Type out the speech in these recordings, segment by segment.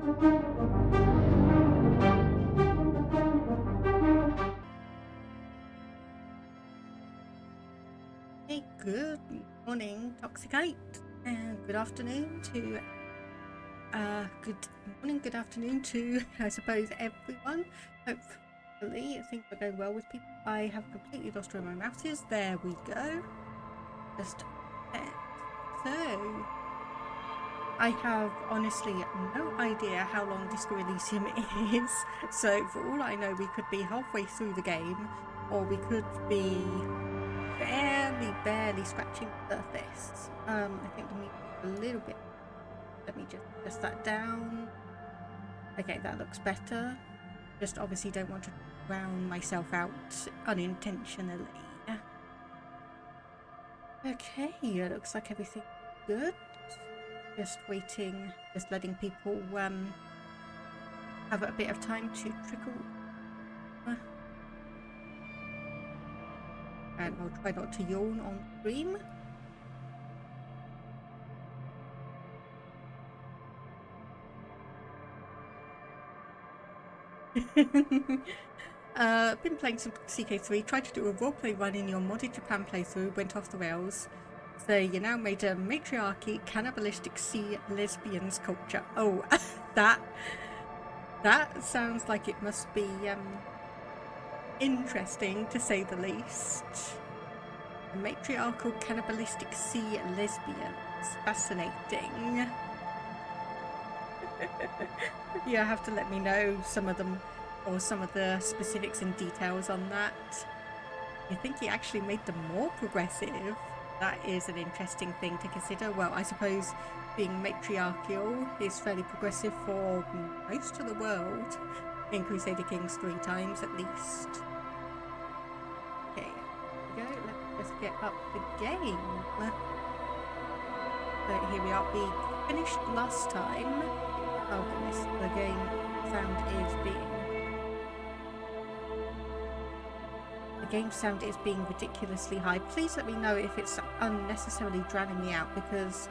Hey, good morning, Toxicate, and good afternoon to good afternoon to I suppose everyone. Hopefully things are going well with people. I have completely lost where my mouse is. There we go. Just so I have honestly no idea how long Disco Elysium is. So for all I know, we could be halfway through the game, or we could be barely scratching the surface. I think we need a little bit. Let me just adjust that down. Okay, that looks better. Just obviously don't want to drown myself out unintentionally. Okay, it looks like everything's good. Just waiting, just letting people have a bit of time to trickle. And I'll try not to yawn on stream. Been playing some CK3, tried to do a roleplay run in your modded Japan playthrough, went off the rails. So you now made a matriarchy, cannibalistic sea lesbians culture. Oh, that sounds like it must be interesting to say the least. A matriarchal cannibalistic sea lesbians. Fascinating. You have to let me know some of them, or some of the specifics and details on that. You think he actually made them more progressive? That is an interesting thing to consider. Well, I suppose being matriarchal is fairly progressive for most of the world, in Crusader Kings 3 times at least. Okay, here we go. Let's get up the game. So here we are. We finished last time. Oh goodness, the game sound is being ridiculously high. Please let me know if it's unnecessarily drowning me out, because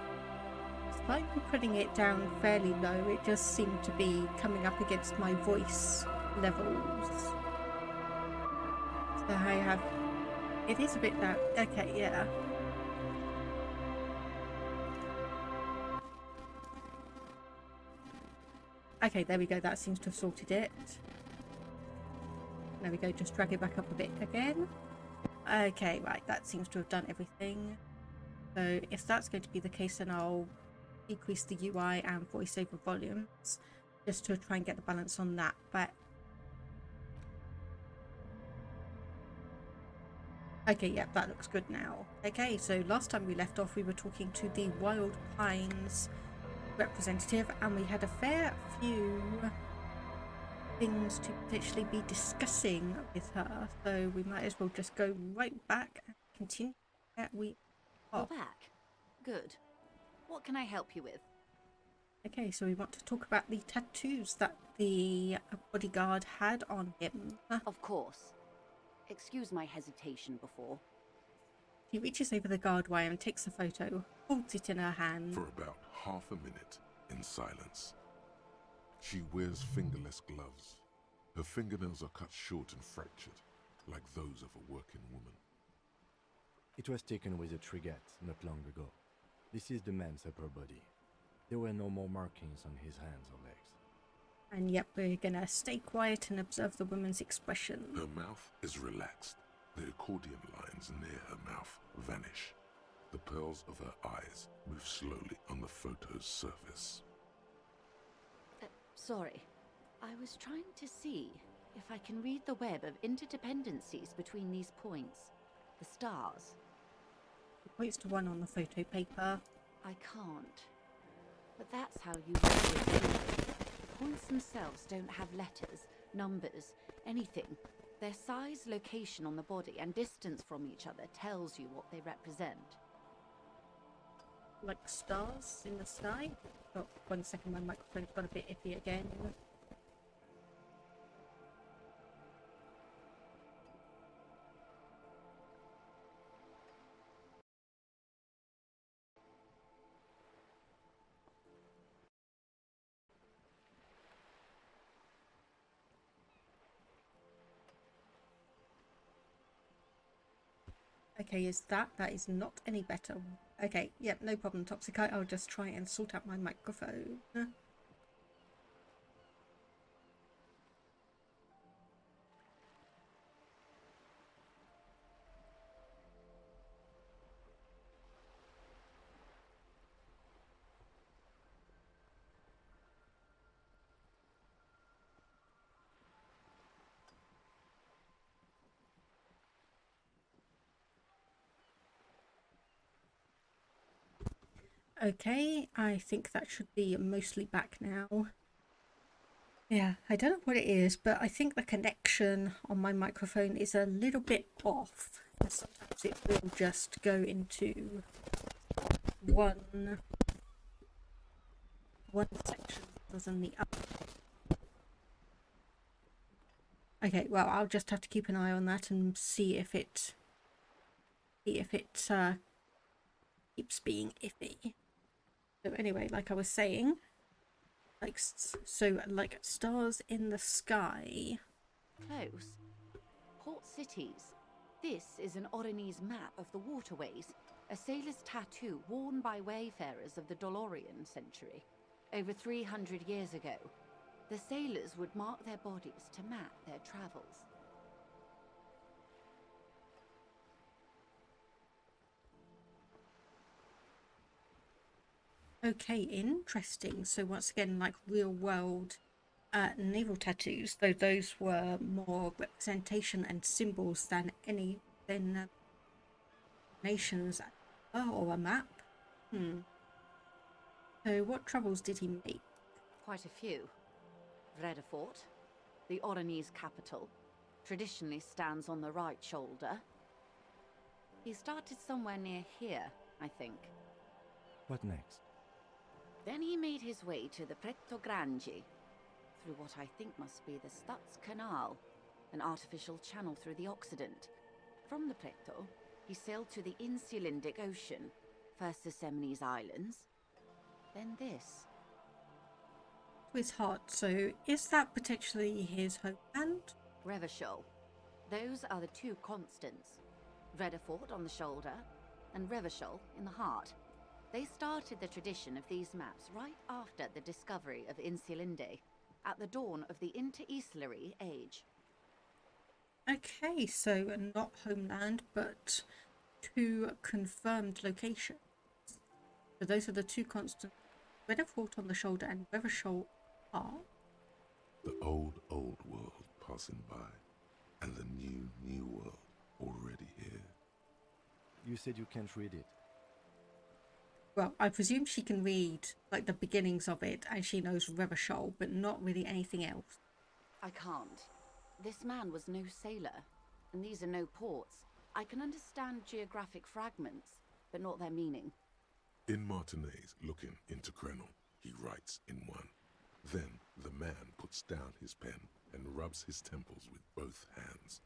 despite me putting it down fairly low, it just seemed to be coming up against my voice levels. So I have, it is a bit loud. Okay, yeah. Okay, there we go. That seems to have sorted it. There we go. Just drag it back up a bit again. Okay, right. That seems to have done everything. So if that's going to be the case, then I'll decrease the UI and voiceover volumes just to try and get the balance on that. But okay, yep, that looks good now. Okay, so last time we left off, we were talking to the Wild Pines representative, and we had a fair few things to potentially be discussing with her, so we might as well just go right back and continue where we are. You're back. Good. What can I help you with? Okay, so we want to talk about the tattoos that the bodyguard had on him. Of course. Excuse my hesitation before. She reaches over the guard wire and takes a photo, holds it in her hand. For about half a minute, in silence. She wears fingerless gloves. Her fingernails are cut short and fractured, like those of a working woman. It was taken with a trigger not long ago. This is the man's upper body. There were no more markings on his hands or legs. And yep, we're gonna stay quiet and observe the woman's expression. Her mouth is relaxed. The accordion lines near her mouth vanish. The pearls of her eyes move slowly on the photo's surface. Sorry. I was trying to see if I can read the web of interdependencies between these points. The stars. He points to one on the photo paper. I can't. But that's how you read it. The points themselves don't have letters, numbers, anything. Their size, location on the body, and distance from each other tells you what they represent. Like stars in the sky? Oh, 1 second, my microphone's got a bit iffy again. Okay, that is not any better. Okay, yep, no problem, Toxicite. I'll just try and sort out my microphone. Okay, I think that should be mostly back now. Yeah, I don't know what it is, but I think the connection on my microphone is a little bit off. Sometimes it will just go into one section rather than the other. Okay, well, I'll just have to keep an eye on that and see if it keeps being iffy. So anyway, like I was saying, like stars in the sky. Close. Port cities. This is an Oronese map of the waterways, a sailor's tattoo worn by wayfarers of the Dolorian century. Over 300 years ago, the sailors would mark their bodies to map their travels. Okay, interesting. So once again, like real world naval tattoos, though those were more representation and symbols than nations or a map. So what troubles did he make? Quite a few. Revachol, the Oronese capital, traditionally stands on the right shoulder. He started somewhere near here, I think. What next? Then he made his way to the Pretto Grande, through what I think must be the Stutz Canal, an artificial channel through the Occident. From the Pretto, he sailed to the Insulindic Ocean, first the Semnes Islands, then this. To his heart. So is that potentially his homeland? Revachol. Those are the two constants. Revachol on the shoulder, and Revachol in the heart. They started the tradition of these maps right after the discovery of Insulinde, at the dawn of the Inter-Islary Age. Okay, so not homeland, but two confirmed locations. So those are the two constants. Revachol on the shoulder and Revachol are. The old world passing by, and the new world already here. You said you can't read it. Well, I presume she can read like the beginnings of it, and she knows Revachol, but not really anything else. I can't. This man was no sailor, and these are no ports. I can understand geographic fragments, but not their meaning. In Martinez, looking into Krenel, he writes in one. Then the man puts down his pen and rubs his temples with both hands.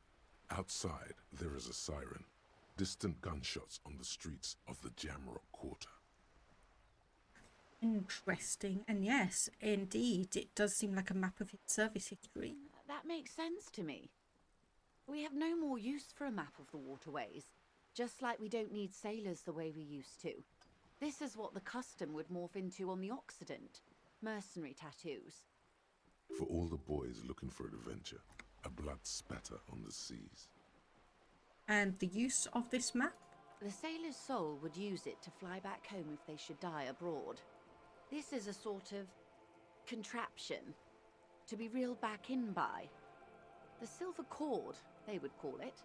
Outside, there is a siren. Distant gunshots on the streets of the Jamrock Quarter. Interesting. And yes, indeed, it does seem like a map of his service history. That makes sense to me. We have no more use for a map of the waterways, just like we don't need sailors the way we used to. This is what the custom would morph into on the Occident. Mercenary tattoos. For all the boys looking for adventure, a blood spatter on the seas. And the use of this map? The sailor's soul would use it to fly back home if they should die abroad. This is a sort of contraption to be reeled back in by. The silver cord, they would call it.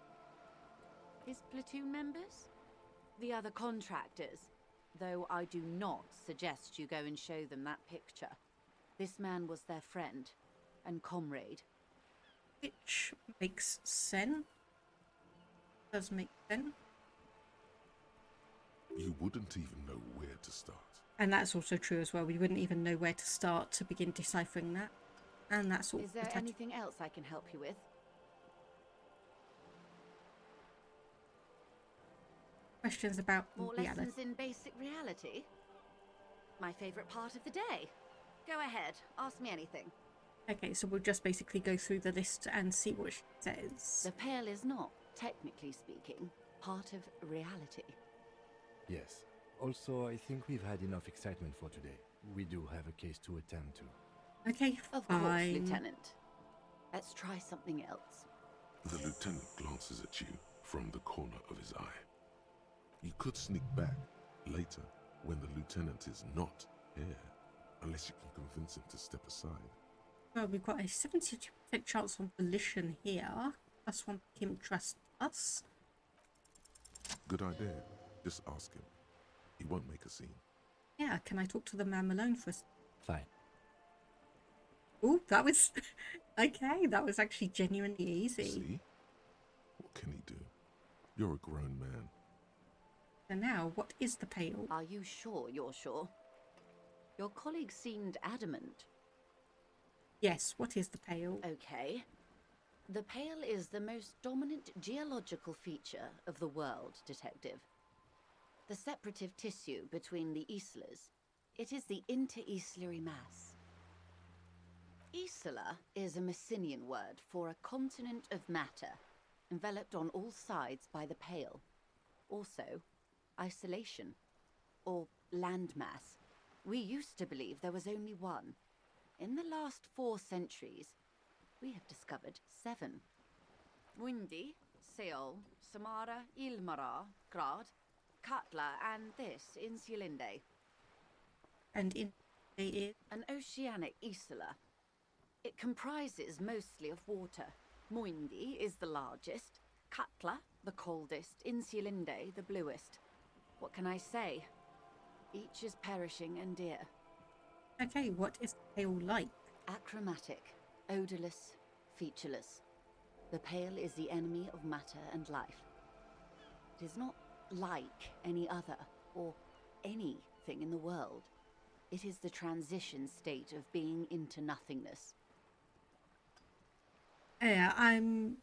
His platoon members? The other contractors. Though I do not suggest you go and show them that picture. This man was their friend and comrade. Which makes sense. Does make sense. You wouldn't even know where to start. And that's also true as well. We wouldn't even know where to start to begin deciphering that. And that's all. Is there anything else I can help you with? Questions about More reality. lessons in basic reality? My favorite part of the day. Go ahead, ask me anything. Okay, so we'll just basically go through the list and see what she says. The Pale is not, technically speaking, part of reality. Yes. Also, I think we've had enough excitement for today. We do have a case to attend to. Okay, Of course, fine. Lieutenant. Let's try something else. The lieutenant glances at you from the corner of his eye. You could sneak back later when the lieutenant is not here, unless you can convince him to step aside. Well, we've got a 72% chance on volition here. Plus one him trust us. Good idea. Just ask him. He won't make a scene. Yeah, can I talk to the man Malone for a Fine. Oh, that was... okay, that was actually genuinely easy. See? What can he do? You're a grown man. So now, what is the pail? Are you sure you're sure? Your colleague seemed adamant. Yes, what is the pail? Okay. The Pale is the most dominant geological feature of the world, Detective. The separative tissue between the islas. It is the inter-islary mass. Isla is a Messinian word for a continent of matter, enveloped on all sides by the Pale. Also, isolation, or landmass. We used to believe there was only one. In the last 4 centuries, we have discovered 7. Mundi, Seol, Samara, Ilmara, Grad, Katla, and this, Insulinde. And in is An oceanic isla. It comprises mostly of water. Muindi is the largest, Katla the coldest, Insulinde the bluest. What can I say? Each is perishing and dear. okay. What is the pail like? Achromatic, odorless, featureless. The Pale is the enemy of matter and life. It is not like any other, or anything in the world. It is the transition state of being into nothingness. I'm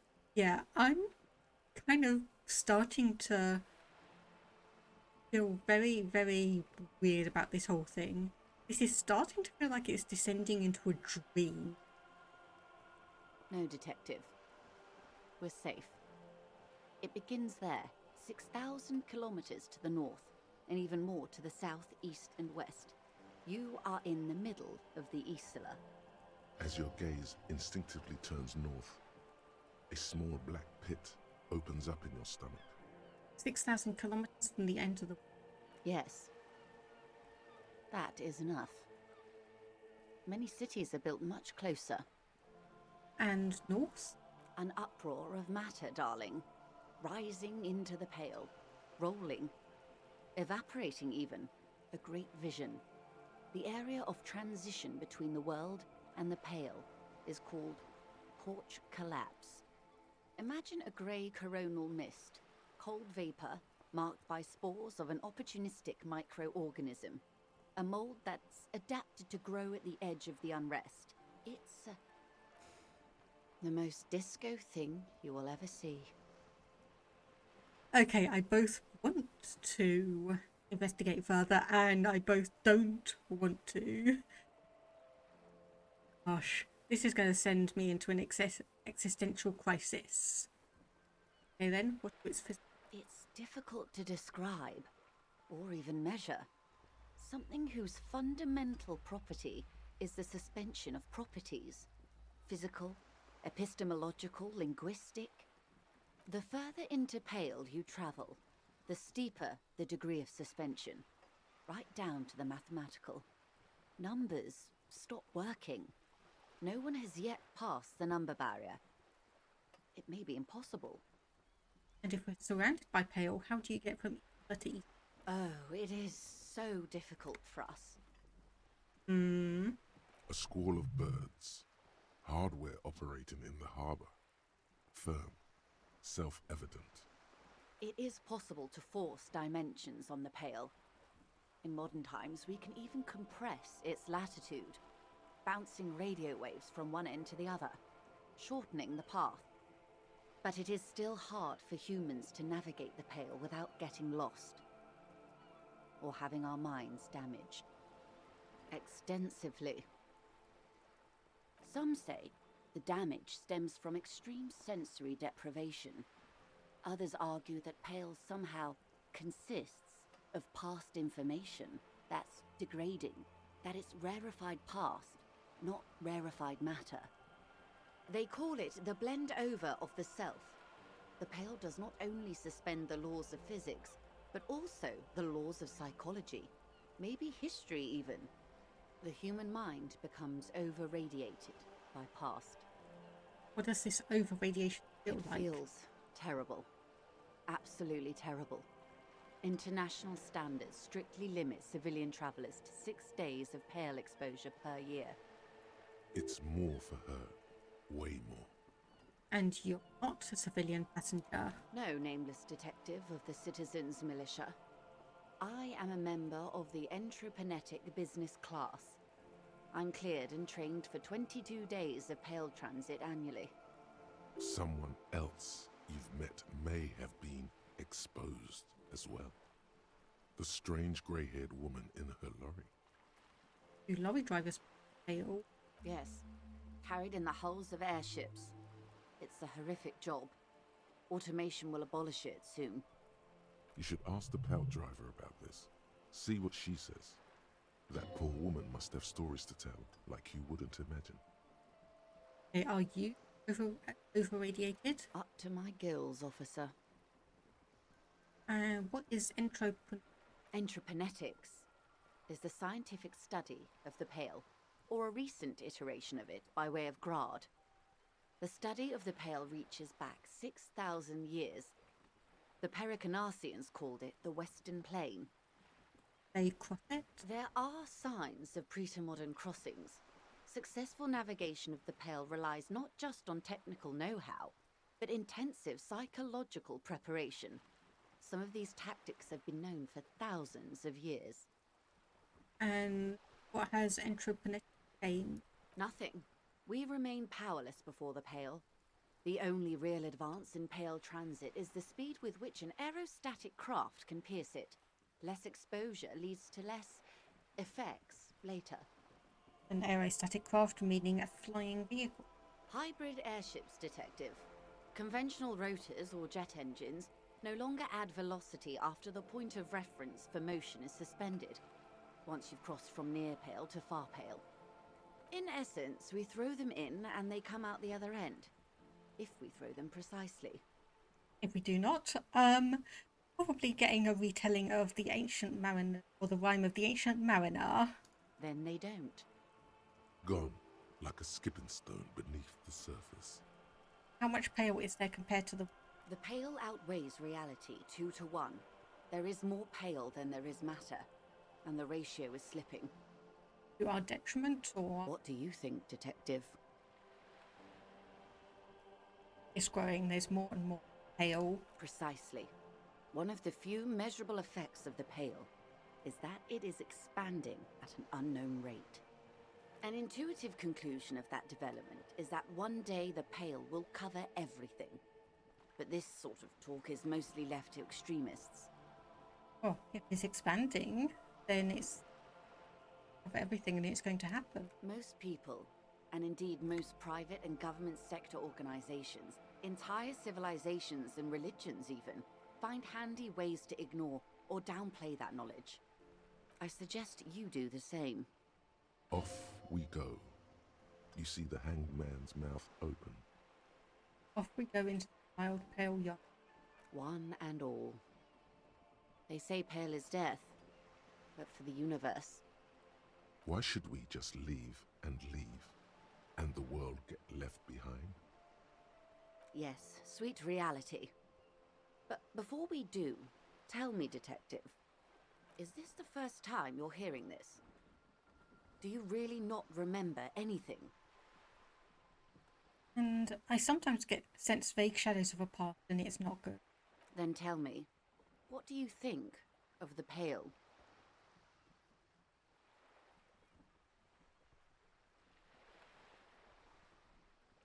kind of starting to feel very, very weird about this whole thing. This is starting to feel like it's descending into a dream. No, Detective. We're safe. It begins there, 6,000 kilometers to the north, and even more to the south, east, and west. You are in the middle of the Isla. As your gaze instinctively turns north, a small black pit opens up in your stomach. 6,000 kilometers from the end of the... Yes. That is enough. Many cities are built much closer. And north? An uproar of matter, darling. Rising into the Pale. Rolling. Evaporating even. A great vision. The area of transition between the world and the Pale is called porch collapse. Imagine a grey coronal mist, cold vapor marked by spores of an opportunistic microorganism, a mold that's adapted to grow at the edge of the unrest. It's the most disco thing you will ever see. Okay, I both want to investigate further and I both don't want to. Gosh, this is going to send me into an existential crisis. Okay then, what is It's difficult to describe, or even measure. Something whose fundamental property is the suspension of properties. Physical, epistemological, linguistic. The further into Pale you travel, the steeper the degree of suspension, right down to the mathematical. Numbers stop working. No one has yet passed the number barrier. It may be impossible. And if we're surrounded by Pale, how do you get from Isla to Isla? Oh, it is so difficult for us. A squall of birds. Hardware operating in the harbour. Firm. Self-evident. It is possible to force dimensions on the Pale. In modern times, we can even compress its latitude, bouncing radio waves from one end to the other, shortening the path. But it is still hard for humans to navigate the Pale without getting lost, or having our minds damaged. Extensively. Some say the damage stems from extreme sensory deprivation. Others argue that Pale somehow consists of past information that's degrading, that it's rarefied past, not rarefied matter. They call it the blend over of the self. The Pale does not only suspend the laws of physics, but also the laws of psychology, maybe history even. The human mind becomes over-radiated by past. What does this over-radiation feel It like? feels terrible. Absolutely terrible. International standards strictly limit civilian travelers to 6 days of Pale exposure per year. It's more for her. Way more. And you're not a civilian passenger. No, nameless detective of the Citizens Militia. I am a member of the Entreprenetic Business Class. I'm cleared and trained for 22 days of Pale transit annually. Someone else you've met may have been exposed as well. The strange grey-haired woman in her lorry. Do lorry drivers Pale? Yes, carried in the hulls of airships. It's a horrific job. Automation will abolish it soon. You should ask the Pale driver about this. See what she says. That poor woman must have stories to tell, like you wouldn't imagine. Are you over-radiated? Up to my gills, officer. What is Entreprenetics is the scientific study of the Pale, or a recent iteration of it by way of Grad. The study of the Pale reaches back 6,000 years. The Pericarnassians called it the Western Plain. They cross it? There are signs of pretermodern crossings. Successful navigation of the Pale relies not just on technical know-how, but intensive psychological preparation. Some of these tactics have been known for thousands of years. And what has entrepreneur gained? Nothing. We remain powerless before the Pale. The only real advance in Pale transit is the speed with which an aerostatic craft can pierce it. Less exposure leads to less effects later. An aerostatic craft, meaning a flying vehicle. Hybrid airships, detective. Conventional rotors or jet engines no longer add velocity after the point of reference for motion is suspended, once you've crossed from near Pale to far Pale. In essence, we throw them in and they come out the other end. If we throw them precisely. If we do not, probably getting a retelling of the Ancient Mariner, or the Rhyme of the Ancient Mariner. Then they don't. Gone, like a skipping stone beneath the surface. How much Pale is there compared to the... The Pale outweighs reality 2 to 1. There is more Pale than there is matter, and the ratio is slipping. To our detriment, or... What do you think, detective? It's growing, there's more and more Pale. Precisely. One of the few measurable effects of the Pale is that it is expanding at an unknown rate. An intuitive conclusion of that development is that one day the Pale will cover everything. But this sort of talk is mostly left to extremists. Well, if it's expanding, then it's of everything and it's going to happen. Most people, and indeed most private and government sector organizations, entire civilizations and religions even, find handy ways to ignore or downplay that knowledge. I suggest you do the same. Off we go. You see the hanged man's mouth open. Off we go into the wild Pale yacht. One and all. They say Pale is death, but for the universe. Why should we just leave, and the world get left behind? Yes, sweet reality. But before we do, tell me, detective, is this the first time you're hearing this? Do you really not remember anything? And I sometimes sense vague shadows of a past, and it's not good. Then tell me, what do you think of the Pale?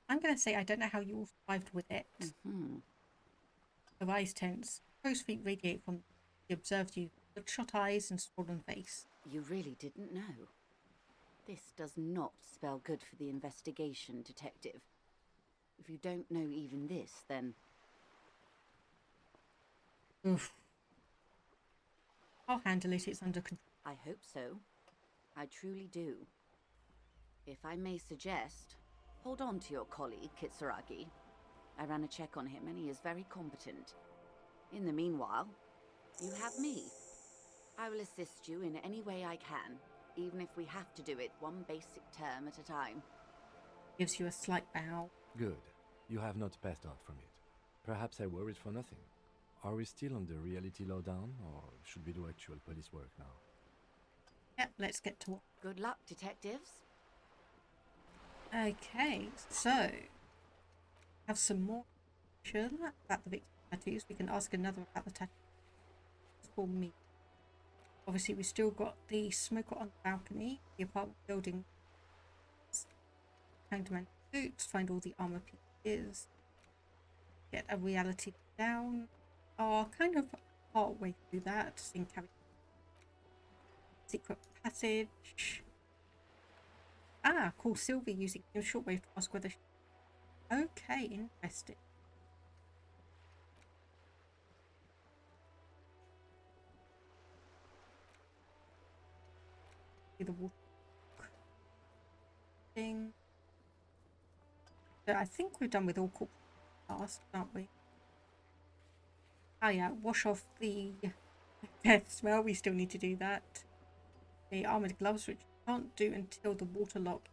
I'm going to say I don't know how you all survived with it. Her eyes tense. Crow's feet radiate from... He observed you. Bloodshot eyes and swollen face. You really didn't know. This does not spell good for the investigation, detective. If you don't know even this, then... Oof. I'll handle it. It's under control. I hope so. I truly do. If I may suggest, hold on to your colleague, Kitsuragi. I ran a check on him and he is very competent. In the meanwhile, you have me. I will assist you in any way I can, even if we have to do it one basic term at a time. Gives you a slight bow. Good. You have not passed out from it. Perhaps I worried for nothing. Are we still on the reality lowdown, or should we do actual police work now? Yep, let's get to work. Good luck, detectives. Okay, so have some more information about the victim tattoos. We can ask another about the tattoos for me. Obviously, we still got the smoker on the balcony, the apartment building. Hang to man suits, find all the armor pieces, get a reality down. Oh, kind of part way through that. Seeing secret passage. Ah, call Sylvie using your shortwave to ask whether she... Okay, interesting. The water thing. So I think we're done with all corporate tasks, aren't we? Oh yeah, wash off the death smell. We still need to do that. The armored gloves, which we can't do until the water lock.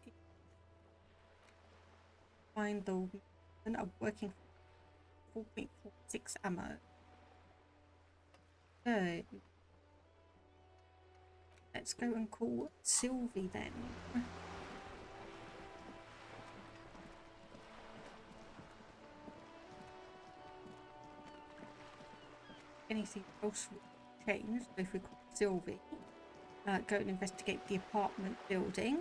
Find the working 4.46 ammo. So let's go and call Sylvie then. Anything else will change. So if we call Sylvie, go and investigate the apartment building,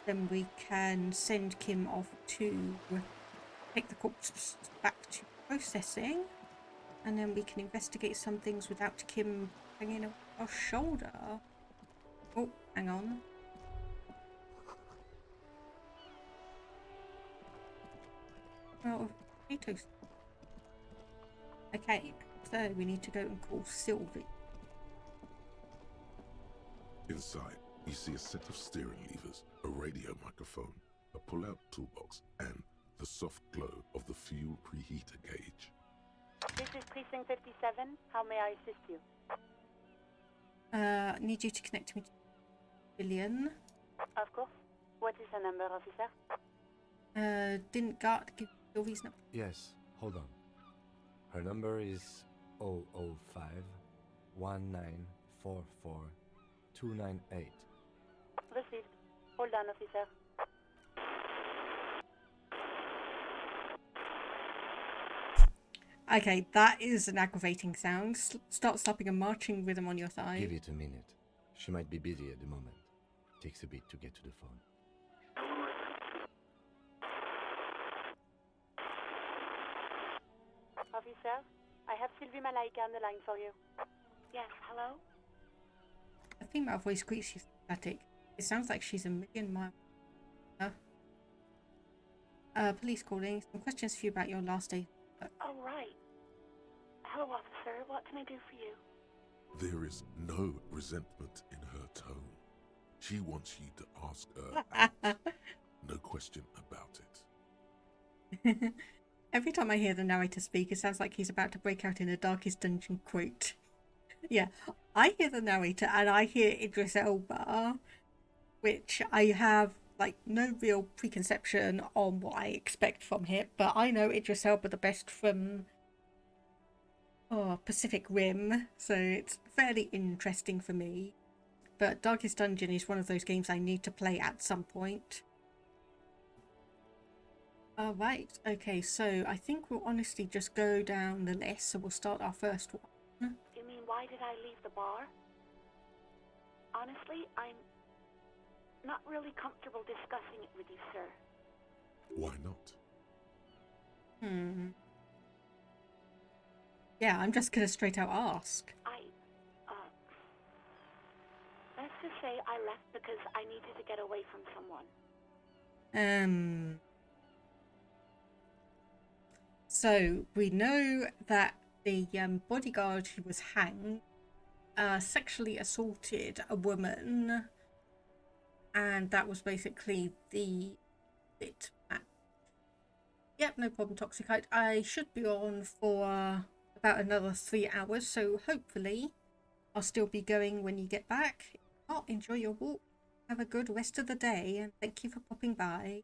then we can send Kim off to take the corpse back to processing, and then we can investigate some things without Kim hanging on our shoulder. Oh, hang on. Oh, potatoes. Okay, so we need to go and call Sylvie. Inside, you see a set of steering levers, a radio microphone, a pull-out toolbox, and the soft glow of the fuel preheater gauge. This is Precinct 57. How may I assist you? Need you to connect me to Billion. Of course. What is the number, officer? Didn't Gart give Sylvie's number? Yes, hold on. Her number is 005 1944 298. Received. Hold on, officer. Okay, that is an aggravating sound. Start stopping a marching rhythm on your side. Give it a minute. She might be busy at the moment. Takes a bit to get to the phone. Officer, I have Sylvie Malaika on the line for you. Yes, hello? A female voice greets you static. It sounds like she's a million miles. Police calling. Some questions for you about your last day. Oh, right. Hello, officer. What can I do for you? There is no resentment in her tone. She wants you to ask her out. No question about it. Every time I hear the narrator speak, it sounds like he's about to break out in a Darkest Dungeon quote. Yeah, I hear the narrator and I hear Idris Elba, which I have like no real preconception on what I expect from him, but I know Idris Elba the best from Pacific Rim, so it's fairly interesting for me. But Darkest Dungeon is one of those games I need to play at some point. Right, okay, so I think we'll honestly just go down the list, so we'll start our first one. You mean, why did I leave the bar? Honestly, I'm not really comfortable discussing it with you, sir. Why not? Yeah, I'm just gonna straight out ask. Let's just say I left because I needed to get away from someone. So we know that the bodyguard who was hanged sexually assaulted a woman, and that was basically the bit. Yep, no problem, Toxicite. I should be on for about another 3 hours, so hopefully I'll still be going when you get back. If not, enjoy your walk. Have a good rest of the day, and thank you for popping by.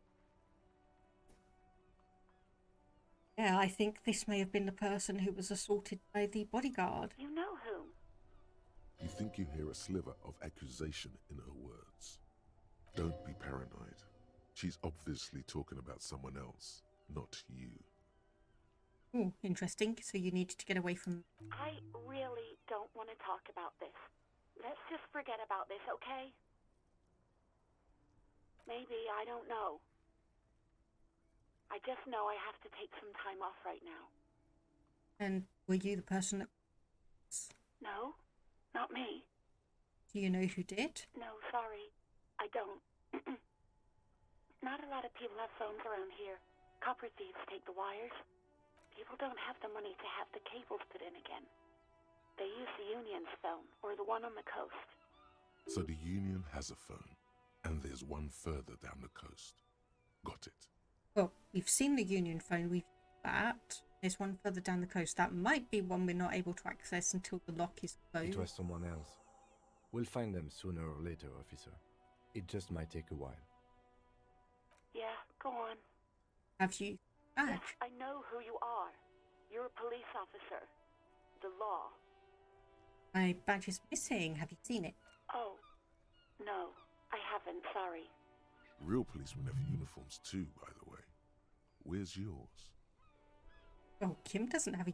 Yeah, I think this may have been the person who was assaulted by the bodyguard. You know who? You think you hear a sliver of accusation in her words. Don't be paranoid. She's obviously talking about someone else, not you. Oh, interesting. So you needed to get away from... I really don't want to talk about this. Let's just forget about this, okay? Maybe, I don't know. I just know I have to take some time off right now. And were you the person that... No, not me. Do you know who did? No, sorry. I don't. Not a lot of people have phones around here. Copper thieves take the wires. People don't have the money to have the cables put in again. They use the Union's phone, or the one on the coast. So the Union has a phone, and there's one further down the coast. Got it. Well, we've seen the Union phone, we've that. There's one further down the coast. That might be one we're not able to access until the lock is closed. It was someone else. We'll find them sooner or later, officer. It just might take a while. Yeah, go on. Have you... Yes, I know who you are. You're a police officer. The law. My badge is missing. Have you seen it? Oh, no, I haven't, sorry. Real policemen have uniforms too, by the way. Where's yours? Oh, Kim doesn't have a...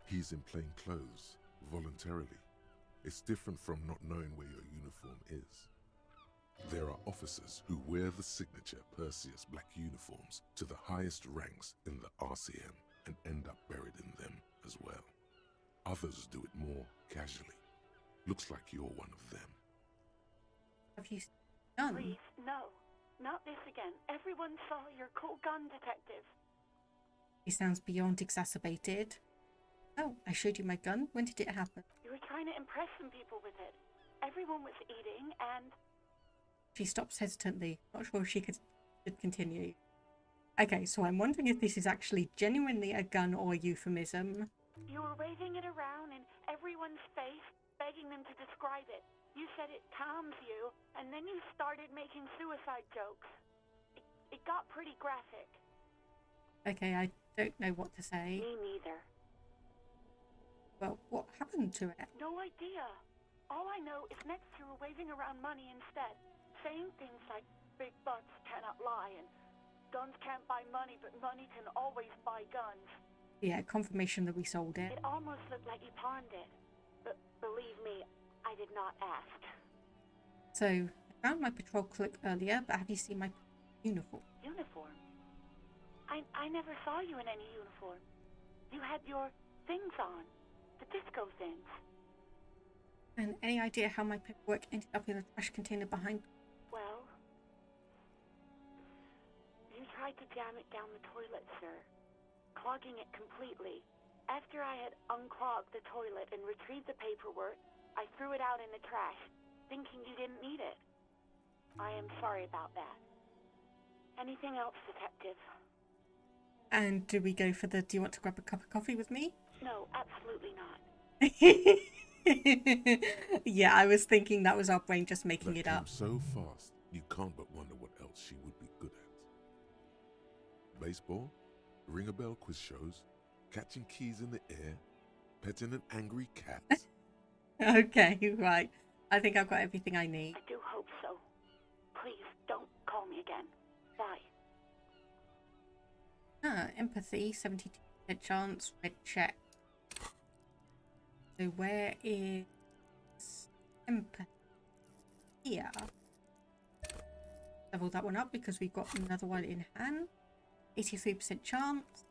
He's in plain clothes, voluntarily. It's different from not knowing where your uniform is. There are officers who wear the signature Perseus black uniforms to the highest ranks in the RCM and end up buried in them as well. Others do it more casually. Looks like you're one of them. Have you done? Please, no. Not this again. Everyone saw your cool gun, detective. He sounds beyond exacerbated. Oh, I showed you my gun. When did it happen? You were trying to impress some people with it. Everyone was eating, and... She stops hesitantly, not sure if she could continue. Okay, so I'm wondering if this is actually genuinely a gun or a euphemism. You were waving it around in everyone's face, begging them to describe it. You said it calms you, and then you started making suicide jokes. It got pretty graphic. Okay, I don't know what to say. Me neither. Well, what happened to it? No idea. All I know is next you were waving around money instead, saying things like big butts cannot lie and guns can't buy money, but money can always buy guns. Yeah, confirmation that we sold it. It almost looked like you pawned it, but believe me, I did not ask. So, I found my patrol cloak earlier, but have you seen my uniform? Uniform? I never saw you in any uniform. You had your things on, the disco things. And any idea how my paperwork ended up in the trash container behind? Well, you tried to jam it down the toilet, sir, clogging it completely. After I had unclogged the toilet and retrieved the paperwork, I threw it out in the trash, thinking you didn't need it. I am sorry about that. Anything else, detective? And do we go for the, do you want to grab a cup of coffee with me? No, absolutely not. Yeah, I was thinking that was our brain just making That it up. came so fast, you can't but wonder what else she would be good at. Baseball, ring-a-bell quiz shows, catching keys in the air, petting an angry cat. Okay, right. I think I've got everything I need. I do hope so. Please, don't call me again. Bye. Empathy, 72% chance, red check. So where is empathy? Here. Level that one up because we've got another one in hand. 83% chance.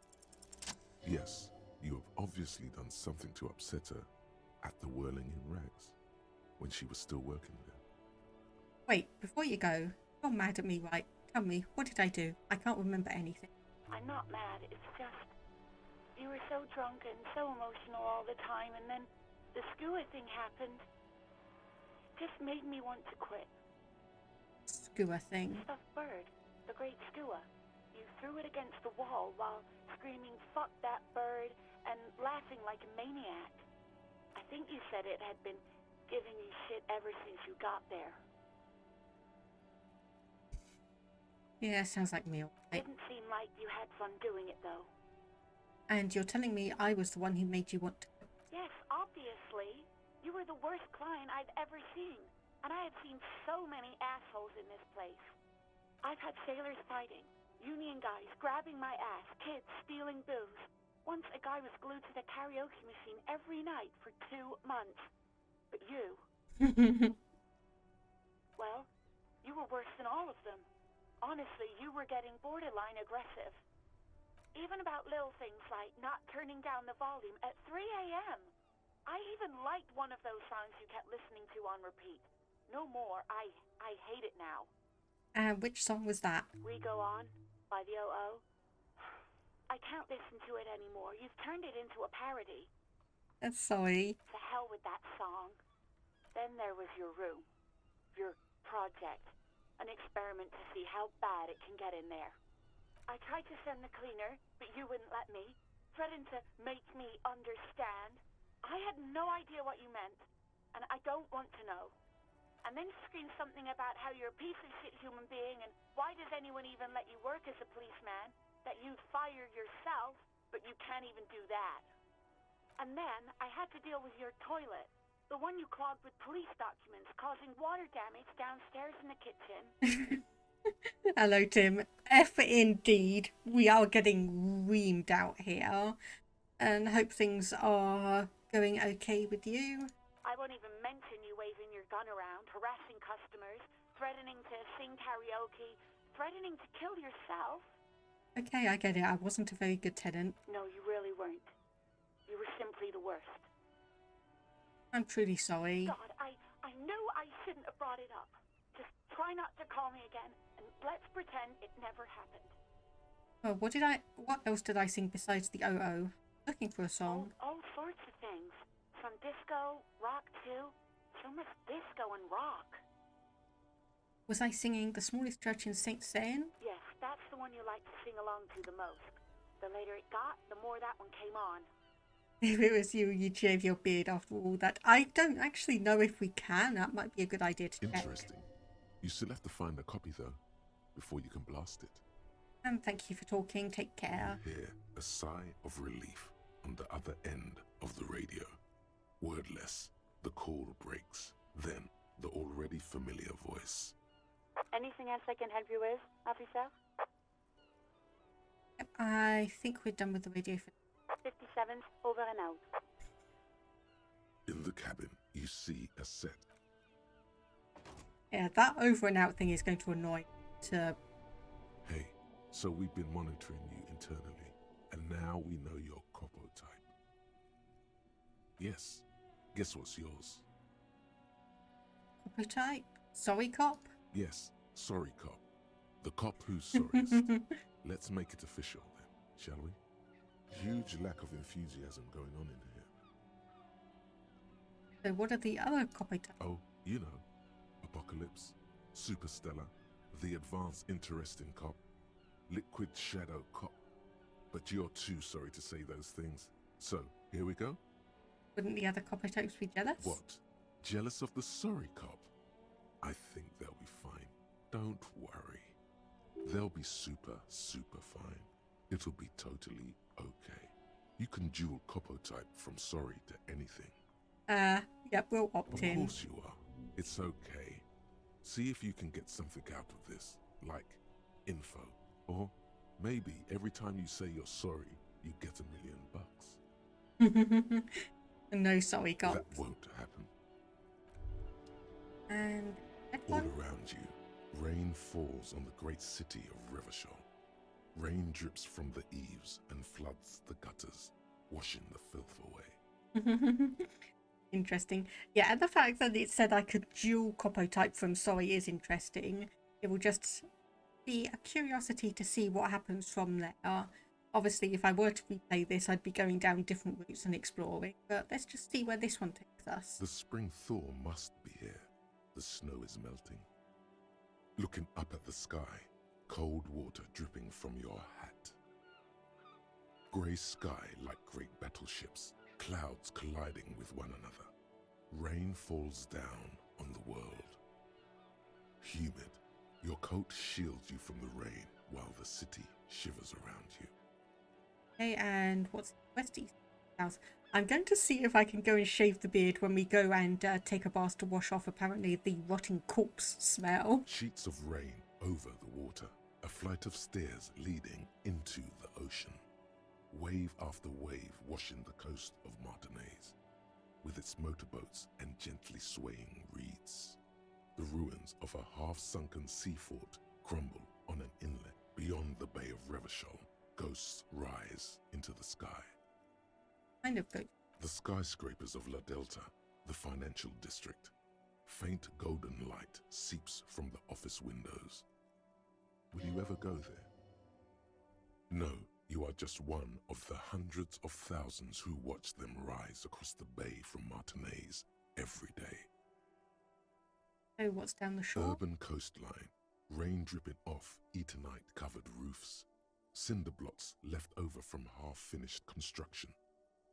Yes, you have obviously done something to upset her at the Whirling in Rags, when she was still working there. Wait, before you go, you're mad at me, right? Tell me, what did I do? I can't remember anything. I'm not mad, it's just... You were so drunk and so emotional all the time, and then the skua thing happened. Just made me want to quit. Skua thing. Stuffed bird, the great skua. You threw it against the wall while screaming, "Fuck that bird," and laughing like a maniac. I think you said it had been giving you shit ever since you got there. Yeah, sounds like me. Right? Didn't seem like you had fun doing it, though. And you're telling me I was the one who made you want to... Yes, obviously. You were the worst client I'd ever seen. And I had seen so many assholes in this place. I've had sailors fighting, union guys grabbing my ass, kids stealing booze. Once a guy was glued to the karaoke machine every night for 2 months. But you... well, you were worse than all of them. Honestly, you were getting borderline aggressive. Even about little things like not turning down the volume at 3 a.m. I even liked one of those songs you kept listening to on repeat. No more. I hate it now. Which song was that? We Go On by the O.O. I can't listen to it anymore. You've turned it into a parody. Sorry. To hell with that song. Then there was your room. Your project. An experiment to see how bad it can get in there. I tried to send the cleaner, but you wouldn't let me. Threatened to make me understand. I had no idea what you meant, and I don't want to know. And then you screamed something about how you're a piece of shit human being, and why does anyone even let you work as a policeman? That you'd fire yourself, but you can't even do that. And then I had to deal with your toilet. The one you clogged with police documents, causing water damage downstairs in the kitchen. Hello, Tim. F indeed. We are getting reamed out here. And hope things are going okay with you. I won't even mention you waving your gun around, harassing customers, threatening to sing karaoke, threatening to kill yourself. Okay, I get it. I wasn't a very good tenant. No, you really weren't. You were simply the worst. I'm truly sorry. God, I knew I shouldn't have brought it up. Just try not to call me again, and let's pretend it never happened. Well, what else did I sing besides the O.O.? Looking for a song. All sorts of things. From disco, rock too. So much disco and rock. Was I singing The Smallest Church in St. Seine? Yes, that's the one you like to sing along to the most. The later it got, the more that one came on. If it was you, you'd shave your beard after all that. I don't actually know if we can. That might be a good idea to check. Interesting. You still have to find a copy, though, before you can blast it. And thank you for talking. Take care. You hear a sigh of relief on the other end of the radio. Wordless, the call breaks. Then, the already familiar voice. Anything else I can help you with, officer? Yep, I think we're done with the radio for 57th, over and out. In the cabin, you see a set. Yeah, that over and out thing is going to annoy me to... Hey, so we've been monitoring you internally, and now we know your copo type. Yes, guess what's yours? Copo type? Sorry, cop? Yes, sorry cop. The cop who's sorriest. Let's make it official then, shall we? Huge lack of enthusiasm going on in here. So what are the other copo types? Oh, you know, Apocalypse, Superstellar, the advanced interesting cop, Liquid Shadow cop. But you're too sorry to say those things. So, here we go? Wouldn't the other copo types be jealous? What? Jealous of the sorry cop? I think they'll be fine. Don't worry. They'll be super, super fine. It'll be totally okay. You can dual copo type from sorry to anything. Yep, we'll opt Of in. course you are. It's okay. See if you can get something out of this, like info. Or maybe every time you say you're sorry, you get $1 million. No, sorry, cop. That won't happen. And All headphone? around you, rain falls on the great city of Revachol. Rain drips from the eaves and floods the gutters, washing the filth away. Interesting. Yeah, and the fact that it said I could dual copo type from sorry is interesting. It will just be a curiosity to see what happens from there. Obviously, if I were to replay this, I'd be going down different routes and exploring. But let's just see where this one takes us. The spring thaw must be here. The snow is melting. Looking up at the sky, cold water dripping from your hat. Grey sky like great battleships, clouds colliding with one another. Rain falls down on the world. Humid, your coat shields you from the rain while the city shivers around you. Okay, and what's west, east, south? I'm going to see if I can go and shave the beard when we go and take a bath to wash off, apparently, the rotting corpse smell. Sheets of rain over the water, a flight of stairs leading into the ocean. Wave after wave washing the coast of Martinaise, with its motorboats and gently swaying reeds. The ruins of a half-sunken sea fort crumble on an inlet beyond the Bay of Revachol. Ghosts rise into the sky. Kind of good. The skyscrapers of La Delta, the financial district. Faint golden light seeps from the office windows. Will you ever go there? No, you are just one of the hundreds of thousands who watch them rise across the bay from Martinaise every day. So what's down the shore? Urban coastline, rain dripping off Eternite-covered roofs. Cinder blocks left over from half-finished construction.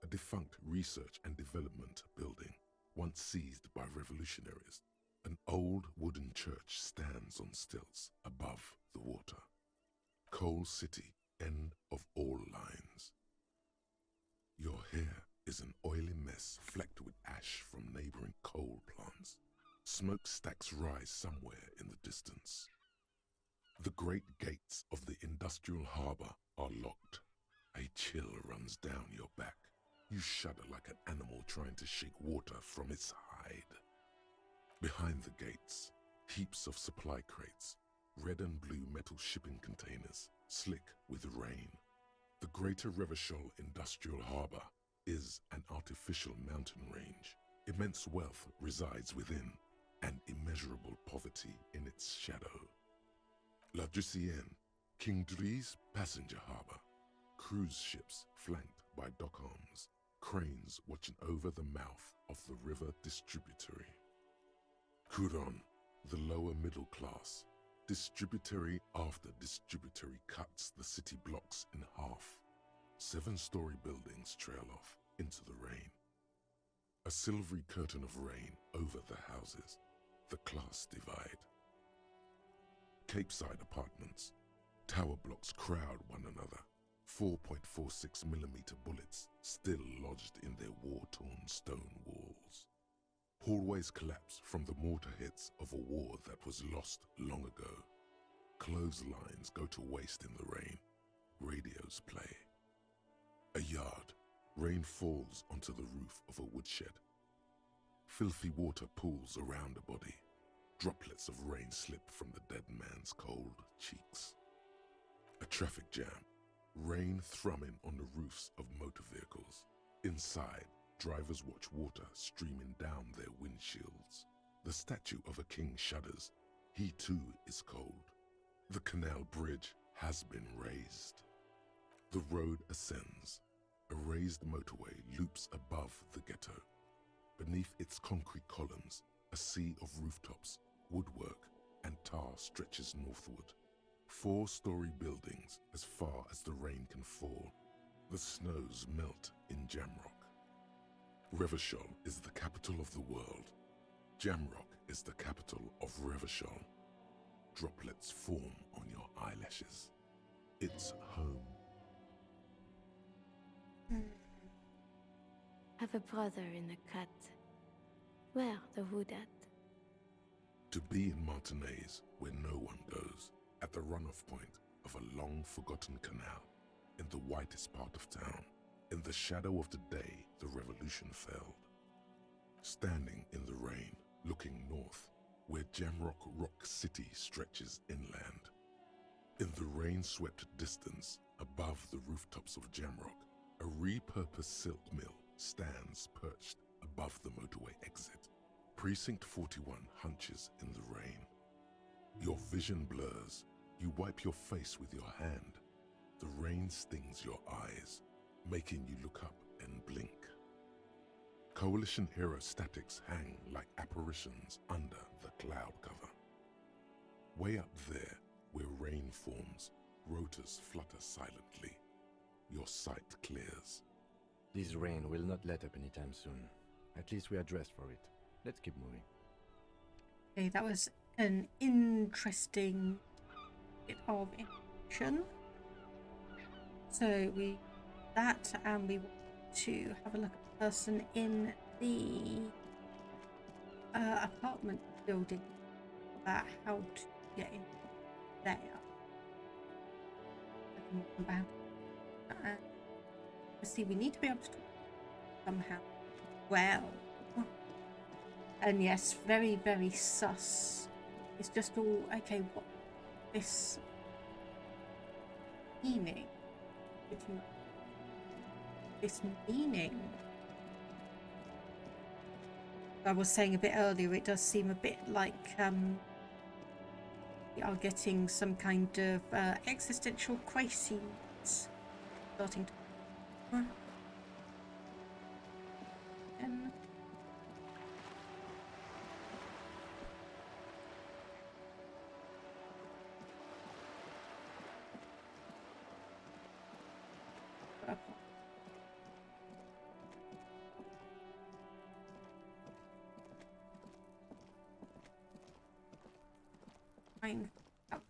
A defunct research and development building, once seized by revolutionaries. An old wooden church stands on stilts above the water. Coal City, end of all lines. Your hair is an oily mess flecked with ash from neighboring coal plants. Smokestacks rise somewhere in the distance. The great gates of the industrial harbour are locked. A chill runs down your back. You shudder like an animal trying to shake water from its hide. Behind the gates, heaps of supply crates, red and blue metal shipping containers, slick with rain. The Greater Revachol Industrial Harbour is an artificial mountain range. Immense wealth resides within, and immeasurable poverty in its shadow. La Drusienne, King Dries passenger harbour. Cruise ships flanked by dock arms. Cranes watching over the mouth of the river distributary. Couronne, the lower middle class. Distributary after distributary cuts the city blocks in half. 7-story buildings trail off into the rain. A silvery curtain of rain over the houses. The class divide. Capeside apartments. Tower blocks crowd one another. 4.46mm bullets still lodged in their war-torn stone walls. Hallways collapse from the mortar hits of a war that was lost long ago. Clotheslines go to waste in the rain. Radios play. A yard. Rain falls onto the roof of a woodshed. Filthy water pools around a body. Droplets of rain slip from the dead man's cold cheeks. A traffic jam. Rain thrumming on the roofs of motor vehicles. Inside, drivers watch water streaming down their windshields. The statue of a king shudders. He too is cold. The canal bridge has been raised. The road ascends. A raised motorway loops above the ghetto. Beneath its concrete columns, a sea of rooftops, woodwork, and tar stretches northward. 4-story buildings as far as the rain can fall. The snows melt in Jamrock. Revachol is the capital of the world. Jamrock is the capital of Revachol. Droplets form on your eyelashes. It's home. Have a brother in the cut. Where the wood at? To be in Martinaise, where no one goes, at the runoff point of a long-forgotten canal, in the whitest part of town, in the shadow of the day the revolution failed. Standing in the rain, looking north, where Jamrock Rock City stretches inland. In the rain-swept distance, above the rooftops of Jamrock, a repurposed silk mill stands perched above the motorway exit. Precinct 41 hunches in the rain. Your vision blurs. You wipe your face with your hand. The rain stings your eyes, making you look up and blink. Coalition-era statics hang like apparitions under the cloud cover. Way up there, where rain forms, rotors flutter silently. Your sight clears. This rain will not let up anytime soon. At least we are dressed for it. Let's keep moving. Okay, that was an interesting bit of information. So we that, and we want to have a look at the person in the apartment building about how to get in there. About and see, we need to be able to talk somehow. Well, and yes, very, very sus. It's just all okay. What this meaning? This meaning. I was saying a bit earlier, it does seem a bit like we are getting some kind of existential crises starting to. Find that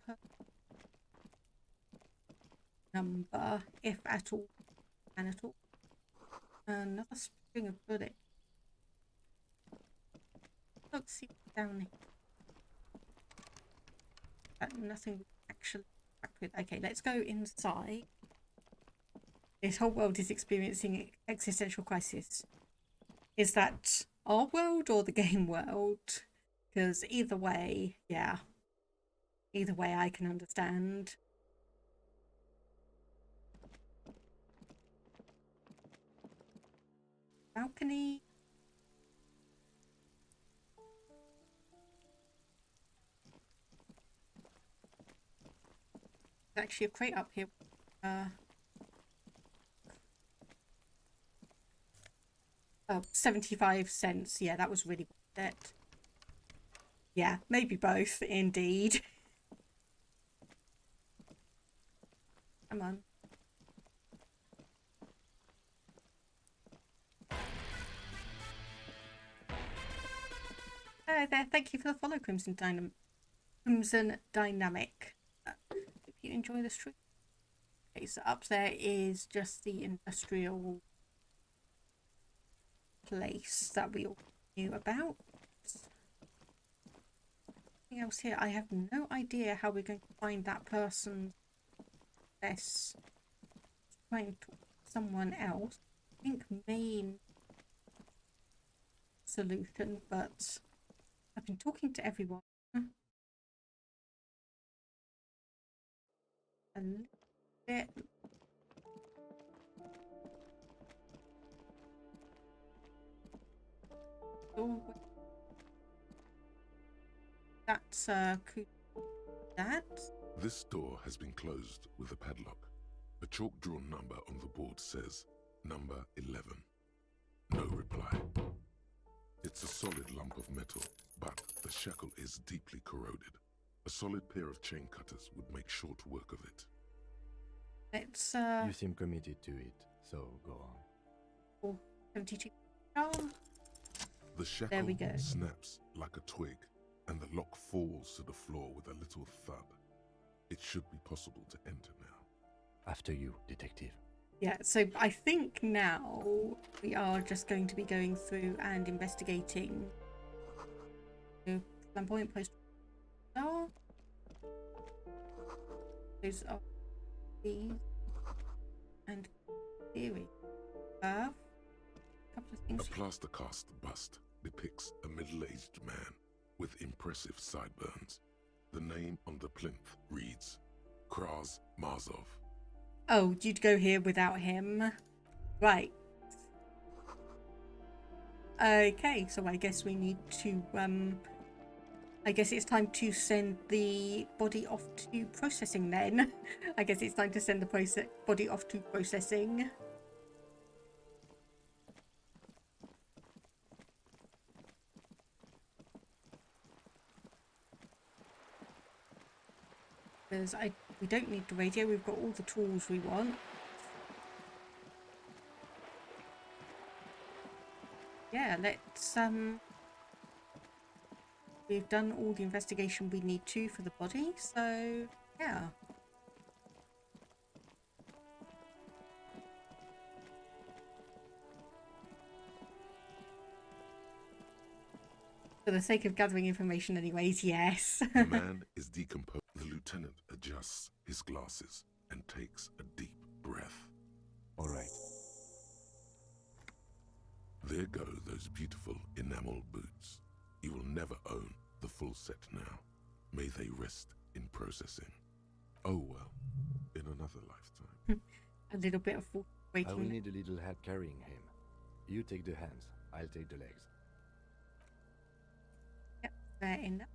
number, if at all, and at all. Another string of bullets. Look, see down here. Nothing actually interact with. Okay, let's go inside. This whole world is experiencing existential crisis. Is that our world or the game world? Because either way, yeah. Either way I can understand. Balcony. There's actually a crate up here. Oh, 75 cents. Yeah, that was really worth it. Yeah, maybe both, indeed. Come on. Hello there, thank you for the follow, Crimson Dynamic. Hope you enjoy the stream. Okay, so up there is just the industrial place that we all knew about. Anything else here? I have no idea how we're going to find that person. Let's try and talk to someone else. I think main solution, but I've been talking to everyone. A little bit. Oh, that's that. This door has been closed with a padlock. A chalk-drawn number on the board says, number 11. No reply. It's a solid lump of metal, but the shackle is deeply corroded. A solid pair of chain cutters would make short work of it. It's You seem committed to it, so go on. 72. Oh, The shackle there we go. snaps like a twig, and the lock falls to the floor with a little thud. It should be possible to enter now. After you, detective. Yeah, so I think now we are just going to be going through and investigating the flamboyant post. Those are these and theory. A couple of A things. plaster cast bust depicts a middle-aged man with impressive sideburns. The name on the plinth reads Kraz Marzov. Oh, you'd go here without him. Right. Okay, so I guess we need to I guess it's time to send the body off to processing then. I guess it's time to send the body off to processing. Because we don't need the radio, we've got all the tools we want. Yeah, let's we've done all the investigation we need to for the body, so yeah. For the sake of gathering information anyways, yes. The man is decomposed. The lieutenant adjusts his glasses and takes a deep breath. All right. There go those beautiful enamel boots. You will never own the full set now. May they rest in processing. Oh well, in another lifetime. A little bit of waiting. I will need a little help carrying him. You take the hands, I'll take the legs. Yep, fair enough.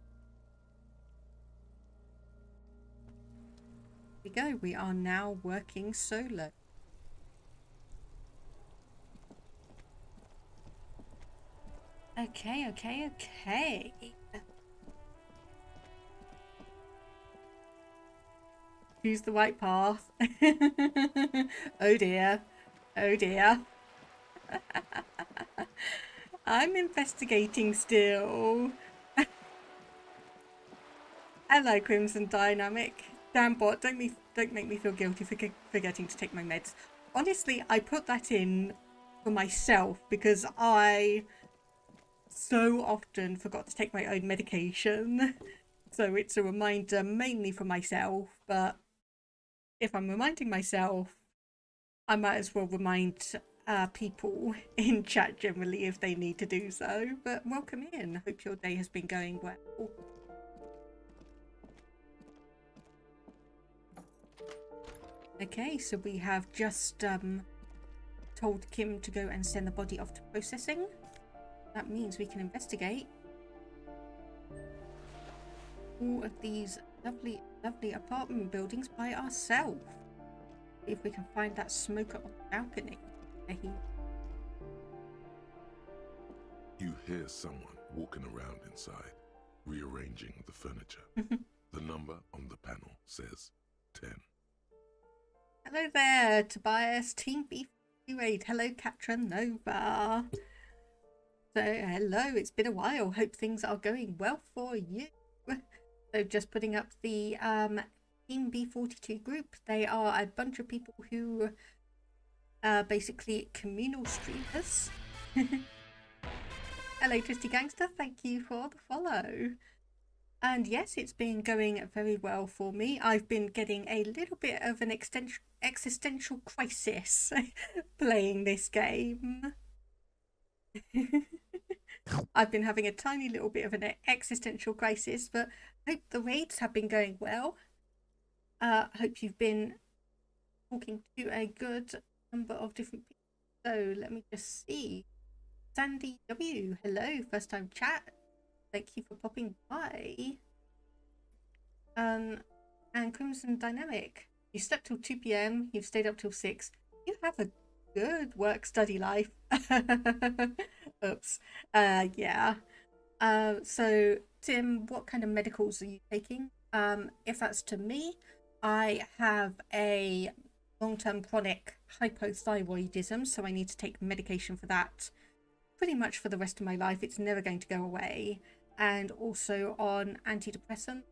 Here we go, we are now working solo. Okay. Choose the right path. Oh dear. I'm investigating still. Hello, Crimson Dynamic. Damn bot, don't make me feel guilty for forgetting to take my meds. Honestly, I put that in for myself because I so often forgot to take my own medication. So it's a reminder mainly for myself, but if I'm reminding myself, I might as well remind people in chat generally if they need to do so. But welcome in. Hope your day has been going well. Okay, so we have just told Kim to go and send the body off to processing. That means we can investigate all of these lovely apartment buildings by ourselves. See if we can find that smoker on the balcony. You hear someone walking around inside, rearranging the furniture. The number on the panel says 10. Hello there, Tobias, Team B48. Hello, Katranova. So, hello, it's been a while. Hope things are going well for you. So, just putting up the Team B42 group. They are a bunch of people who are basically communal streamers. Hello, Tristy Gangster. Thank you for the follow. And yes, it's been going very well for me. I've been getting a little bit of an existential crisis playing this game. I've been having a tiny little bit of an existential crisis, but hope the raids have been going well. Hope you've been talking to a good number of different people. So let me just see. Sandy W, hello, first time chat. Thank you for popping by. And Crimson Dynamic, you slept till 2 PM, you've stayed up till 6. You have a good work-study life. Oops. Yeah. So, Tim, what kind of medicals are you taking? If that's to me, I have a long-term chronic hypothyroidism, so I need to take medication for that pretty much for the rest of my life. It's never going to go away. And also on antidepressants.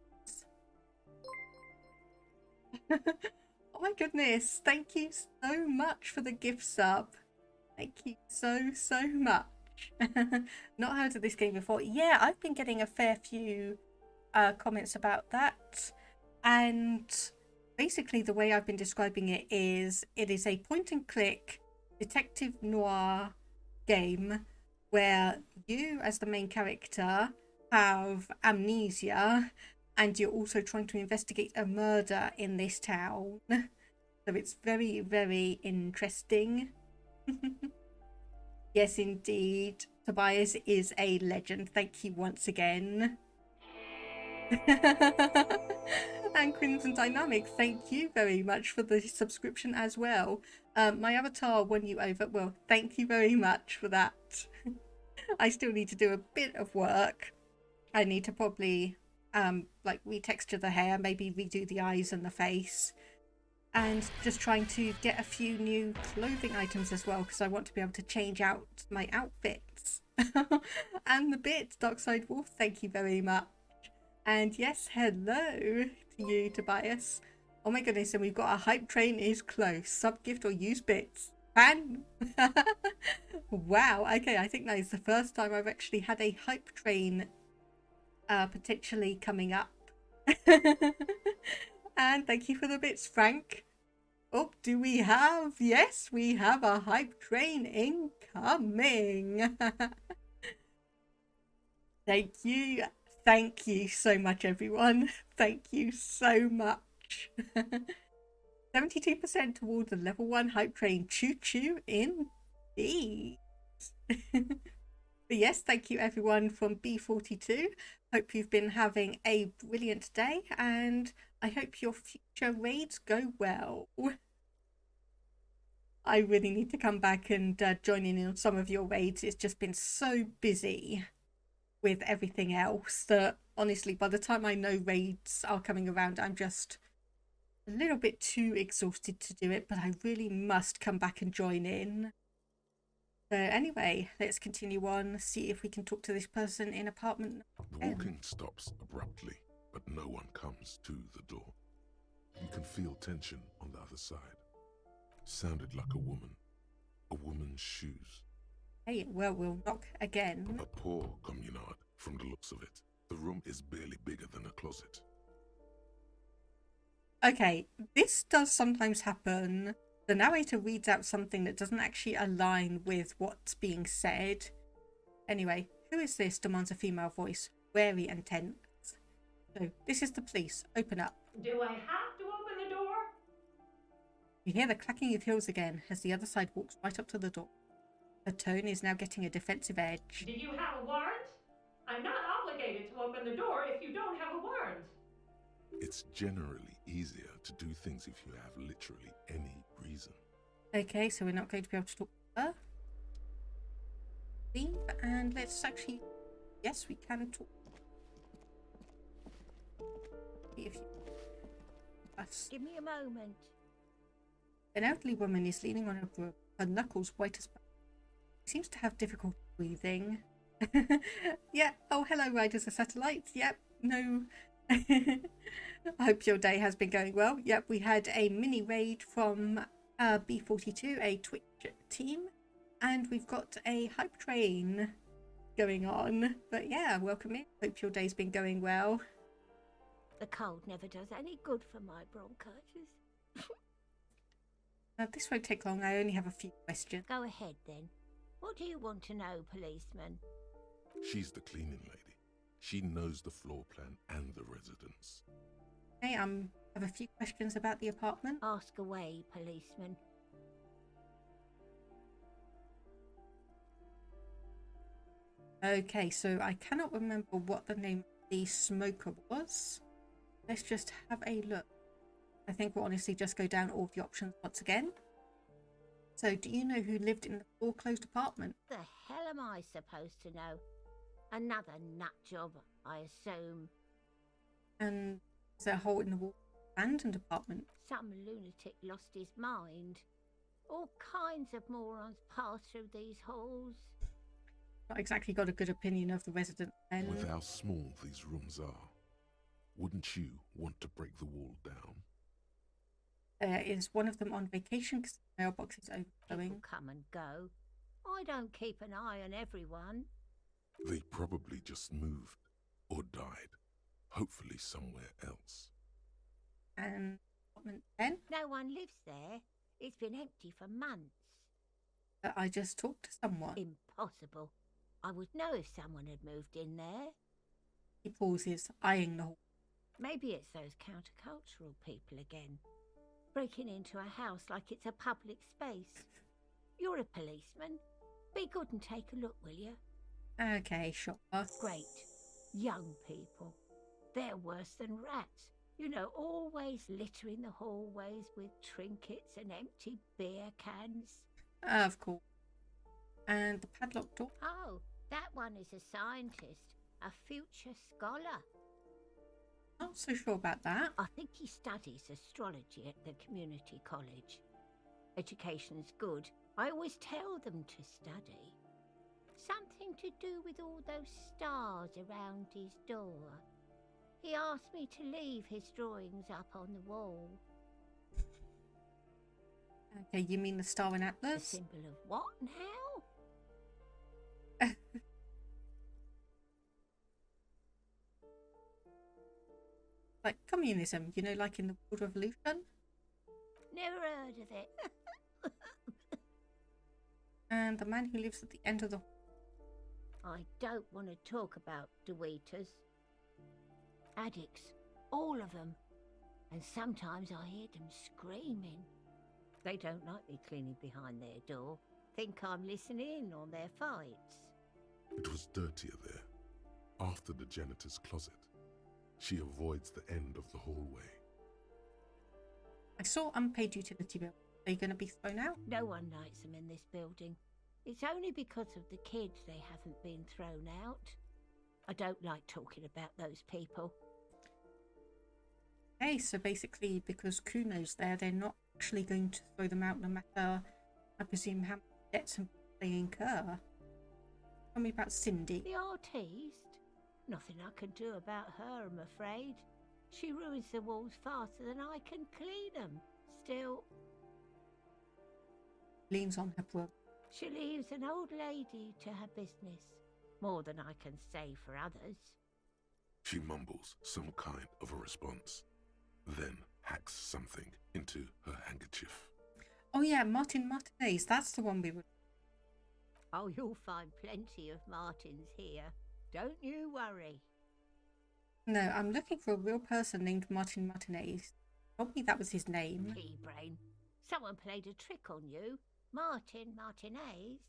Oh my goodness, thank you so much for the gift sub. Thank you so much. Not heard of this game before. Yeah, I've been getting a fair few comments about that, and basically the way I've been describing it is a point and click detective noir game where you as the main character have amnesia and you're also trying to investigate a murder in this town. So it's very, very interesting. Yes, indeed. Tobias is a legend. Thank you once again. And Crimson Dynamic, thank you very much for the subscription as well. My avatar won you over. Well, thank you very much for that. I still need to do a bit of work. I need to probably like retexture the hair, maybe redo the eyes and the face, and just trying to get a few new clothing items as well, because I want to be able to change out my outfits. And the bits, Darkside Wolf, thank you very much. And yes, hello to you, Tobias. Oh my goodness, and we've got a hype train is close. Sub-gift or use bits. Fan! Wow, okay, I think that is the first time I've actually had a hype train potentially coming up. And thank you for the bits, Frank. Oh, do we have? Yes, we have a hype train incoming. Thank you. Thank you so much, everyone. Thank you so much. 72% toward the level 1 hype train. Choo choo indeed. But yes, thank you everyone from B42. Hope you've been having a brilliant day, and I hope your future raids go well. I really need to come back and join in on some of your raids. It's just been so busy with everything else that honestly, by the time I know raids are coming around, I'm just a little bit too exhausted to do it, but I really must come back and join in. So anyway, let's continue on, see if we can talk to this person in apartment The walking stops abruptly, but no one comes to the door. You can feel tension on the other side. Sounded like a woman's shoes. Hey, well, we'll knock again. A poor communard, from the looks of it. The room is barely bigger than a closet. Okay, this does sometimes happen. The narrator reads out something that doesn't actually align with what's being said. Anyway, who is this? Demands a female voice, wary and tense. So, this is the police. Open up. Do I have to open the door? You hear the clacking of heels again as the other side walks right up to the door. Her tone is now getting a defensive edge. Do you have a warrant? I'm not obligated to open the door if you don't have a warrant. It's generally easier to do things if you have literally any reason. Okay, so we're not going to be able to talk to her. Leave, and let's actually... Yes, we can talk. If you... Give me a moment. An elderly woman is leaning on her knuckles white as... She seems to have difficulty breathing. Yeah, oh hello Riders of Satellites. Yep, no... I hope your day has been going well. Yep, we had a mini raid from B42, a Twitch team, and we've got a hype train going on. But yeah, welcome in. Hope your day's been going well. The cold never does any good for my bronchitis. This won't take long. I only have a few questions. Go ahead then. What do you want to know, policeman? She's the cleaning lady. She knows the floor plan and the residence. Hey, have a few questions about the apartment. Ask away, policeman. Okay, so I cannot remember what the name of the smoker was. Let's just have a look. I think we'll honestly just go down all the options once again. So, do you know who lived in the foreclosed apartment? The hell am I supposed to know? Another nut job, I assume. And is there a hole in the wall abandoned apartment? Some lunatic lost his mind. All kinds of morons pass through these halls. Not exactly got a good opinion of the residents then. With how small these rooms are, wouldn't you want to break the wall down? Is one of them on vacation because the mailbox is overflowing? People come and go. I don't keep an eye on everyone. They probably just moved or died, hopefully somewhere else. And apartment 10? No one lives there. It's been empty for months. I just talked to someone. Impossible. I would know if someone had moved in there. He pauses, eyeing the hall. Maybe it's those countercultural people again. Breaking into a house like it's a public space. You're a policeman. Be good and take a look, will you? Okay, sure. Great. Young people. They're worse than rats. You know, always littering the hallways with trinkets and empty beer cans. Of course. And the padlock door. Oh, that one is a scientist, a future scholar. Not so sure about that. I think he studies astrology at the community college. Education's good. I always tell them to study. Something to do with all those stars around his door. He asked me to leave his drawings up on the wall. Okay, you mean the star and The atlas? symbol of what now? Like communism, you know, like in the World Revolution. Never heard of it. And the man who lives at the end of the... I don't want to talk about Deweeters. Addicts, all of them. And sometimes I hear them screaming. They don't like me cleaning behind their door. Think I'm listening in on their fights. It was dirtier there, after the janitor's closet. She avoids the end of the hallway. I saw unpaid utility bill. Are they going to be thrown out? No one likes them in this building. It's only because of the kids they haven't been thrown out. I don't like talking about those people. Okay, so basically because Kuno's there, they're not actually going to throw them out no matter, I presume, how many debts they incur. Tell me about Cindy. The artiste? Nothing I can do about her, I'm afraid. She ruins the walls faster than I can clean them. Still, Leans on her brother. she leaves an old lady to her business. More than I can say for others. She mumbles some kind of a response, then hacks something into her handkerchief. Oh yeah, Martin Martinez. That's the one we were... Oh, you'll find plenty of Martins here. Don't you worry. No, I'm looking for a real person named Martin Martinez. Told me that was his name. Pea-brain. Someone played a trick on you. Martin Martinez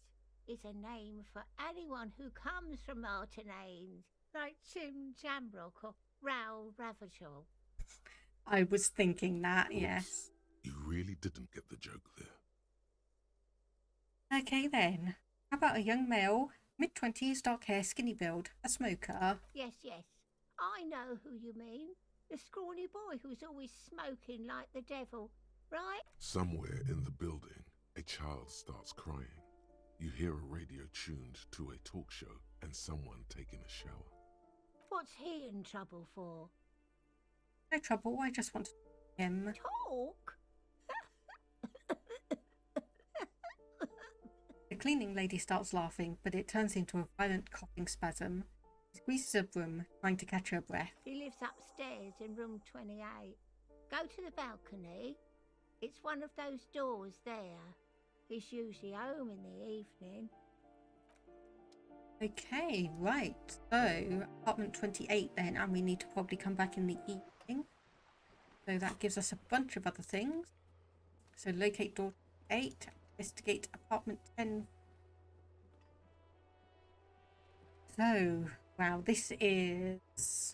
is a name for anyone who comes from Martinez, like Tim Jamrock or Raoul Revachol. I was thinking that, Oops. yes. You really didn't get the joke there. Okay then. How about a young male, mid-20s, dark hair, skinny build, a smoker? Yes, yes. I know who you mean. The scrawny boy who's always smoking like the devil, right? Somewhere in the building, a child starts crying. You hear a radio tuned to a talk show and someone taking a shower. What's he in trouble for? No trouble, I just want to talk to him. Talk? The cleaning lady starts laughing, but it turns into a violent coughing spasm. She squeezes a broom, trying to catch her breath. He lives upstairs in room 28. Go to the balcony. It's one of those doors there. He's usually home in the evening. Okay, right. So, apartment 28 then, and we need to probably come back in the evening. So that gives us a bunch of other things. So locate door 8, investigate apartment 10. So, wow, this is...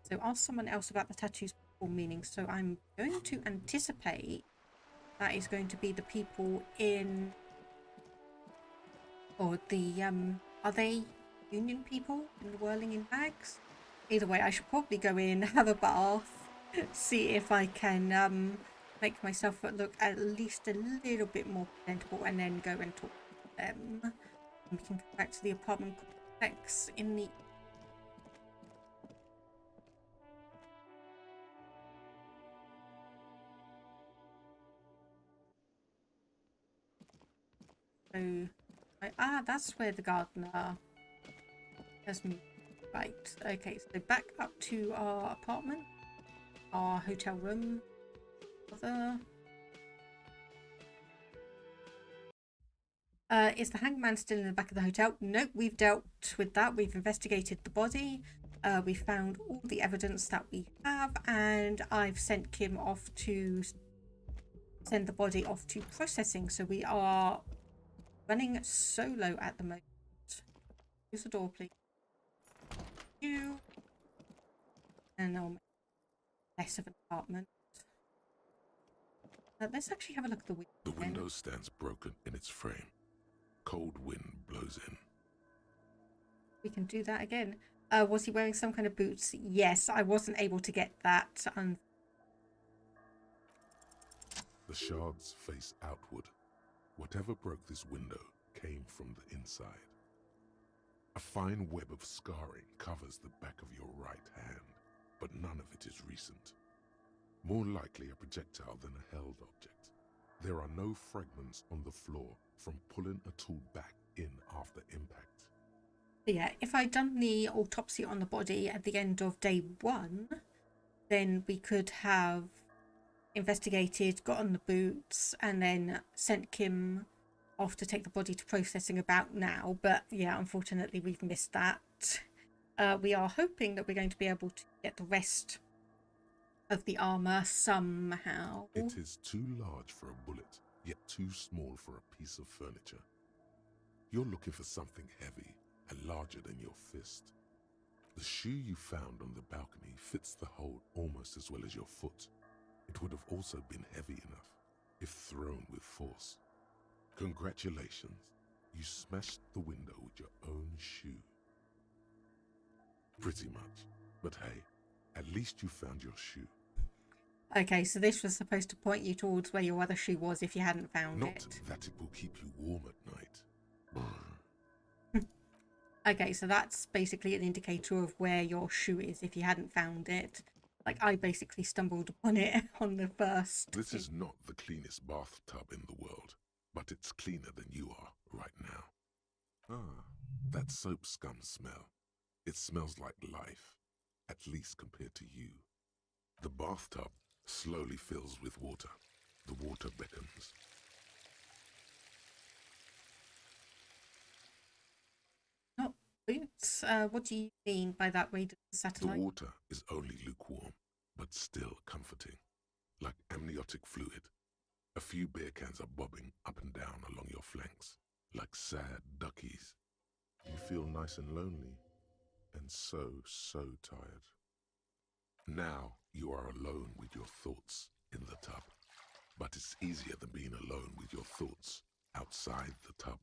So ask someone else about the tattoos before meaning. So I'm going to anticipate that is going to be the people in... Or the, are they union people in the whirling in bags? Either way, I should probably go in, have a bath, see if I can make myself look at least a little bit more presentable, and then go and talk to them. And we can go back to the apartment complex in the... So... that's where the gardener has moved. Right, okay, so back up to our apartment, our hotel room. Is the hangman still in the back of the hotel? Nope, we've dealt with that. We've investigated the body. We found all the evidence that we have, and I've sent Kim off to send the body off to processing. So we are running solo at the moment. Use the door, please. you. And I'll make less of an apartment. Let's actually have a look at the window. The window stands broken in its frame. Cold wind blows in. We can do that again. Was he wearing some kind of boots? Yes, I wasn't able to get that. The shards face outward. Whatever broke this window came from the inside. A fine web of scarring covers the back of your right hand, but none of it is recent. More likely a projectile than a held object. There are no fragments on the floor from pulling a tool back in after impact. Yeah, if I'd done the autopsy on the body at the end of day 1, then we could have investigated, got on the boots, and then sent Kim off to take the body to processing about now. But yeah, unfortunately, we've missed that. We are hoping that we're going to be able to get the rest of the armor somehow. It is too large for a bullet, yet too small for a piece of furniture. You're looking for something heavy and larger than your fist. The shoe you found on the balcony fits the hole almost as well as your foot. It would have also been heavy enough if thrown with force. Congratulations, you smashed the window with your own shoe. Pretty much, but hey, at least you found your shoe. Okay, so this was supposed to point you towards where your other shoe was if you hadn't found Not it. that it will keep you warm at night. Okay, so that's basically an indicator of where your shoe is if you hadn't found it. Like, I basically stumbled upon it on the first. This is not the cleanest bathtub in the world, but it's cleaner than you are right now. Ah, that soap scum smell. It smells like life, at least compared to you. The bathtub slowly fills with water. The water beckons. Not boots? What do you mean by that, way to the The satellite? water is only lukewarm, but still comforting, like amniotic fluid. A few beer cans are bobbing up and down along your flanks, like sad duckies. You feel nice and lonely, and so tired. Now you are alone with your thoughts in the tub, but it's easier than being alone with your thoughts outside the tub.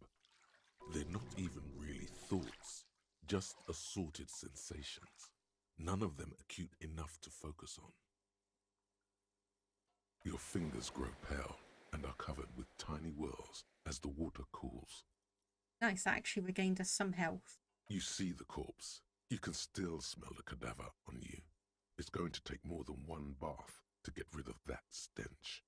They're not even really thoughts, just assorted sensations, none of them acute enough to focus on. Your fingers grow pale and are covered with tiny whirls as the water cools. Nice, that actually regained us some health. You see the corpse. You can still smell the cadaver on you. It's going to take more than one bath to get rid of that stench.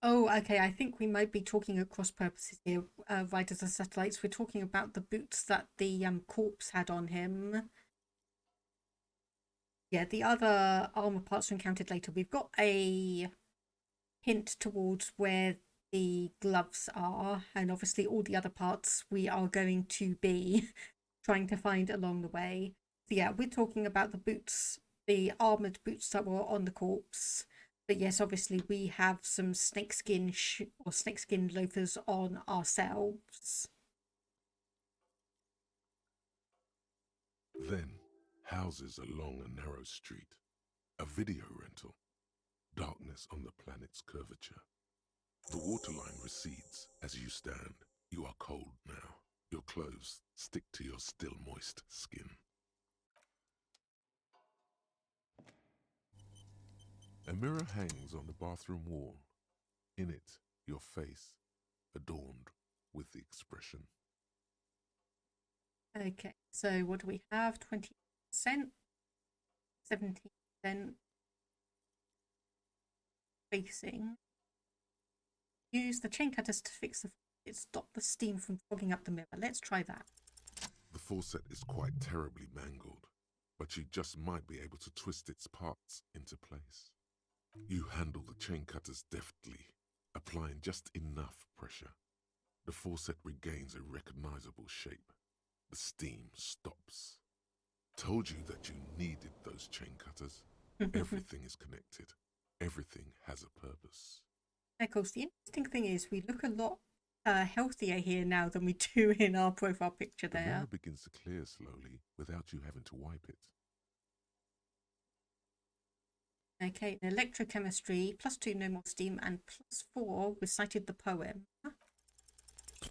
Oh, okay, I think we might be talking at cross purposes here, Riders of Satellites. We're talking about the boots that the corpse had on him. Yeah, the other armor parts are encountered later. We've got a hint towards where the gloves are, and obviously all the other parts we are going to be trying to find along the way. So yeah, we're talking about the boots, the armored boots that were on the corpse. But yes, obviously we have some snakeskin or snakeskin loafers on ourselves. Then, houses along a narrow street, a video rental, darkness on the planet's curvature. The waterline recedes as you stand. You are cold now. Your clothes stick to your still moist skin. A mirror hangs on the bathroom wall. In it, your face, adorned with the expression. Okay, so what do we have? 20%, 17% facing. Use the chain cutters to fix it. Stop the steam from fogging up the mirror. Let's try that. The faucet is quite terribly mangled, but you just might be able to twist its parts into place. You handle the chain cutters deftly, applying just enough pressure. The faucet regains a recognizable shape. The steam stops. Told you that you needed those chain cutters. Everything is connected. Everything has a purpose. Of course, the interesting thing is we look a lot healthier here now than we do in our profile picture The there. mirror begins to clear slowly without you having to wipe it. Okay, in electrochemistry, +2 no more steam, and +4 recited the poem.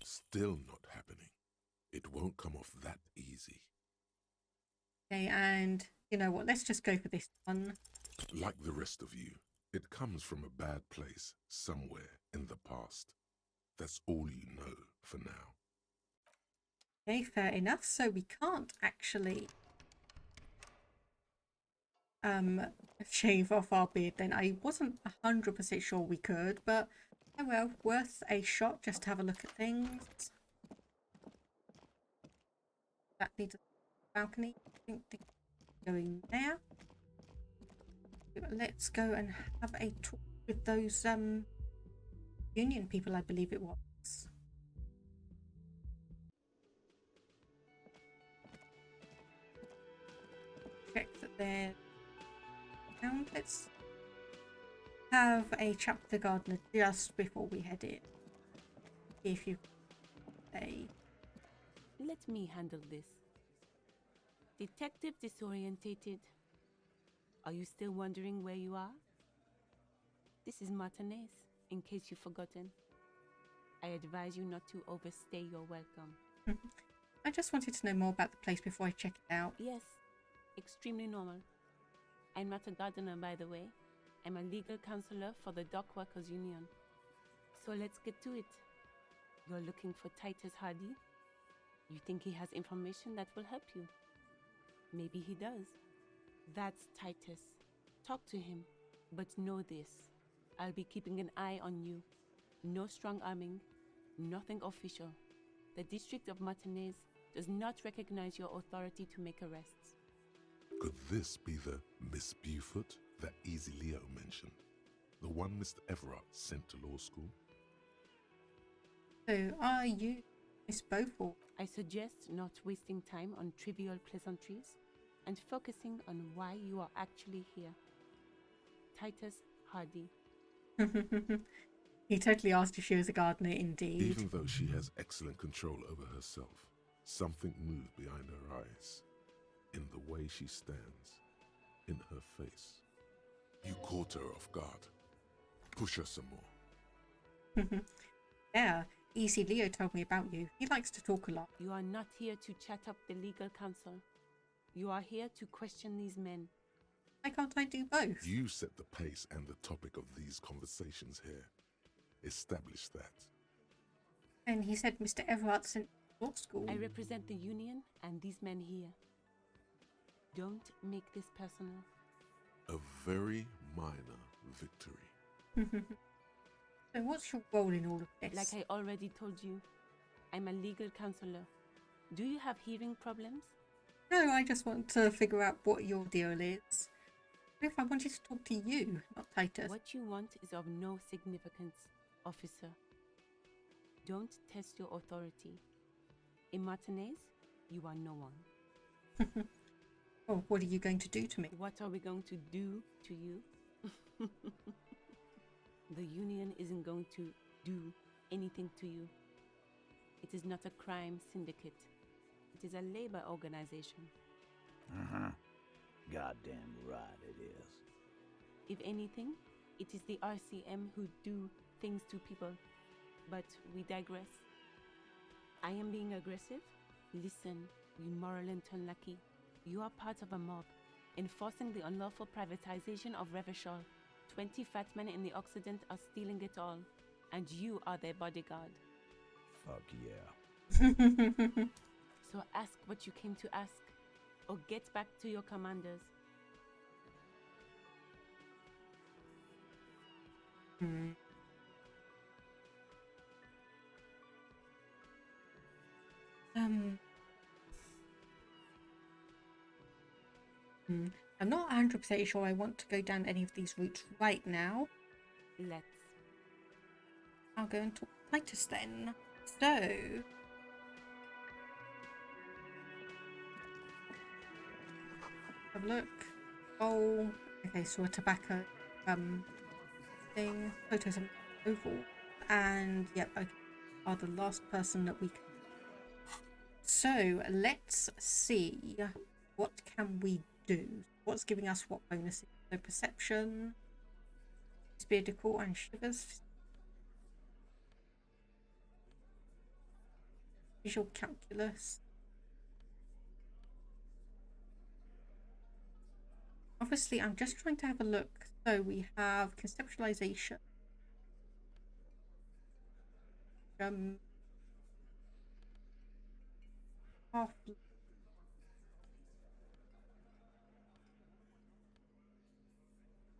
Still not happening. It won't come off that easy. Okay, and you know what? Let's just go for this one. Like the rest of you, it comes from a bad place somewhere in the past. That's all you know for now. Okay, fair enough. So we can't actually shave off our beard then. I wasn't 100% sure we could, but oh well, worth a shot just to have a look at things. That needs a balcony. I think going there. Let's go and have a talk with those union people, I believe it was. Check that they're down. Let's have a chat with the gardener just before we head in. If you say. Let me handle this. Detective disorientated. Are you still wondering where you are? This is Martinez, in case you've forgotten. I advise you not to overstay your welcome. I just wanted to know more about the place before I check it out. Yes, extremely normal. I'm not a gardener, by the way. I'm a legal counselor for the Dock Workers Union. So let's get to it. You're looking for Titus Hardy? You think he has information that will help you? Maybe he does. That's Titus. Talk to him. But know this. I'll be keeping an eye on you. No strong arming. Nothing official. The District of Martinez does not recognize your authority to make arrests. Could this be the Miss Beaufort that Easy Leo mentioned? The one Mr. Everard sent to law school? So, are you Miss Beaufort? I suggest not wasting time on trivial pleasantries and focusing on why you are actually here. Titus Hardy. He totally asked if she was a gardener indeed. Even though she has excellent control over herself, something moved behind her eyes. In the way she stands. In her face. You caught her off guard. Push her some more. Yeah, Easy Leo told me about you. He likes to talk a lot. You are not here to chat up the legal counsel. You are here to question these men. Why can't I do both? You set the pace and the topic of these conversations here. Establish that. And he said Mr. Everard sent law school. I represent the union and these men here. Don't make this personal. A very minor victory. So what's your role in all of this? Like I already told you, I'm a legal counselor. Do you have hearing problems? No, I just want to figure out what your deal is. What if I wanted to talk to you, not Titus? What you want is of no significance, officer. Don't test your authority. In Martinez, you are no one. Oh, what are you going to do to me? What are we going to do to you? The union isn't going to do anything to you. It is not a crime syndicate. It is a labor organization. Goddamn right it is. If anything, it is the RCM who do things to people. But we digress. I am being aggressive? Listen, you moral and unlucky. You are part of a mob, enforcing the unlawful privatization of Revachol. 20 fat men in the Occident are stealing it all, and you are their bodyguard. Fuck yeah. So ask what you came to ask, or get back to your commanders. I'm not 100% sure I want to go down any of these routes right now. Let's. I'll go and talk to Titus then. So... have a look. Oh, okay, so a tobacco thing. Photos of Oval. And yep, okay, are the last person that we can. So let's see, what can we do? What's giving us what bonuses? So perception, spear decor and shivers, visual calculus. Obviously, I'm just trying to have a look. So we have conceptualization. Half.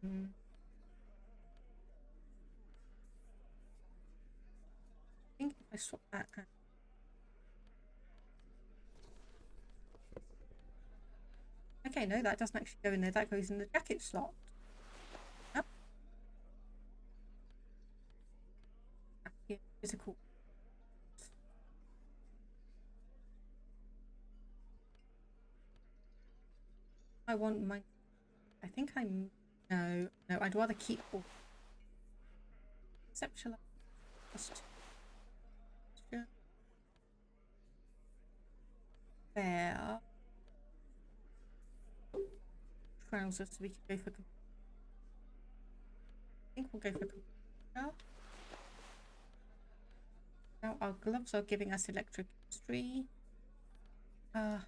I think if I swap that out. Okay, no, that doesn't actually go in there. That goes in the jacket slot. Yep. Yeah, physical. I want my. I think I'm. No, I'd rather keep all. Conceptual. Fair. Trousers, so we can go for. I think we'll go for. Now our gloves are giving us electrochemistry. So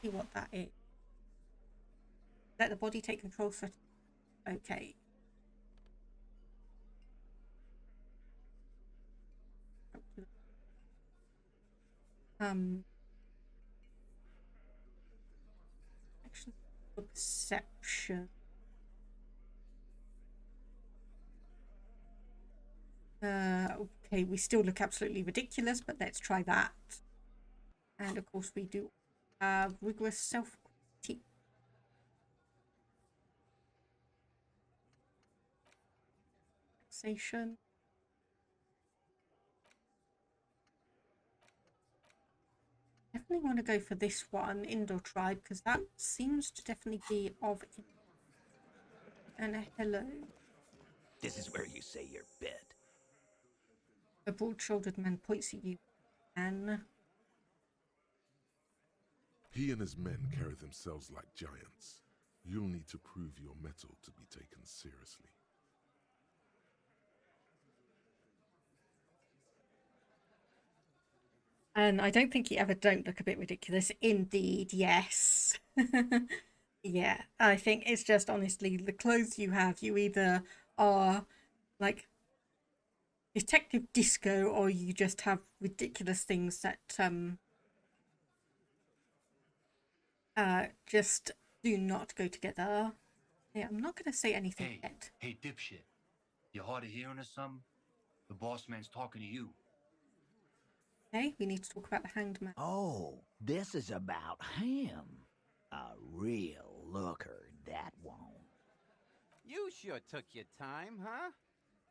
see what that is. Let the body take control for. Okay. Action for perception. Okay, we still look absolutely ridiculous, but let's try that. And of course we do have rigorous self-critique. Relaxation. Definitely want to go for this one, Indoor Tribe, because that seems to definitely be of. And a hello. This is where you say your bit. A broad-shouldered man points at you, and He and his men carry themselves like giants. You'll need to prove your mettle to be taken seriously. and I don't think you ever don't look a bit ridiculous. Indeed, yes. Yeah, I think it's just honestly the clothes you have. You either are like Detective Disco, or you just have ridiculous things that just do not go together. Yeah, I'm not gonna say anything yet. Hey, dipshit. You hard of hearing or something? The boss man's talking to you. Okay, we need to talk about the Hanged Man. Oh, this is about him. A real looker, that one. You sure took your time, huh?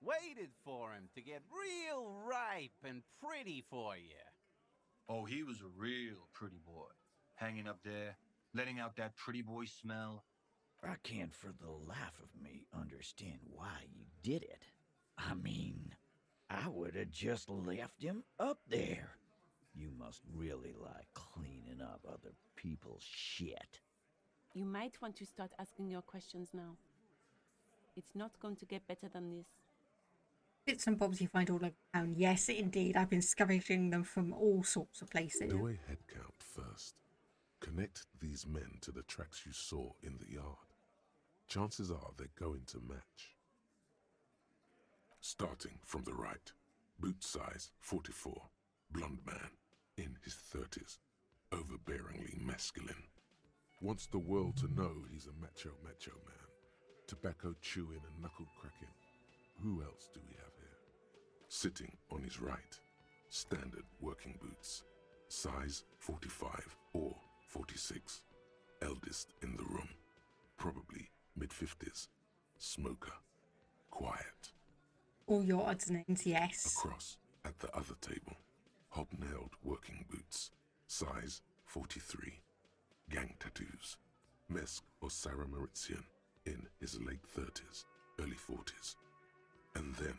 Waited for him to get real ripe and pretty for you. Oh, he was a real pretty boy. Hanging up there, letting out that pretty boy smell. I can't for the life of me understand why you did it. I mean, I would have just left him up there. You must really like cleaning up other people's shit. You might want to start asking your questions now. It's not going to get better than this. Bits and bobs you find all over town. Yes, indeed. I've been scavenging them from all sorts of places. Do a head count first. Connect these men to the tracks you saw in the yard. Chances are they're going to match. Starting from the right. Boot size 44. Blonde man. In his 30s. Overbearingly masculine. Wants the world to know he's a macho man. Tobacco chewing and knuckle cracking. Who else do we have here? Sitting on his right. Standard working boots. Size 45 or 46. Eldest in the room. Probably mid-50s. Smoker. Quiet. All your odds and ends, yes. Across at the other table. Hobnailed working boots. Size 43. Gang tattoos. Mesk or Sarah Maritzian in his late 30s, early 40s. Then,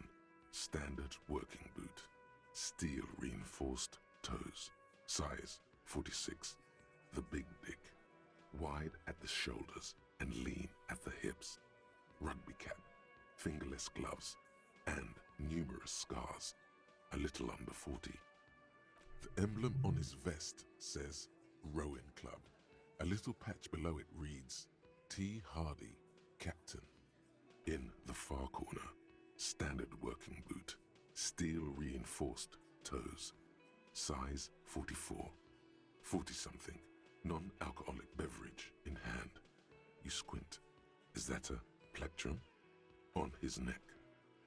standard working boot. Steel reinforced toes. Size 46. The big dick. Wide at the shoulders and lean at the hips. Rugby cap. Fingerless gloves. And numerous scars. A little under 40. The emblem on his vest says Rowing Club. A little patch below it reads T. Hardy, Captain. In the far corner, standard working boot, steel reinforced toes, size 44, 40-something, non-alcoholic beverage in hand. You squint. Is that a plectrum? On his neck.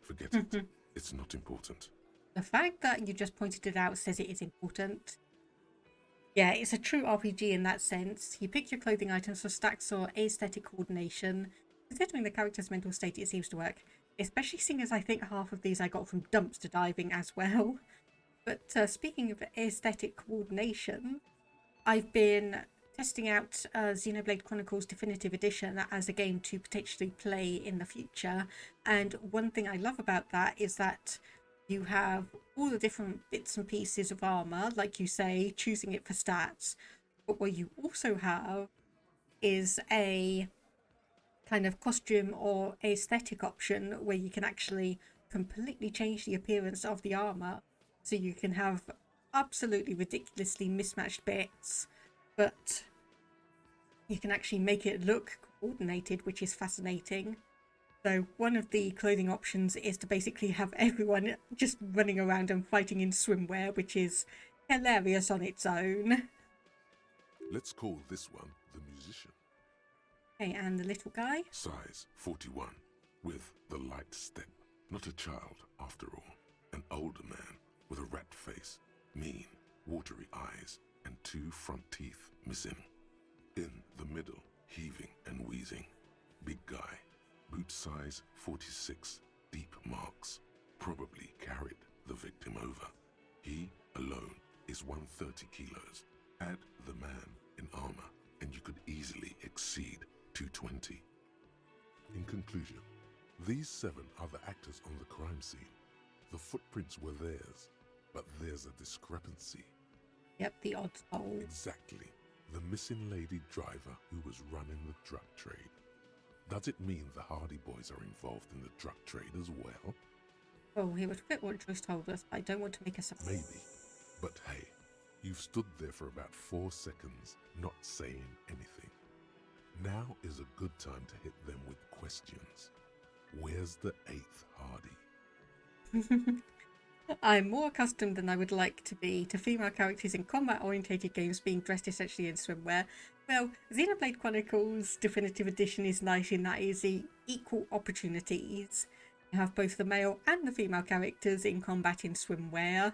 Forget it. It's not important. The fact that you just pointed it out says it is important. Yeah, it's a true RPG in that sense. You pick your clothing items for stacks or aesthetic coordination. Considering the character's mental state, it seems to work. Especially seeing as I think half of these I got from dumpster diving as well. But speaking of aesthetic coordination, I've been testing out Xenoblade Chronicles Definitive Edition as a game to potentially play in the future. And one thing I love about that is that you have all the different bits and pieces of armor, like you say, choosing it for stats. But what you also have is a kind of costume or aesthetic option where you can actually completely change the appearance of the armor. So you can have absolutely ridiculously mismatched bits, but you can actually make it look coordinated, which is fascinating. So one of the clothing options is to basically have everyone just running around and fighting in swimwear, which is hilarious on its own. Let's call this one the musician. Okay, and the little guy? Size 41, with the light step. Not a child, after all. An older man with a rat face, mean, watery eyes, and 2 front teeth missing. In the middle, heaving and wheezing. Big guy. Boot size 46, deep marks. Probably carried the victim over. He alone is 130 kilos. Add the man in armor, and you could easily exceed 220. In conclusion, these 7 are the actors on the crime scene. The footprints were theirs, but there's a discrepancy. Yep, the odds hold. Exactly. The missing lady driver who was running the drug trade. Does it mean the Hardy Boys are involved in the drug trade as well? Well, he would fit what Joyce told us, but I don't want to make a assumption. Maybe. But hey, you've stood there for about 4 seconds, not saying anything. Now is a good time to hit them with questions. Where's the 8th Hardy? I'm more accustomed than I would like to be to female characters in combat-orientated games being dressed essentially in swimwear. Well, Xenoblade Chronicles Definitive Edition is nice in that it is equal opportunities. You have both the male and the female characters in combat in swimwear.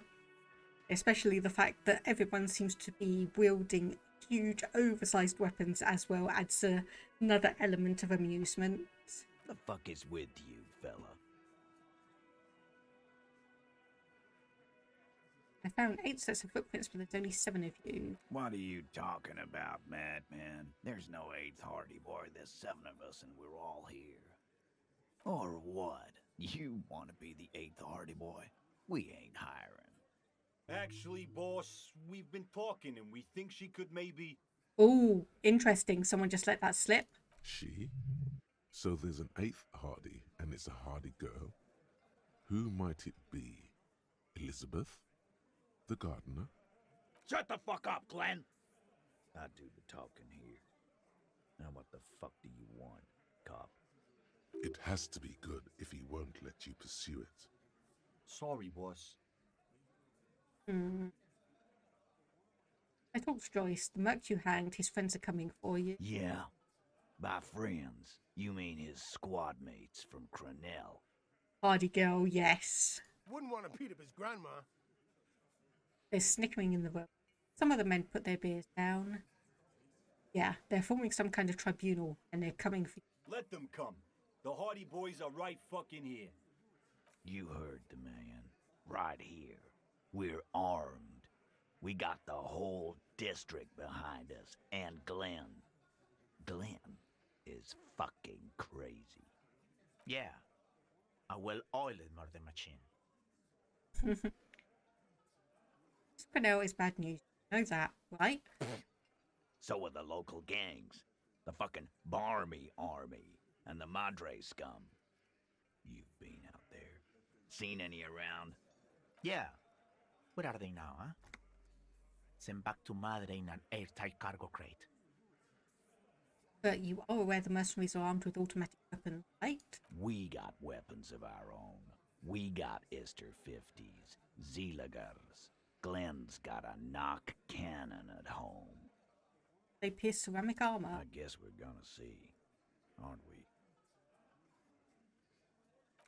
Especially the fact that everyone seems to be wielding huge oversized weapons as well adds another element of amusement. The fuck is with you, fella? I found 8 sets of footprints, but there's only 7 of you. What are you talking about, madman? There's no 8th Hardy Boy. There's 7 of us and we're all here. Or what? You want to be the 8th Hardy Boy? We ain't hiring. Actually, boss, we've been talking and we think she could maybe... Oh, interesting. Someone just let that slip. She? So there's an 8th Hardy, and it's a Hardy girl? Who might it be? Elizabeth? The gardener? Shut the fuck up, Glenn! I do the talking here. Now what the fuck do you want, cop? It has to be good if he won't let you pursue it. Sorry, boss. I told Joyce, the merc you hanged, his friends are coming for you. Yeah. By friends, you mean his squad mates from Crenell. Hardy girl, yes. Wouldn't want to beat up his grandma. There's snickering in the room. Some of the men put their beers down. Yeah, they're forming some kind of tribunal, and they're coming for you. Let them come. The Hardy Boys are right fucking here. You heard the man. Right here. We're armed. We got the whole district behind us. And Glenn. Glenn is fucking crazy. Yeah. A well-oiled murder machine. Spinel is bad news. You know that, right? So are the local gangs. The fucking Barmy Army and the Madre scum. You've been out there. Seen any around? Yeah. Where are they now, huh? Sent back to Madre in an airtight cargo crate. But you are aware the mercenaries are armed with automatic weapons, right? We got weapons of our own. We got Ister 50s, Zeelagers. Glenn's got a knock cannon at home. They pierce ceramic armor. I guess we're gonna see, aren't we?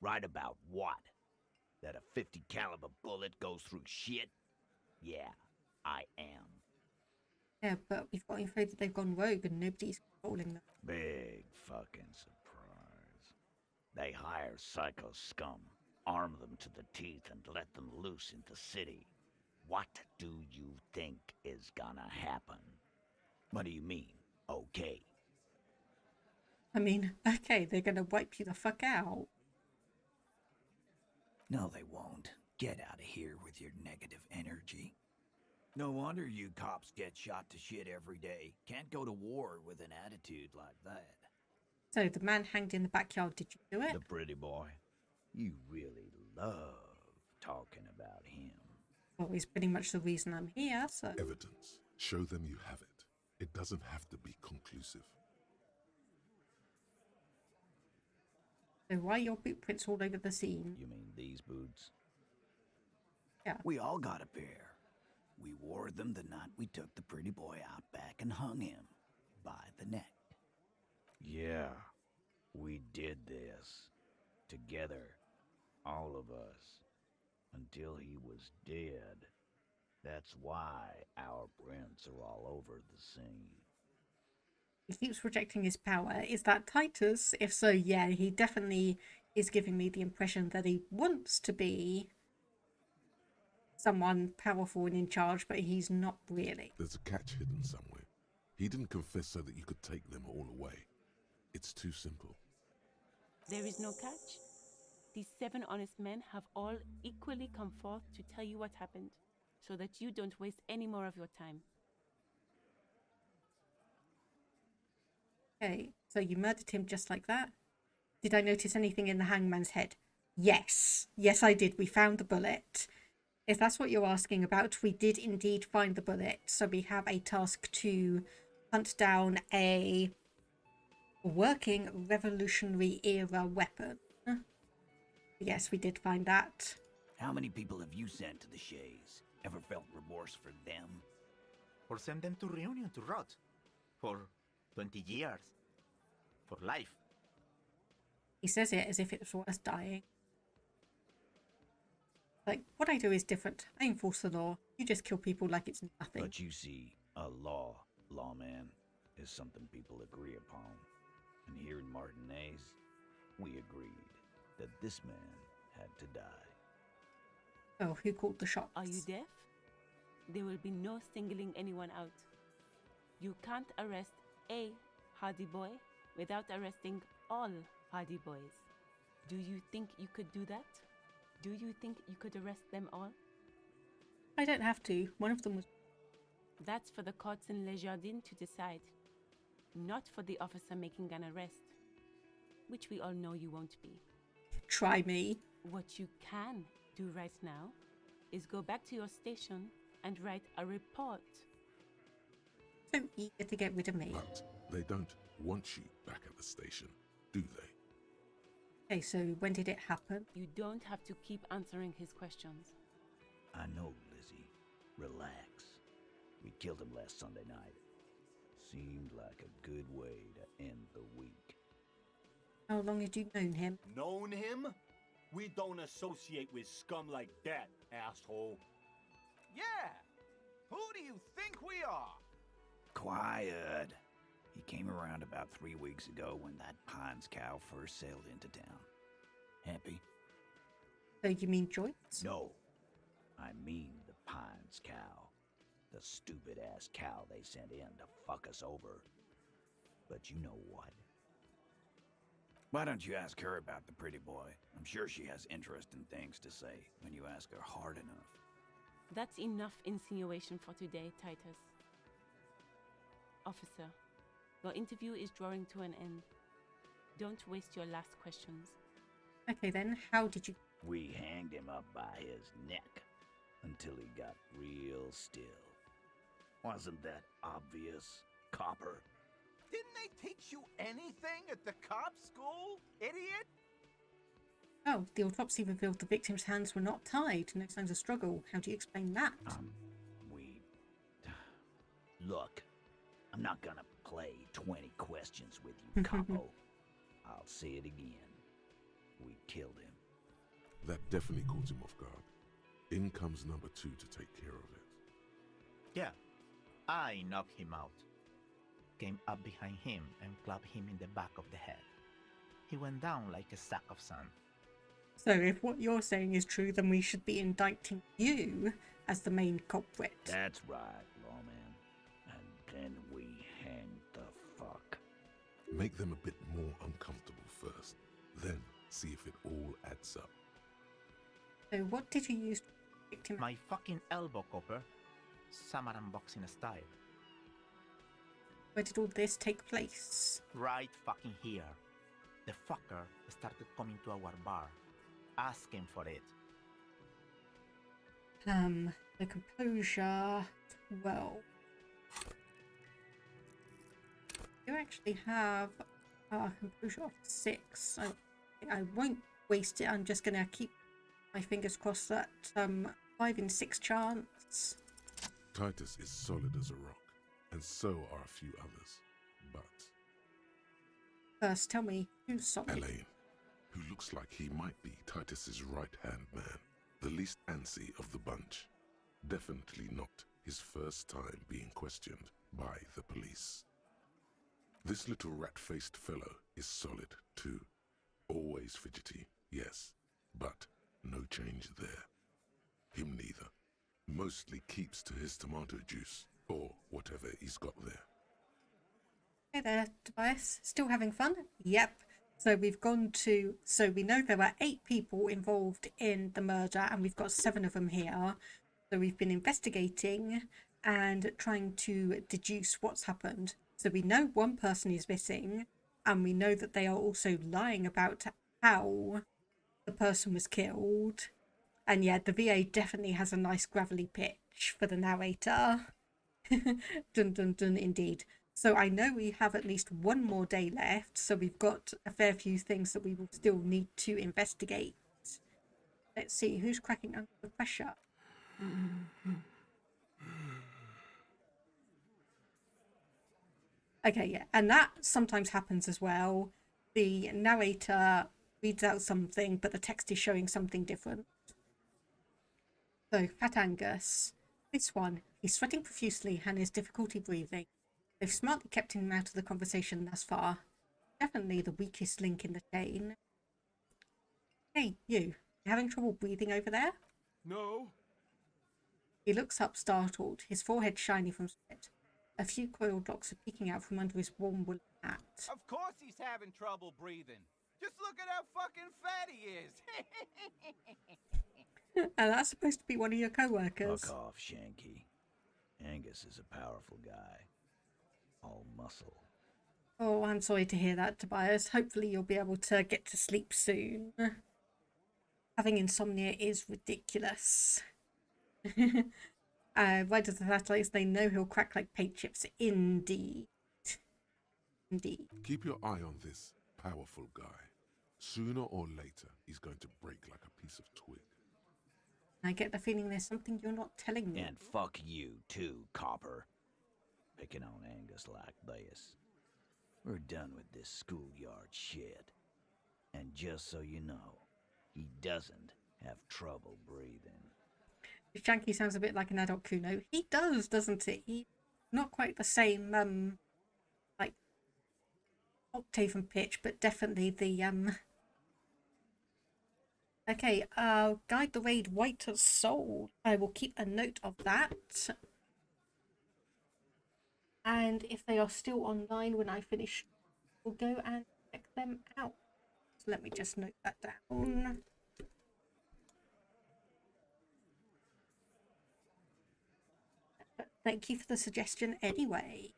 Right about what? That a 50 caliber bullet goes through shit? Yeah, I am. Yeah, but we've got info that they've gone rogue and nobody's controlling them. Big fucking surprise. They hire psycho scum, arm them to the teeth, and let them loose in the city. What do you think is gonna happen? What do you mean, okay? I mean, okay, they're gonna wipe you the fuck out. No, they won't. Get out of here with your negative energy. No wonder you cops get shot to shit every day. Can't go to war with an attitude like that. So, the man hanged in the backyard, did you do it? The pretty boy. You really love talking about him. Well, he's pretty much the reason I'm here, so... Evidence. Show them you have it. It doesn't have to be conclusive. So why are your boot prints all over the scene? You mean these boots? Yeah. We all got a pair. We wore them the night we took the pretty boy out back and hung him by the neck. Yeah, we did this. Together. All of us. Until he was dead. That's why our prints are all over the scene. He keeps projecting his power. Is that Titus? If so, yeah, he definitely is giving me the impression that he wants to be someone powerful and in charge, but he's not really. There's a catch hidden somewhere. He didn't confess so that you could take them all away. It's too simple. There is no catch. These 7 honest men have all equally come forth to tell you what happened, so that you don't waste any more of your time. Okay, so you murdered him just like that? Did I notice anything in the hangman's head? Yes. Yes, I did. We found the bullet. If that's what you're asking about, we did indeed find the bullet. So we have a task to hunt down a working Revolutionary era weapon. Yes, we did find that. How many people have you sent to the Shays? Ever felt remorse for them? Or send them to Reunion to rot. For 20 years. For life. He says it as if it's worth dying. Like, what I do is different. I enforce the law. You just kill people like it's nothing. But you see, a lawman, is something people agree upon. And here in Martinez, we agreed that this man had to die. Oh, who called the shots? Are you deaf? There will be no singling anyone out. You can't arrest a Hardy Boy without arresting all Hardy Boys. Do you think you could do that? Do you think you could arrest them all? I don't have to. One of them was... That's for the courts in Les Jardins to decide. Not for the officer making an arrest. Which we all know you won't be. Try me. What you can do right now is go back to your station and write a report. So eager to get rid of me. But they don't want you back at the station, do they? Okay, so when did it happen? You don't have to keep answering his questions. I know, Lizzie. Relax. We killed him last Sunday night. Seemed like a good way to end the week. How long had you known him? Known him? We don't associate with scum like that, asshole. Yeah! Who do you think we are? Quiet. He came around about 3 weeks ago when that Pines cow first sailed into town. Happy? So you mean Joyce? No. I mean the Pines cow. The stupid-ass cow they sent in to fuck us over. But you know what? Why don't you ask her about the pretty boy? I'm sure she has interesting things to say when you ask her hard enough. That's enough insinuation for today, Titus. Officer, your interview is drawing to an end. Don't waste your last questions. Okay then, how did you... We hanged him up by his neck until he got real still. Wasn't that obvious, Copper? Didn't they teach you anything at the cop school, idiot? Oh, the autopsy revealed the victim's hands were not tied. No signs of struggle. How do you explain that? Look, I'm not gonna play 20 questions with you, Capo. I'll say it again. We killed him. That definitely caught him off guard. In comes number 2 to take care of it. Yeah, I knocked him out. Came up behind him and clubbed him in the back of the head. He went down like a sack of sand. So if what you're saying is true, then we should be indicting you as the main culprit. That's right, lawman. And then we hang the fuck. Make them a bit more uncomfortable first, then see if it all adds up. So what did you use to convict him? My fucking elbow, Copper. Samurai boxing style. Where did all this take place? Right fucking here. The fucker started coming to our bar, asking for it. The composure 12. You actually have composure of 6. I won't waste it. I'm just gonna keep my fingers crossed that 5 in 6 chance. Titus is solid as a rock, and so are a few others. But first, tell me who's solid. Elaine, who looks like he might be Titus's right-hand man, the least antsy of the bunch. Definitely not his first time being questioned by the police. This little rat-faced fellow is solid too. Always fidgety, yes, but no change there. Him neither. Mostly keeps to his tomato juice, or whatever he's got there. Hey there, Tobias. Still having fun? Yep. So we've gone to... So we know there were 8 people involved in the murder, and we've got 7 of them here. So we've been investigating and trying to deduce what's happened. So we know one person is missing, and we know that they are also lying about how the person was killed. And yeah, the VA definitely has a nice gravelly pitch for the narrator. Dun dun dun indeed. So I know we have at least one more day left, so we've got a fair few things that we will still need to investigate. Let's see, who's cracking under the pressure? Okay, yeah, and that sometimes happens as well. The narrator reads out something, but the text is showing something different. So, Fat Angus. This one, he's sweating profusely and has difficulty breathing. They've smartly kept him out of the conversation thus far. Definitely the weakest link in the chain. Hey, you having trouble breathing over there? No. He looks up startled, his forehead shiny from sweat. A few coiled locks are peeking out from under his warm woolen hat. Of course he's having trouble breathing. Just look at how fucking fat he is. And that's supposed to be one of your co-workers. Fuck off, Shanky. Angus is a powerful guy. All muscle. Oh, I'm sorry to hear that, Tobias. Hopefully you'll be able to get to sleep soon. Having insomnia is ridiculous. Right as the satellites, they know he'll crack like paint chips. Indeed. Indeed. Keep your eye on this powerful guy. Sooner or later, he's going to break like a piece of twig. I get the feeling there's something you're not telling me. And fuck you too, Copper. Picking on Angus like this. We're done with this schoolyard shit. And just so you know, he doesn't have trouble breathing. Shanky sounds a bit like an adult Kuno. He does, doesn't it? He's not quite the same, like, octave and pitch, but definitely the, Okay, guide the raid White Soul. I will keep a note of that. And if they are still online when I finish, we'll go and check them out. So let me just note that down. Thank you for the suggestion anyway.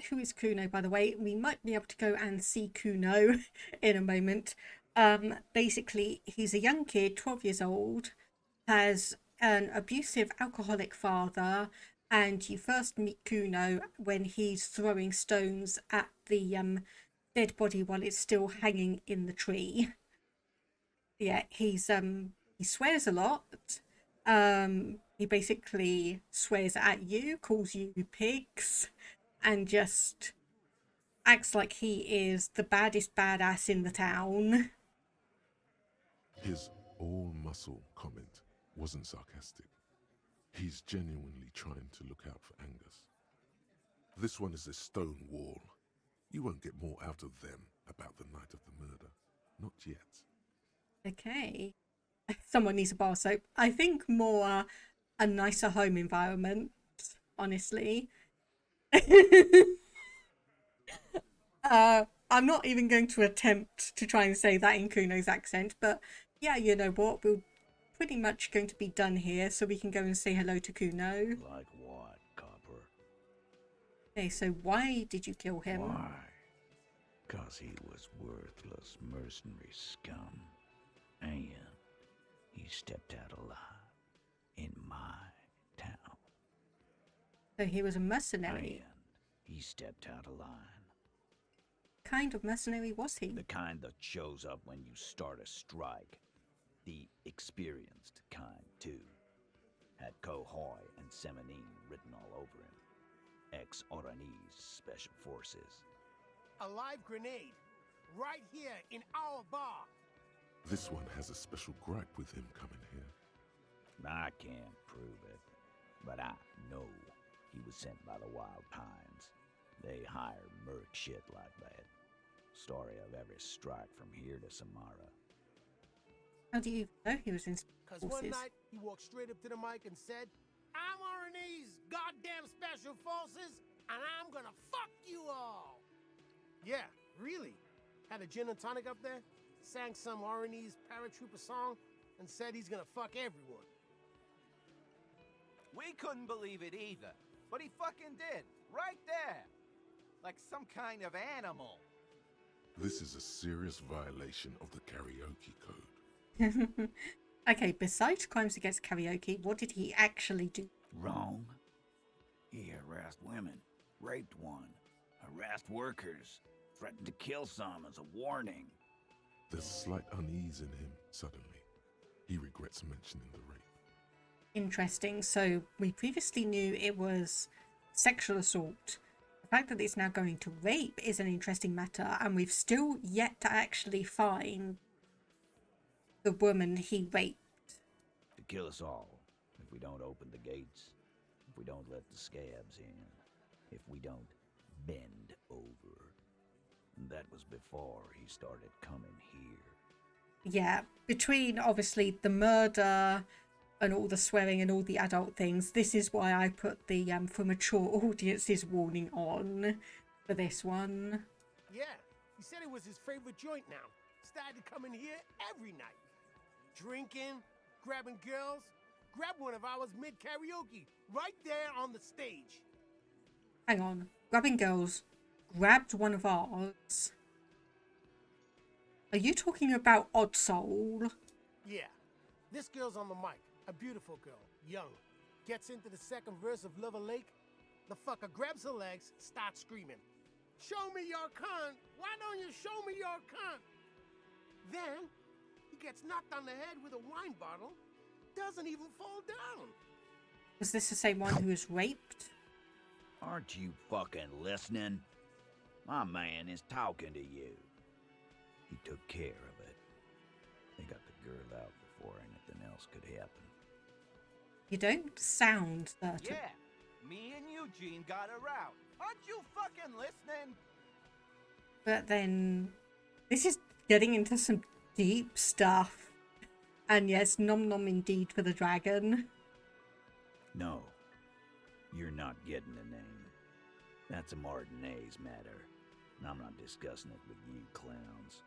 Who is Kuno, by the way? We might be able to go and see Kuno in a moment. Basically, he's a young kid, 12 years old, has an abusive alcoholic father, and you first meet Kuno when he's throwing stones at the dead body while it's still hanging in the tree. Yeah, he swears a lot. He basically swears at you, calls you pigs, and just acts like he is the baddest badass in the town. His all-muscle comment wasn't sarcastic. He's genuinely trying to look out for Angus. This one is a stone wall. You won't get more out of them about the night of the murder. Not yet. Okay. Someone needs a bar soap. I think more a nicer home environment, honestly. I'm not even going to attempt to try and say that in Kuno's accent, but yeah, you know what? We're pretty much going to be done here, so we can go and say hello to Kuno. Like what, Copper? Okay, so why did you kill him? Why? 'Cause he was worthless mercenary scum. And he stepped out alive in my town. So he was a mercenary. And he stepped out of line. What kind of mercenary was he? The kind that shows up when you start a strike. The experienced kind, too. Had Cohoy and Semenine written all over him. Ex-Oranese Special Forces. A live grenade. Right here in our bar. This one has a special gripe with him coming here. I can't prove it, but I know he was sent by the Wild Pines. They hire merc shit like that. Story of every strike from here to Samara. How do you know he was in Cause forces? one night he walked straight up to the mic and said, "I'm Oranese goddamn Special Forces, and I'm gonna fuck you all." Yeah, really. Had a gin and tonic up there, sang some Oranese paratrooper song, and said he's gonna fuck everyone. We couldn't believe it either, but he fucking did, right there. Like some kind of animal. This is a serious violation of the karaoke code. Okay, besides crimes against karaoke, what did he actually do? Wrong. He harassed women, raped one, harassed workers, threatened to kill some as a warning. There's slight unease in him suddenly. He regrets mentioning the rape. Interesting. So we previously knew it was sexual assault. The fact that it's now going to rape is an interesting matter, and we've still yet to actually find the woman he raped. To kill us all, if we don't open the gates, if we don't let the scabs in, if we don't bend over. That was before he started coming here. Yeah, between obviously the murder and all the swearing and all the adult things, this is why I put the for mature audiences warning on for this one. Yeah, he said it was his favorite joint now. Started coming here every night. Drinking, grabbing girls. Grab one of ours mid-karaoke, right there on the stage. Hang on, grabbing girls. Grabbed one of ours. Are you talking about Odd Soul? Yeah, this girl's on the mic. A beautiful girl, young. Gets into the second verse of Lover Lake. The fucker grabs her legs, starts screaming. "Show me your cunt! Why don't you show me your cunt?" Then, he gets knocked on the head with a wine bottle. Doesn't even fall down. Was this the same one who was raped? Aren't you fucking listening? My man is talking to you. He took care of it. They got the girl out before anything else could happen. You don't sound certain. Yeah, me and Eugene got her out. Aren't you fucking listening? But then, this is getting into some deep stuff. And yes, nom nom indeed for the dragon. No, you're not getting the name. That's a Martinez matter. I'm not discussing it with you clowns.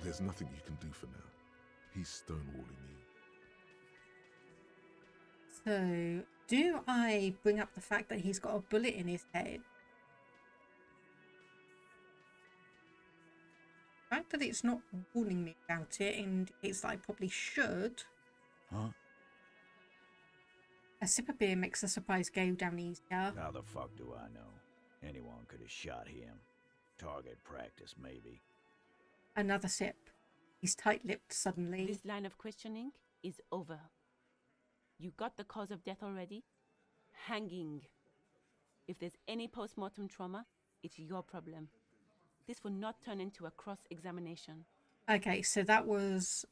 There's nothing you can do for now. He's stonewalling you. So, do I bring up the fact that he's got a bullet in his head? The fact that it's not warning me about it indicates that I probably should. Huh? A sip of beer makes the surprise go down easier. How the fuck do I know? Anyone could have shot him. Target practice, maybe. Another sip. He's tight-lipped suddenly. This line of questioning is over. You got the cause of death already? Hanging. If there's any post-mortem trauma, it's your problem. This will not turn into a cross-examination. Okay, so that was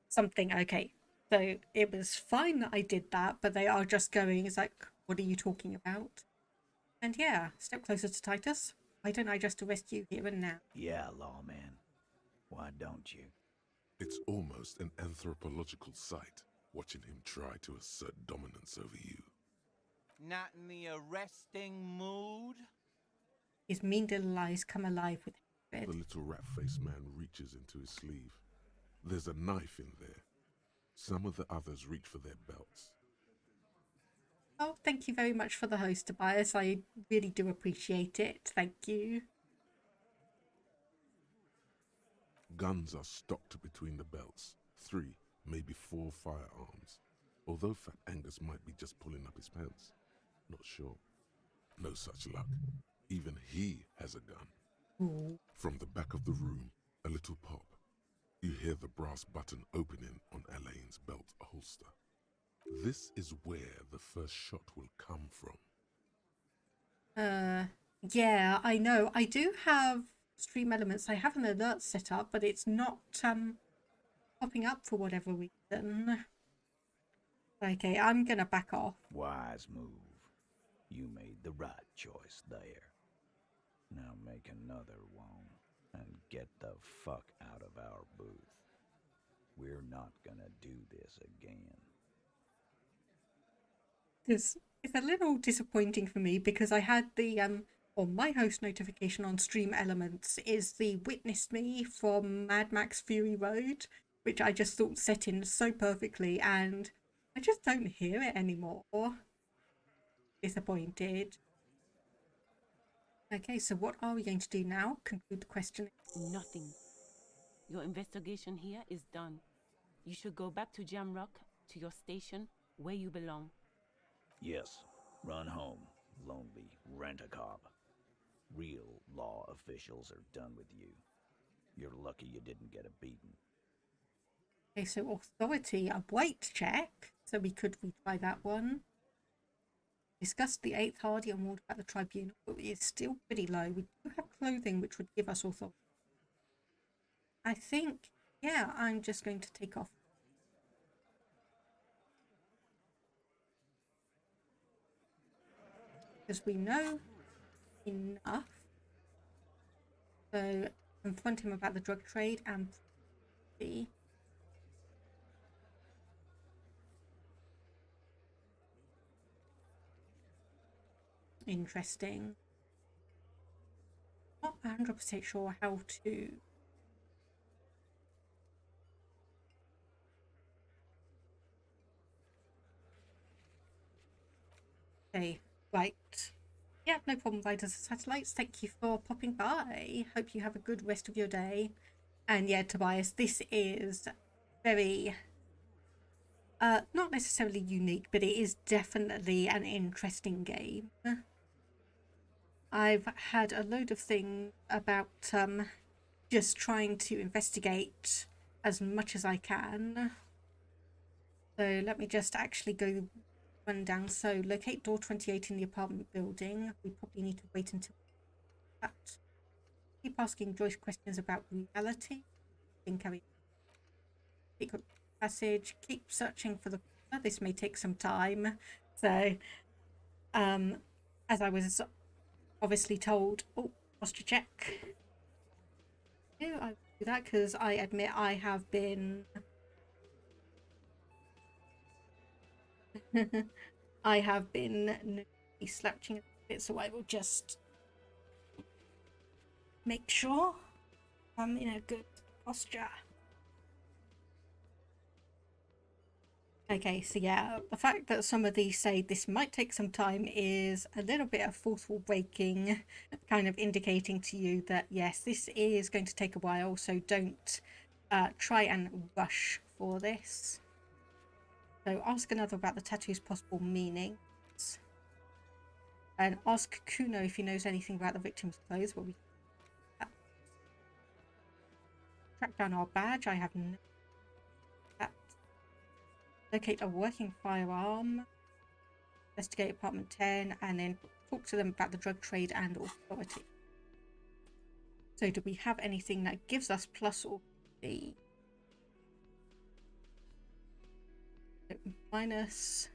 something. Okay, so it was fine that I did that, but they are just going, it's like, what are you talking about? And yeah, step closer to Titus. Why don't I just arrest you here and now? Yeah, lawman. Why don't you? It's almost an anthropological sight, watching him try to assert dominance over you. Not in the arresting mood? His mean little eyes come alive with hatred. The little rat-faced man reaches into his sleeve. There's a knife in there. Some of the others reach for their belts. Oh, thank you very much for the host, Tobias. I really do appreciate it. Thank you. Guns are stocked between the belts. 3, maybe 4 firearms. Although Fat Angus might be just pulling up his pants. Not sure. No such luck. Even he has a gun. Ooh. From the back of the room, a little pop. You hear the brass button opening on Elaine's belt holster. This is where the first shot will come from. Yeah, I know. I do have stream elements. I have an alert set up, but it's not popping up for whatever reason. Okay, I'm gonna back off. Wise move. You made the right choice there. Now make another one and get the fuck out of our booth. We're not gonna do this again. It's a little disappointing for me because I had the or my host notification on Stream Elements is the Witness Me from Mad Max Fury Road, which I just thought set in so perfectly, and I just don't hear it anymore. Disappointed. Okay, so what are we going to do now? Conclude the questioning. Nothing. Your investigation here is done. You should go back to Jamrock, to your station, where you belong. Yes, run home, lonely rent-a-cop. Real law officials are done with you. You're lucky you didn't get a beating. Okay, so authority, a weight check. So we could retry that one. Discussed the 8th Hardy and warned about the tribunal, but it's still pretty low. We do have clothing which would give us authority. I think, yeah, I'm just going to take off. Because we know enough. So confront him about the drug trade and the interesting. Not 100% sure how to. Okay, right. Yeah, no problem, Riders of Satellites. Thank you for popping by. Hope you have a good rest of your day. And yeah, Tobias, this is very, not necessarily unique, but it is definitely an interesting game. I've had a load of things about just trying to investigate as much as I can. So let me just actually go run down. So locate door 28 in the apartment building. We probably need to wait until that. Keep asking Joyce questions about reality. Secret passage. Keep searching for the corner. This may take some time. So as I was obviously told, oh, posture check. Yeah, I do that because I admit I have been I have been slouching a bit, so I will just make sure I'm in a good posture. Okay, so yeah, the fact that some of these say this might take some time is a little bit of forceful braking, kind of indicating to you that yes, this is going to take a while, so don't try and rush for this. So ask another about the tattoo's possible meanings. And ask Kuno if he knows anything about the victim's clothes. Well, we track down our badge. I have no. Locate a working firearm. Investigate apartment 10, and then talk to them about the drug trade and authority. So, do we have anything that gives us plus or B? Minus.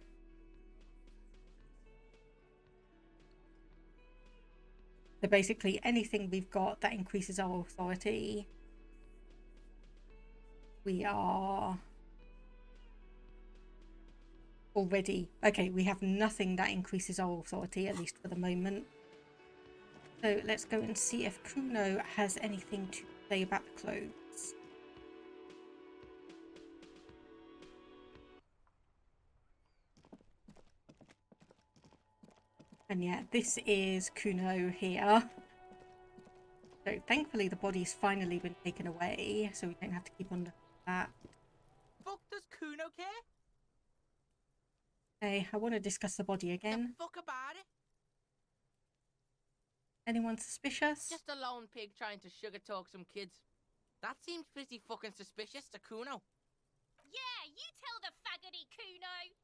So basically anything we've got that increases our authority, we are already... Okay, we have nothing that increases our authority, at least for the moment. So let's go and see if Kuno has anything to say about the clothes. And yeah, this is Kuno here. So thankfully the body's finally been taken away, so we don't have to keep on looking at that. Fuck does Kuno care? Okay, I want to discuss the body again. The fuck about it? Anyone suspicious? Just a lone pig trying to sugar talk some kids. That seems pretty fucking suspicious to Kuno. Yeah, you tell the faggoty Kuno.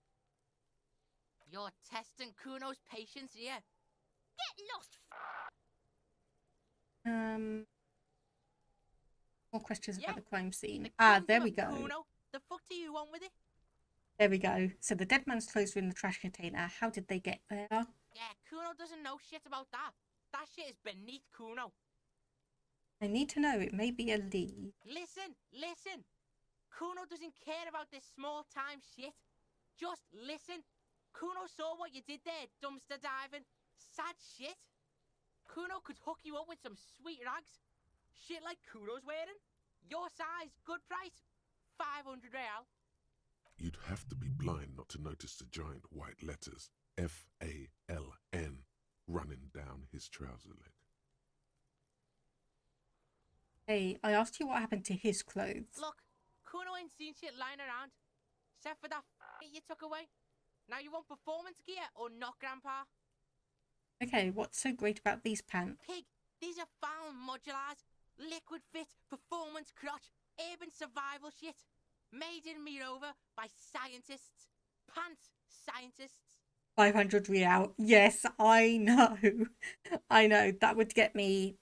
You're testing Kuno's patience here. Get lost. More questions Yeah. about the crime scene. The There we kingdom of go. Kuno. The fuck do you want with it? There we go. So the dead man's clothes were in the trash container. How did they get there? Yeah, Kuno doesn't know shit about that. That shit is beneath Kuno. I need to know. It may be a lead. Listen. Kuno doesn't care about this small-time shit. Just listen. Kuno saw what you did there, dumpster diving. Sad shit. Kuno could hook you up with some sweet rags. Shit like Kuno's wearing. Your size, good price. 500 real. You'd have to be blind not to notice the giant white letters F-A-L-N running down his trouser leg. Hey, I asked you what happened to his clothes. Look, Kuno ain't seen shit lying around. Except for that you took away. Now you want performance gear or not, Grandpa? Okay, what's so great about these pants? Pig, these are found modulars. Liquid fit, performance crotch, urban survival shit. Made in Mirova by scientists. Pants scientists. 500 real. Yes, I know. I know. That would get me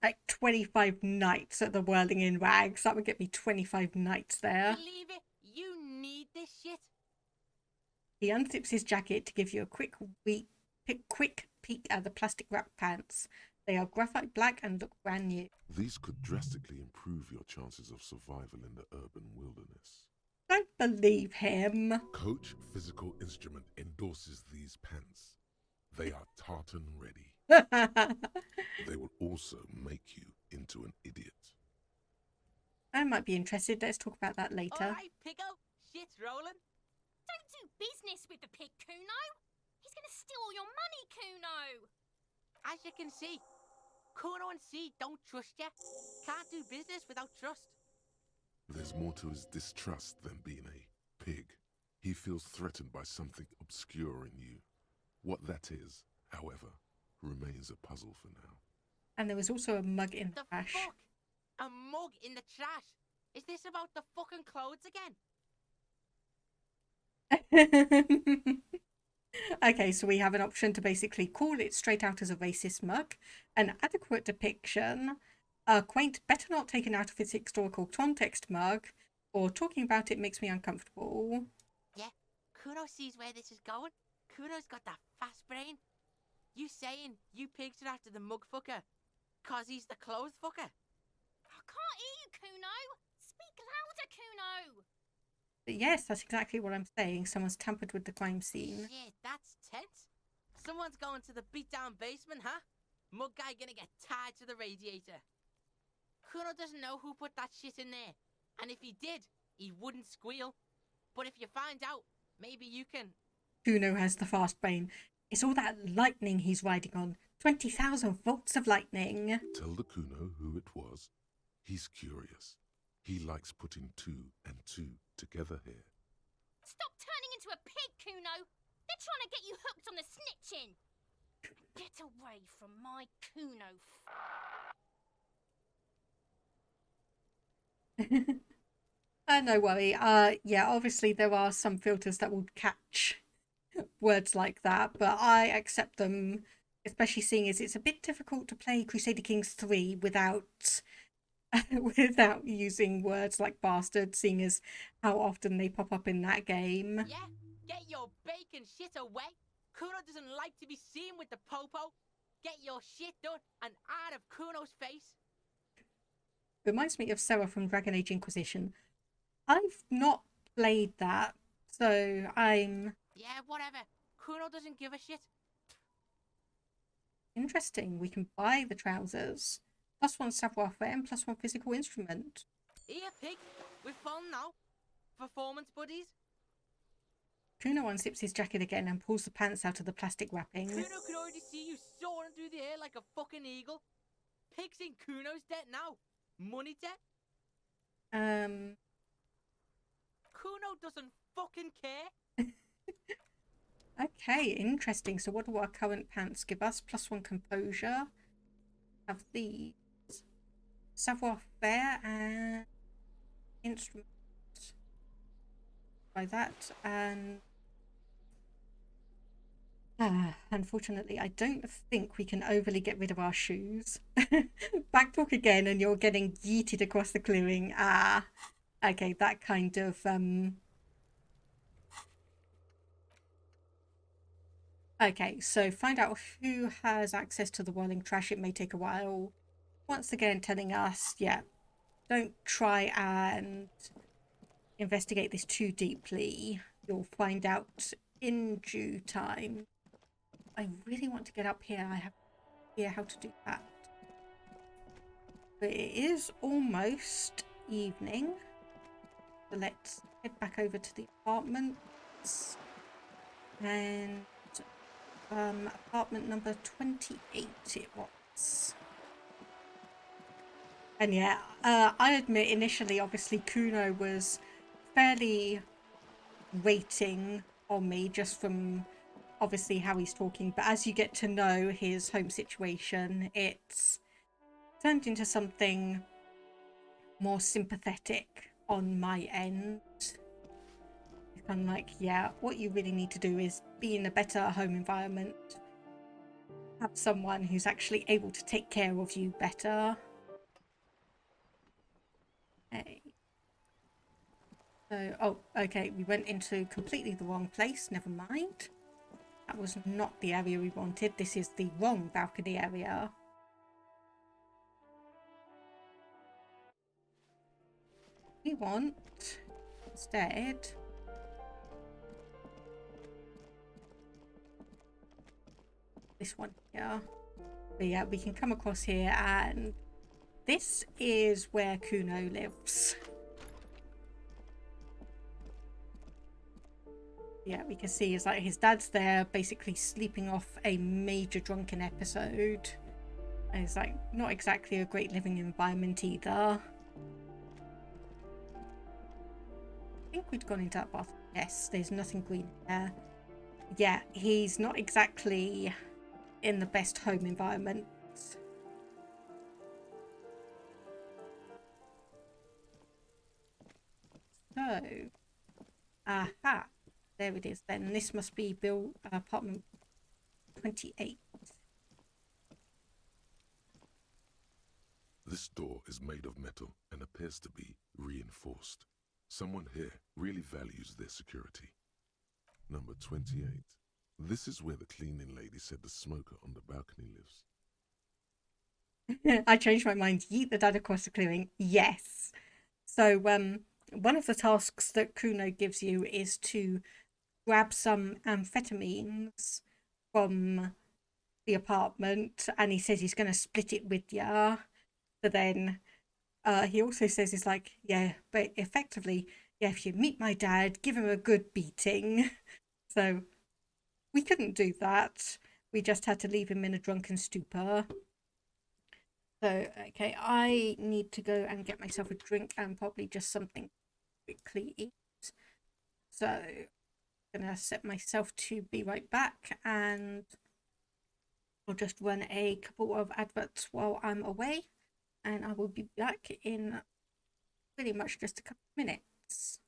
like 25 nights at the Whirling in Rags. That would get me 25 nights there. Believe it, you need this shit. He unzips his jacket to give you a quick peek at the plastic wrap pants. They are graphite black and look brand new. These could drastically improve your chances of survival in the urban wilderness. Don't believe him. Coach Physical Instrument endorses these pants. They are tartan ready. They will also make you into an idiot. I might be interested. Let's talk about that later. Alright, Piggo. Shit's rolling. Don't do business with the pig, Kuno. He's gonna steal all your money, Kuno. As you can see, Kuno and C don't trust you. Can't do business without trust. There's more to his distrust than being a pig. He feels threatened by something obscure in you. What that is, however, remains a puzzle for now. And there was also a mug in the trash. Fuck? A mug in the trash? Is this about the fucking clothes again? Okay, so we have an option to basically call it straight out as a racist mug, an adequate depiction, a quaint, better not taken out of its historical context mug, or talking about it makes me uncomfortable. Yeah, Kuno sees where this is going. Kuno's got that fast brain. You saying you pigs are after the mug fucker, 'cause he's the clothes fucker? I can't hear you, Kuno. Speak louder, Kuno. But yes, that's exactly what I'm saying. Someone's tampered with the crime scene. Shit, that's tense. Someone's going to the beat-down basement, huh? Mug guy gonna get tied to the radiator. Kuno doesn't know who put that shit in there. And if he did, he wouldn't squeal. But if you find out, maybe you can... Kuno has the fast brain. It's all that lightning he's riding on. 20,000 volts of lightning. Tell the Kuno who it was. He's curious. He likes putting 2 and 2 together here. Stop turning into a pig, Kuno. They're trying to get you hooked on the snitching. Get away from my Kuno. No worry. Yeah, obviously there are some filters that will catch words like that, but I accept them, especially seeing as it's a bit difficult to play Crusader Kings 3 without without using words like bastard, seeing as how often they pop up in that game. Yeah, get your bacon shit away. Kuno doesn't like to be seen with the popo. Get your shit done and out of Kuno's face. Reminds me of Sarah from Dragon Age Inquisition. I've not played that, so I'm... Yeah, whatever. Kuno doesn't give a shit. Interesting. We can buy the trousers. +1 savoir-faire and +1 physical instrument. Here, pig. We're fun now. Performance buddies. Kuno unzips his jacket again and pulls the pants out of the plastic wrapping. Kuno could already see you soaring through the air like a fucking eagle. Pig's in Kuno's debt now. Money debt. Kuno doesn't fucking care. Okay, interesting. So what do our current pants give us? +1 composure. Have these. Savoir-faire and instrument. By that, and unfortunately I don't think we can overly get rid of our shoes. Backtalk again and you're getting yeeted across the clearing. Okay, that kind of okay, so find out who has access to the whirling trash. It may take a while. Once again telling us, yeah, don't try and investigate this too deeply. You'll find out in due time. I really want to get up here. I have no idea how to do that. But it is almost evening. So let's head back over to the apartments. And apartment number 28 it was. And yeah, I admit initially, obviously, Kuno was fairly waiting on me just from obviously how he's talking. But as you get to know his home situation, it's turned into something more sympathetic on my end. I'm like, yeah, what you really need to do is be in a better home environment. Have someone who's actually able to take care of you better. Okay. So, oh, okay, we went into completely the wrong place. Never mind. That was not the area we wanted. This is the wrong balcony area. We want, instead, this one here. But yeah, we can come across here, and this is where Kuno lives. Yeah, we can see it's like his dad's there basically sleeping off a major drunken episode. And it's like not exactly a great living environment either. I think we'd gone into that bathroom. Yes, there's nothing green there. Yeah, he's not exactly in the best home environment. So, aha, there it is then. This must be apartment 28. This door is made of metal and appears to be reinforced. Someone here really values their security. Number 28. This is where the cleaning lady said the smoker on the balcony lives. I changed my mind. Yeet the dad across the clearing. Yes. So, one of the tasks that Kuno gives you is to grab some amphetamines from the apartment, and he says he's going to split it with ya. But then he also says he's like, yeah, but effectively, yeah, if you meet my dad, give him a good beating. So we couldn't do that. We just had to leave him in a drunken stupor. So, okay, I need to go and get myself a drink and probably just something quickly eat. So, I'm going to set myself to be right back, and I'll just run a couple of adverts while I'm away, and I will be back in pretty much just a couple of minutes.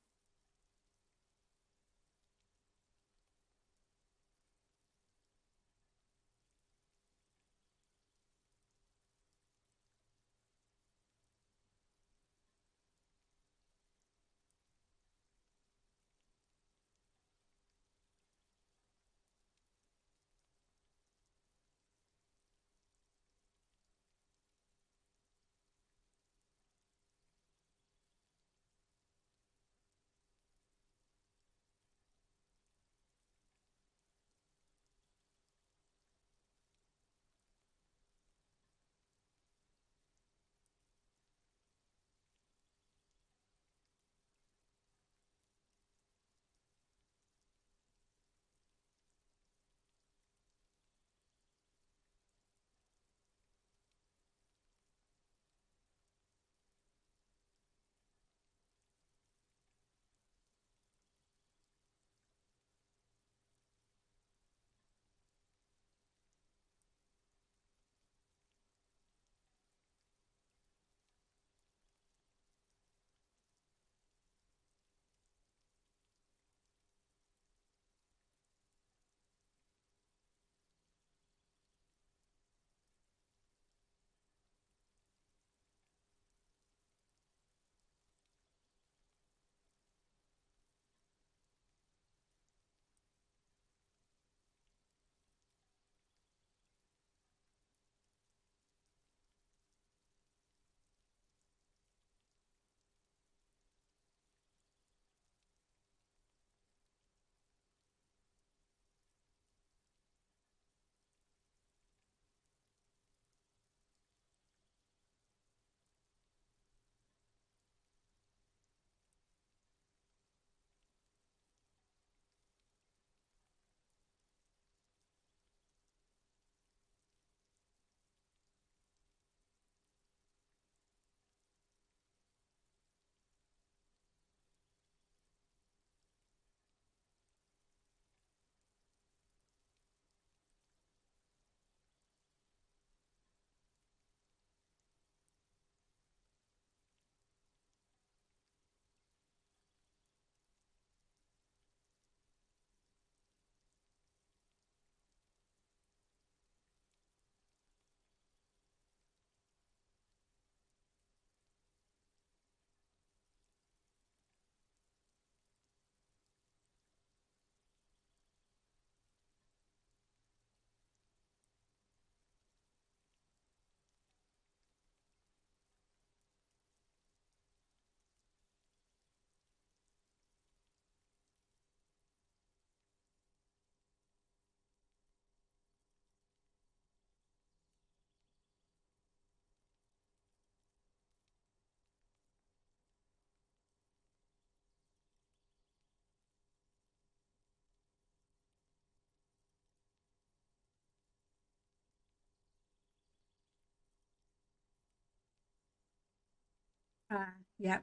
Yeah.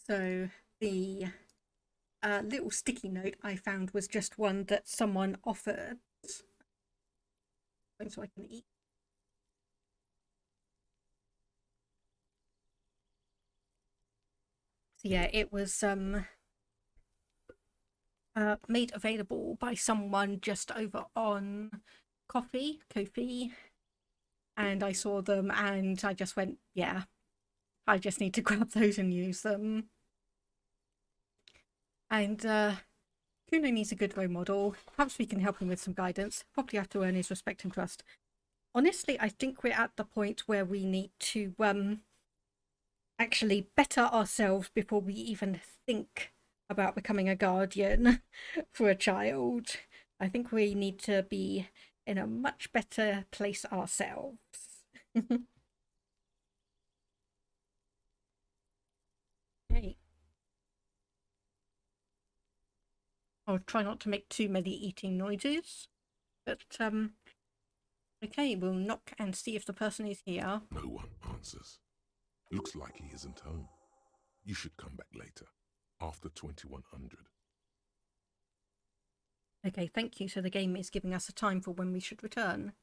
So the little sticky note I found was just one that someone offered, so I can eat. So yeah, it was made available by someone just over on Ko-fi, and I saw them and I just went, yeah, I just need to grab those and use them. And Kuno needs a good role model. Perhaps we can help him with some guidance. Probably have to earn his respect and trust. Honestly, I think we're at the point where we need to actually better ourselves before we even think about becoming a guardian for a child. I think we need to be in a much better place ourselves. Okay. I'll try not to make too many eating noises, but okay, we'll knock and see if the person is here. No one answers. Looks like he isn't home. You should come back later, after 2100. Okay, thank you. So the game is giving us a time for when we should return.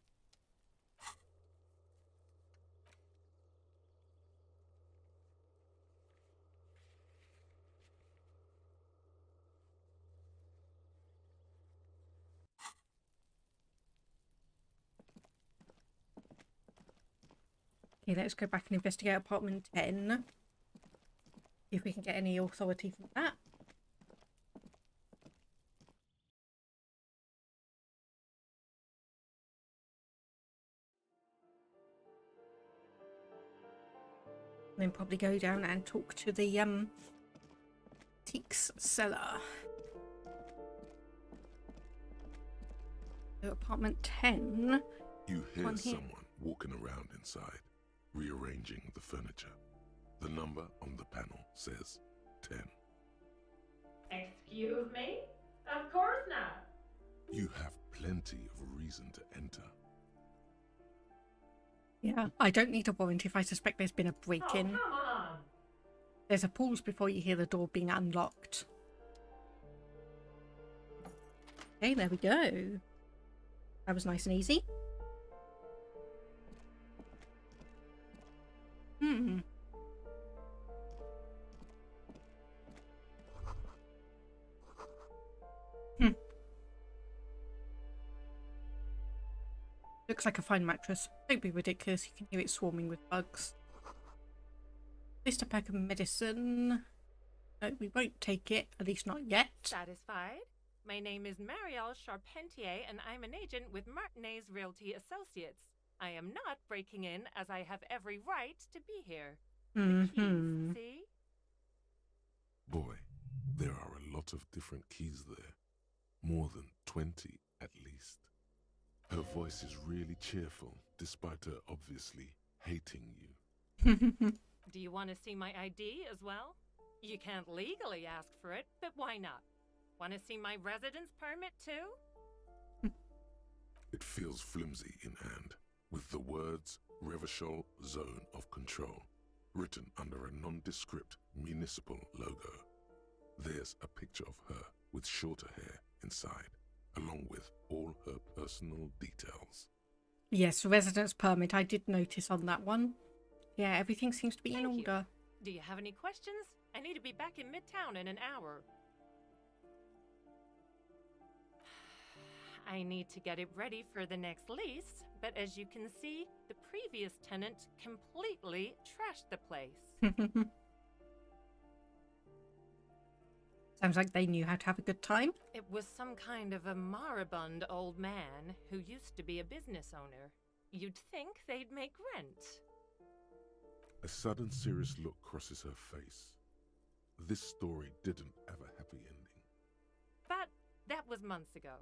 Okay, let's go back and investigate apartment 10. See if we can get any authority from that. And then probably go down and talk to the antiques seller. So apartment 10. You hear someone walking around inside, rearranging the furniture. The number on the panel says 10. Excuse me? Of course not. You have plenty of reason to enter. Yeah, I don't need a warrant if I suspect there's been a break-in. Oh, come on. There's a pause before you hear the door being unlocked. Okay, there we go. That was nice and easy. Looks like a fine mattress. Don't be ridiculous, you can hear it swarming with bugs. Just a pack of medicine. No, we won't take it, at least not yet. Satisfied? My name is Marielle Charpentier, and I'm an agent with Martinez Realty Associates. I am not breaking in, as I have every right to be here. The keys, see? Boy, there are a lot of different keys there. More than 20 at least. Her voice is really cheerful, despite her obviously hating you. Do you want to see my ID as well? You can't legally ask for it, but why not? Want to see my residence permit too? It feels flimsy in hand, with the words Revachol Zone of Control written under a nondescript municipal logo. There's a picture of her with shorter hair inside, along with all her personal details. Yes, residence permit. I did notice on that one. Yeah, everything seems to be in order. Do you have any questions? I need to be back in Midtown in an hour. I need to get it ready for the next lease, but as you can see, the previous tenant completely trashed the place. Sounds like they knew how to have a good time. It was some kind of a moribund old man who used to be a business owner. You'd think they'd make rent. A sudden serious look crosses her face. This story didn't have a happy ending. But that was months ago.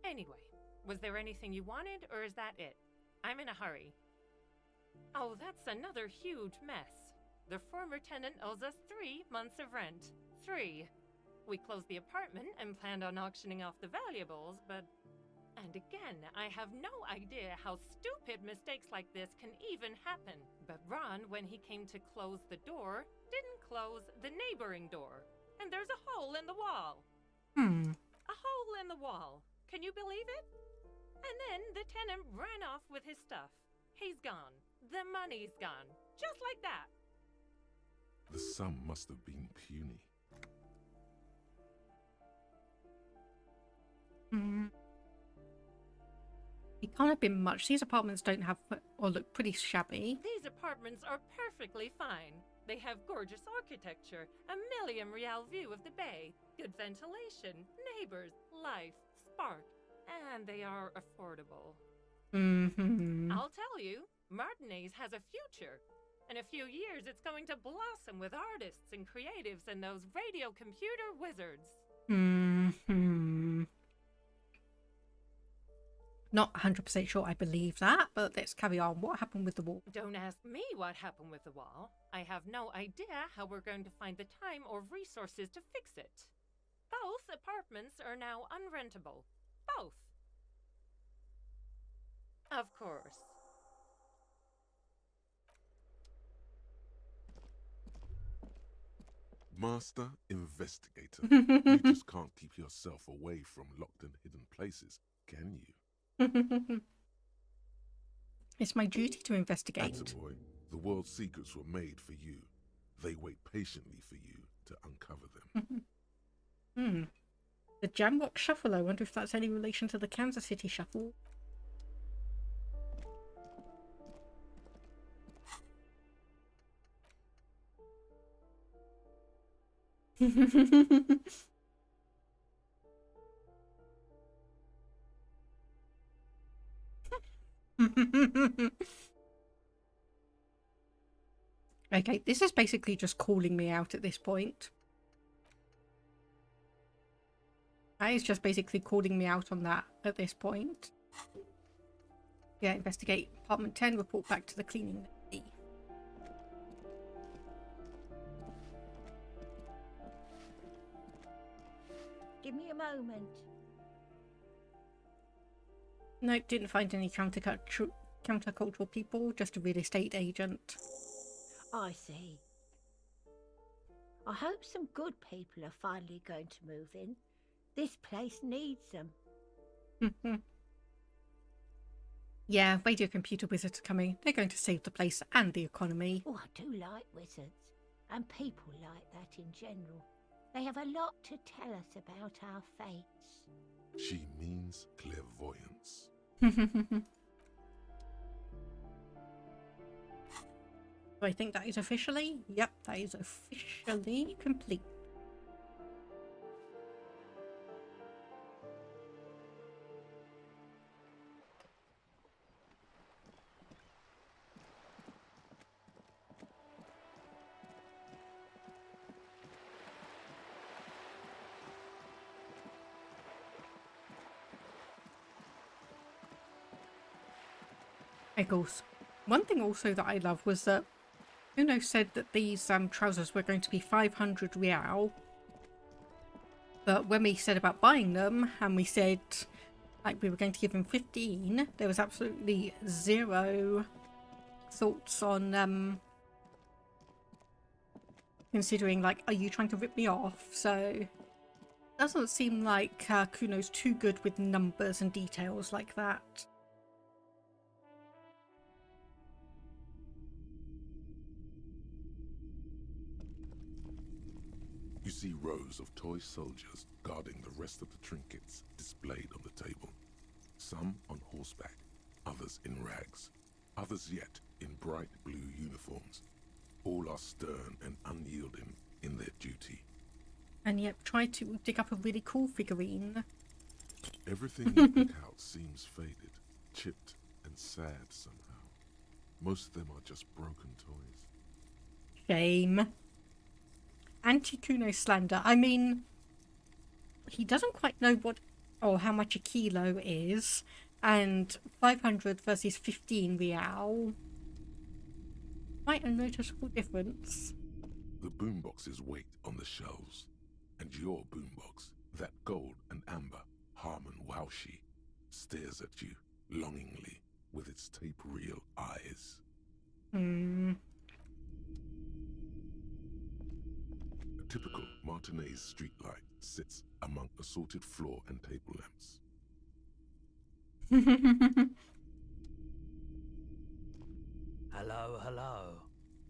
Anyway, was there anything you wanted, or is that it? I'm in a hurry. Oh, that's another huge mess. The former tenant owes us 3 months of rent. 3. We closed the apartment and planned on auctioning off the valuables, but... And again, I have no idea how stupid mistakes like this can even happen. But Ron, when he came to close the door, didn't close the neighboring door. And there's a hole in the wall. A hole in the wall. Can you believe it? And then the tenant ran off with his stuff. He's gone. The money's gone. Just like that. The sum must have been puny. It can't have been much. These apartments don't have, or look pretty shabby. These apartments are perfectly fine. They have gorgeous architecture, a million real view of the bay, good ventilation, neighbors, life, spark, and they are affordable. I'll tell you, Martinez has a future. In a few years, it's going to blossom with artists and creatives and those radio computer wizards. Not 100% sure I believe that, but let's carry on. What happened with the wall? Don't ask me what happened with the wall. I have no idea how we're going to find the time or resources to fix it. Both apartments are now unrentable. Both. Of course. Master Investigator, you just can't keep yourself away from locked and hidden places, can you? It's my duty to investigate. Attaboy, the world's secrets were made for you. They wait patiently for you to uncover them. The Jamrock Shuffle, I wonder if that's any relation to the Kansas City Shuffle. Okay, this is basically just calling me out at this point. That is just basically calling me out on that at this point. Yeah, investigate apartment 10, report back to the cleaning lady. Give me a moment. Nope, didn't find any countercultural people, just a real estate agent. I see. I hope some good people are finally going to move in. This place needs them. Yeah, radio computer wizards are coming. They're going to save the place and the economy. Oh, I do like wizards. And people like that in general. They have a lot to tell us about our fates. She means clairvoyance. So I think that is officially... Yep, that is officially complete. Eggles. One thing also that I love was that Uno said that these trousers were going to be 500 real. But when we said about buying them, and we said like we were going to give him 15, there was absolutely zero thoughts on considering like, are you trying to rip me off? So it doesn't seem like Kuno's too good with numbers and details like that. You see rows of toy soldiers guarding the rest of the trinkets displayed on the table. Some on horseback, others in rags, others yet in bright blue uniforms. All are stern and unyielding in their duty. And yet try to dig up a really cool figurine. Everything you pick out seems faded, chipped and sad somehow. Most of them are just broken toys. Shame. Anti-Kuno slander. I mean, he doesn't quite know what or how much a kilo is, and 500 versus 15 real. Quite a noticeable difference. The boomboxes wait on the shelves, and your boombox, that gold and amber Harmon Waushi, stares at you longingly with its tape reel eyes. A typical Martinez streetlight sits among assorted floor and table lamps. Hello, hello.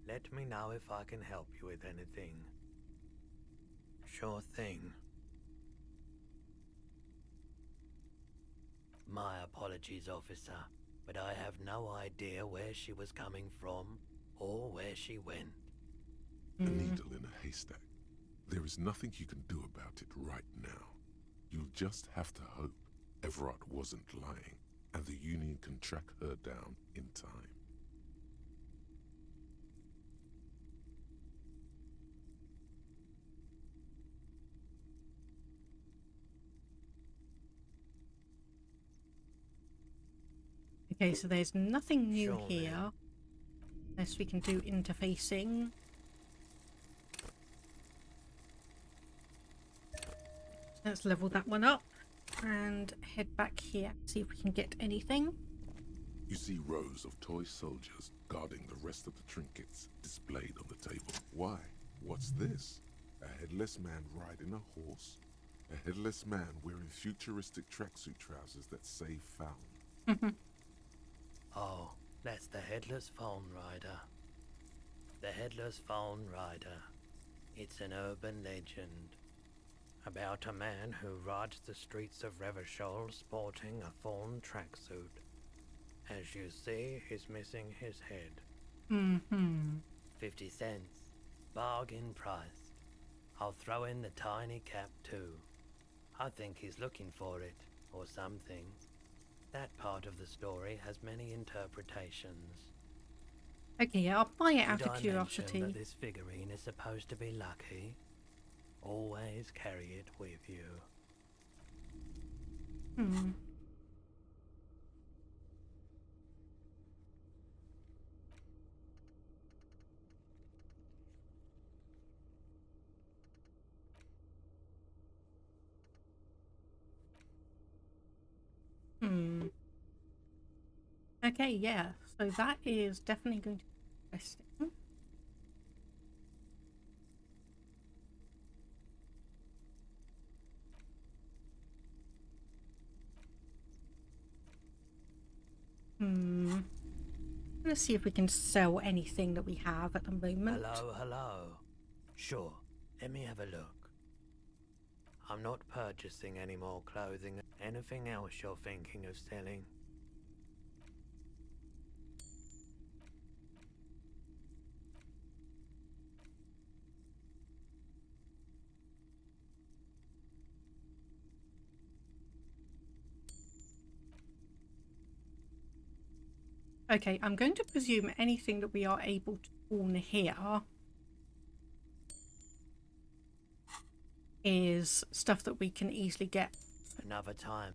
Let me know if I can help you with anything. Sure thing. My apologies, officer, but I have no idea where she was coming from or where she went. A needle in a haystack. There is nothing you can do about it right now. You'll just have to hope Everard wasn't lying and the Union can track her down in time. Okay, so there's nothing new Sure, here. ma'am. Unless we can do interfacing. Let's level that one up and head back here, see if we can get anything. You see rows of toy soldiers guarding the rest of the trinkets displayed on the table. Why? What's this? A headless man riding a horse? A headless man wearing futuristic tracksuit trousers that say found. Oh, that's the Headless Phone Rider. The Headless Phone Rider. It's an urban legend about a man who rides the streets of Revachol sporting a fawn tracksuit. As you see, he's missing his head. 50 cents. Bargain price. I'll throw in the tiny cap too. I think he's looking for it, or something. That part of the story has many interpretations. Okay, yeah, I'll buy it Did out of I curiosity. mention that this figurine is supposed to be lucky? Always carry it with you. Okay, yeah. So that is definitely going to be interesting. Let's see if we can sell anything that we have at the moment. Hello. Sure, let me have a look. I'm not purchasing any more clothing. Anything else you're thinking of selling? Okay, I'm going to presume anything that we are able to pawn here is stuff that we can easily get Another time.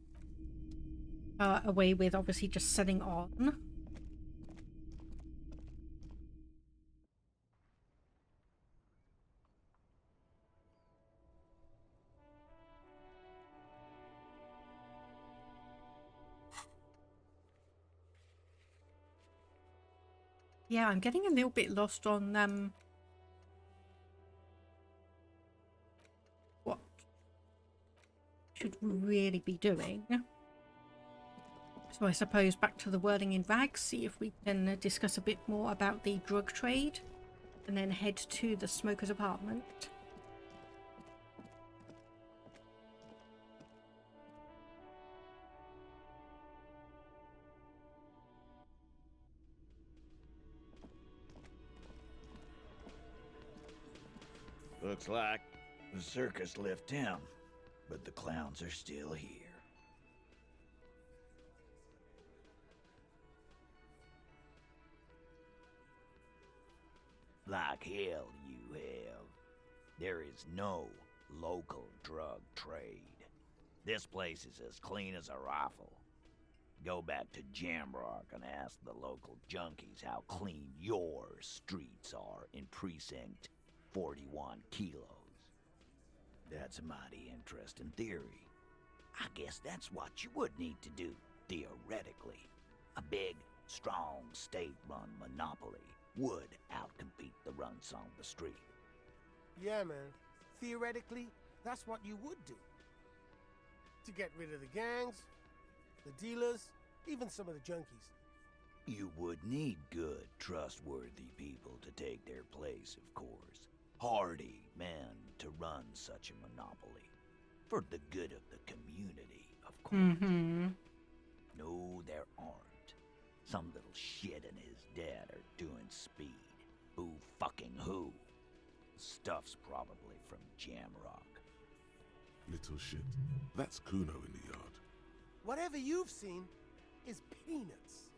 away with, obviously just selling on. Yeah, I'm getting a little bit lost on what should we really be doing. So I suppose back to the Whirling in Rags, see if we can discuss a bit more about the drug trade, and then head to the smoker's apartment. Looks like the circus left town, but the clowns are still here. Like hell you have. There is no local drug trade. This place is as clean as a rifle. Go back to Jamrock and ask the local junkies how clean your streets are in Precinct 41 kilos. That's a mighty interesting theory. I guess that's what you would need to do, theoretically. A big, strong, state-run monopoly would outcompete the runts on the street. Yeah, man. Theoretically, that's what you would do. To get rid of the gangs, the dealers, even some of the junkies. You would need good, trustworthy people to take their place, of course. Hardy men to run such a monopoly. For the good of the community, of course. No, there aren't. Some little shit and his dad are doing speed. Who fucking who? Stuff's probably from Jamrock. Little shit. That's Kuno in the yard. Whatever you've seen is peanuts.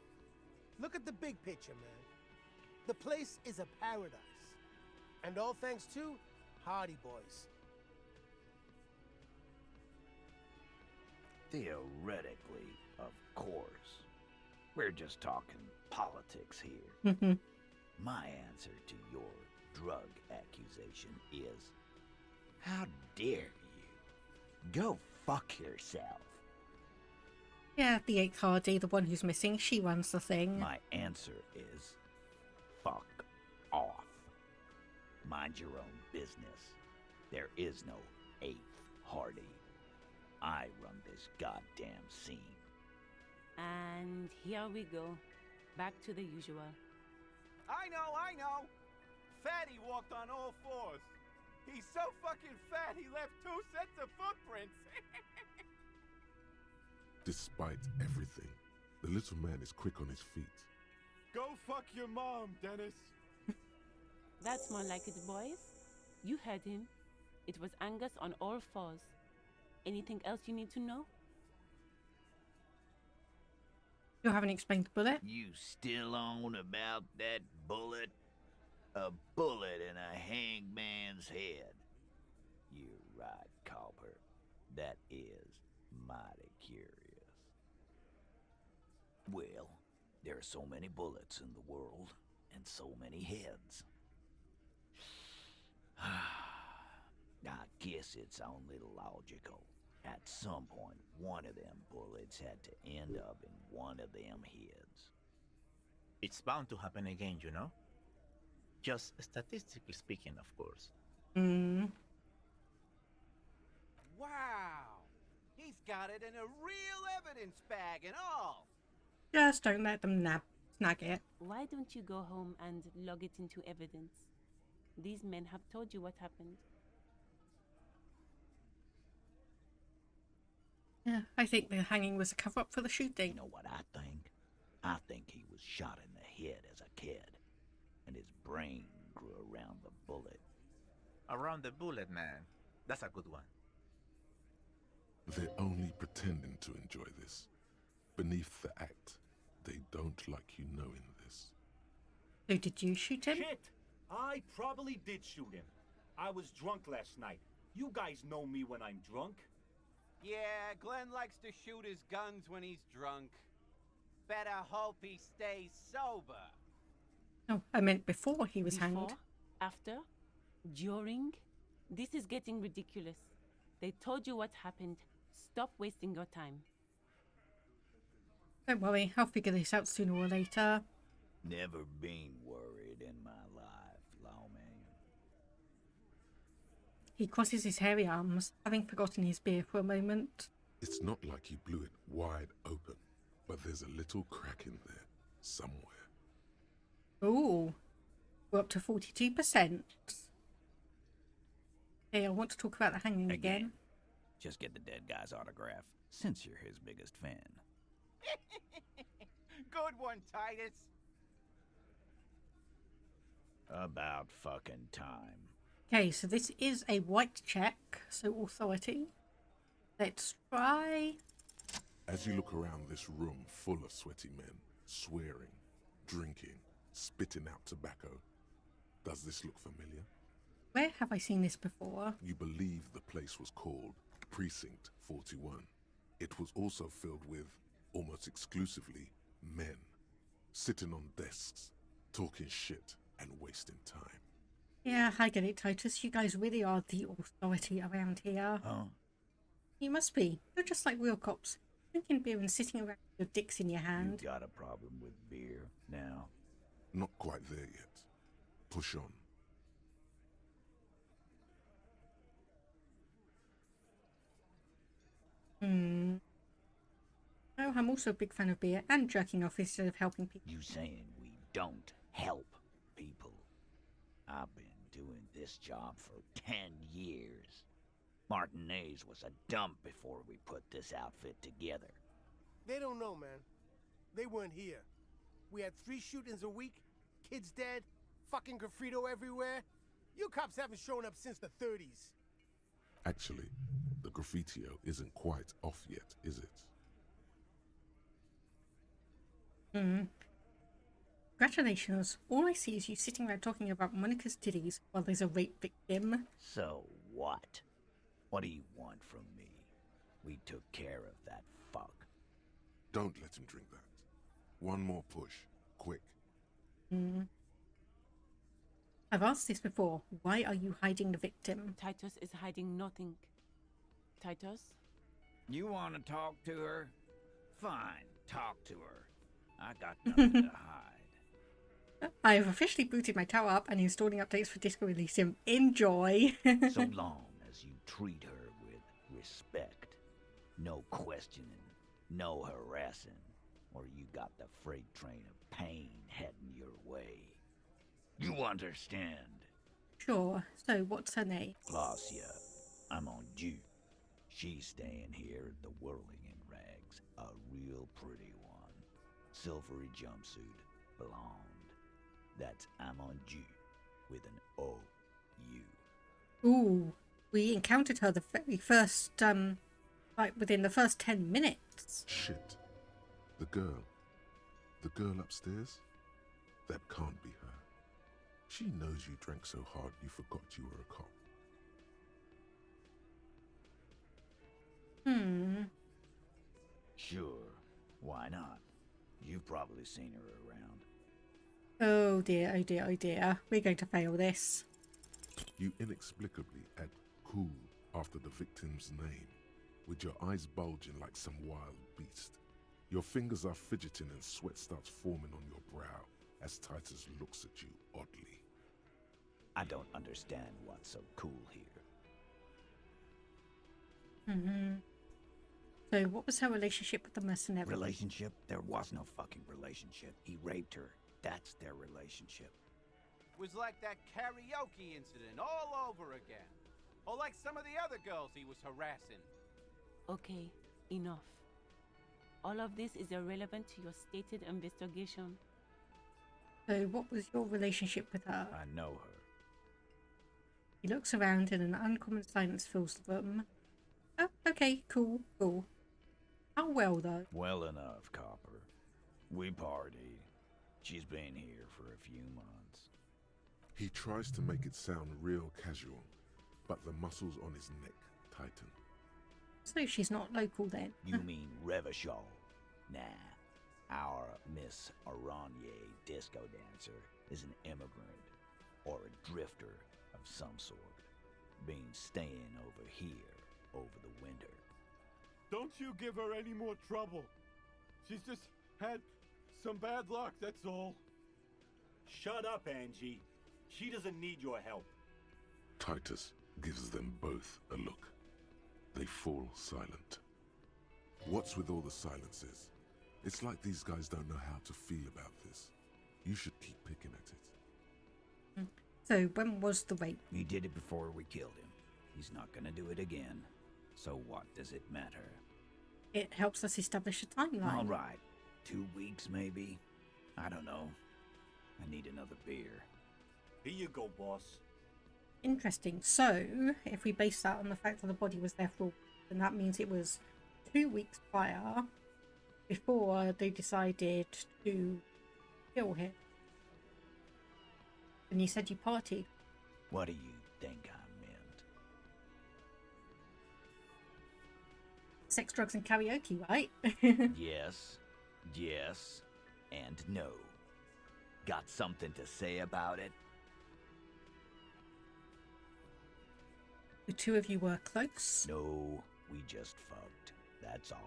Look at the big picture, man. The place is a paradise. And all thanks to Hardy Boys. Theoretically, of course. We're just talking politics here. Mhm. My answer to your drug accusation is, how dare you? Go fuck yourself. Yeah, the 8th Hardy, the one who's missing, she runs the thing. My answer is, fuck off. Mind your own business. There is no 8th Hardy. I run this goddamn scene. And here we go. Back to the usual. I know! Fatty walked on all fours. He's so fucking fat he left 2 sets of footprints. Despite everything, the little man is quick on his feet. Go fuck your mom, Dennis. That's more like it, boys. You heard him. It was Angus on all fours. Anything else you need to know? You haven't explained the bullet? You still on about that bullet? A bullet in a hangman's head. You're right, Copper. That is mighty curious. Well, there are so many bullets in the world, and so many heads. I guess it's only logical. At some point, one of them bullets had to end up in one of them heads. It's bound to happen again, you know? Just statistically speaking, of course. Wow! He's got it in a real evidence bag and all! Just don't let them snag it. Why don't you go home and log it into evidence? These men have told you what happened. Yeah, I think the hanging was a cover-up for the shooting. You know what I think? I think he was shot in the head as a kid, and his brain grew around the bullet. Around the bullet, man. That's a good one. They're only pretending to enjoy this. Beneath the act, they don't like you knowing this. So did you shoot him? Shit! I probably did shoot him. I was drunk last night. You guys know me when I'm drunk. Yeah, Glenn likes to shoot his guns when he's drunk. Better hope he stays sober. No, I meant before he was hanged. After? During? This is getting ridiculous. They told you what happened. Stop wasting your time. Don't worry, I'll figure this out sooner or later. Never been worried in my life, lawman. He crosses his hairy arms, having forgotten his beer for a moment. It's not like he blew it wide open, but there's a little crack in there, somewhere. Ooh, we're up to 42%. Hey, I want to talk about the hanging again. Just get the dead guy's autograph, since you're his biggest fan. Good one, Titus. About fucking time. Okay, so this is a white check, so authority. Let's try. As you look around this room full of sweaty men, swearing, drinking, spitting out tobacco, does this look familiar? Where have I seen this before? You believe the place was called Precinct 41. It was also filled with, almost exclusively, men, sitting on desks, talking shit and wasting time. Yeah, I get it, Titus. You guys really are the authority around here. Oh. You must be. You're just like real cops. Drinking beer and sitting around with your dicks in your hand. You got a problem with beer now? Not quite there yet. Push on. Oh, I'm also a big fan of beer and jerking off instead of helping people. You saying we don't help people? I've been doing this job for 10 years. Martinez was a dump before we put this outfit together. They don't know, man. They weren't here. We had 3 shootings a week, kids dead, fucking graffito everywhere. You cops haven't shown up since the 30s. Actually, the graffitio isn't quite off yet, is it? Congratulations. All I see is you sitting around talking about Monica's titties while there's a rape victim. So what? What do you want from me? We took care of that fuck. Don't let him drink that. One more push. Quick. I've asked this before. Why are you hiding the victim? Titus is hiding nothing. Titus? You want to talk to her? Fine, talk to her. I got nothing to hide. I have officially booted my tower up and installing updates for Disco Elysium. Enjoy! So long as you treat her with respect. No questioning, no harassing, or you got the freight train of pain heading your way. You understand? Sure. So, what's her name? Glacia, I'm on due. She's staying here at the Whirling in Rags, a real pretty one. Silvery jumpsuit, blonde. That's I'm on due with an O-U. Ooh, we encountered her the very first, like within the first 10 minutes. Shit. The girl upstairs? That can't be her. She knows you drank so hard you forgot you were a cop. Sure, why not? You've probably seen her around. Oh dear, oh dear, oh dear. We're going to fail this. You inexplicably add cool after the victim's name, with your eyes bulging like some wild beast. Your fingers are fidgeting and sweat starts forming on your brow as Titus looks at you oddly. I don't understand what's so cool here. So what was her relationship with the mercenary? Relationship? There was no fucking relationship. He raped her. That's their relationship. Was like that karaoke incident all over again. Or like some of the other girls he was harassing. Okay, enough. All of this is irrelevant to your stated investigation. So what was your relationship with her? I know her. He looks around and an uncommon silence fills the room. Oh, okay, cool, cool. How well, though? Well enough, Copper. We partied. She's been here for a few months. He tries to make it sound real casual, but the muscles on his neck tighten. So she's not local then? You mean Revachol? Nah. Our Miss Aranye disco dancer is an immigrant or a drifter of some sort. Been staying over here over the winter. Don't you give her any more trouble. She's just had some bad luck, that's all. Shut up, Angie. She doesn't need your help. Titus gives them both a look. They fall silent. What's with all the silences? It's like these guys don't know how to feel about this. You should keep picking at it. So when was the rape? He did it before we killed him. He's not gonna do it again. So what does it matter? It helps us establish a timeline. All right. 2 weeks, maybe? I don't know. I need another beer. Here you go, boss. Interesting. So, if we base that on the fact that the body was there for, then that means it was 2 weeks prior, before they decided to kill him. And you said you partied. What do you think I meant? Sex, drugs, and karaoke, right? Yes, yes, and no. Got something to say about it? The two of you were close? No, we just fucked. That's all.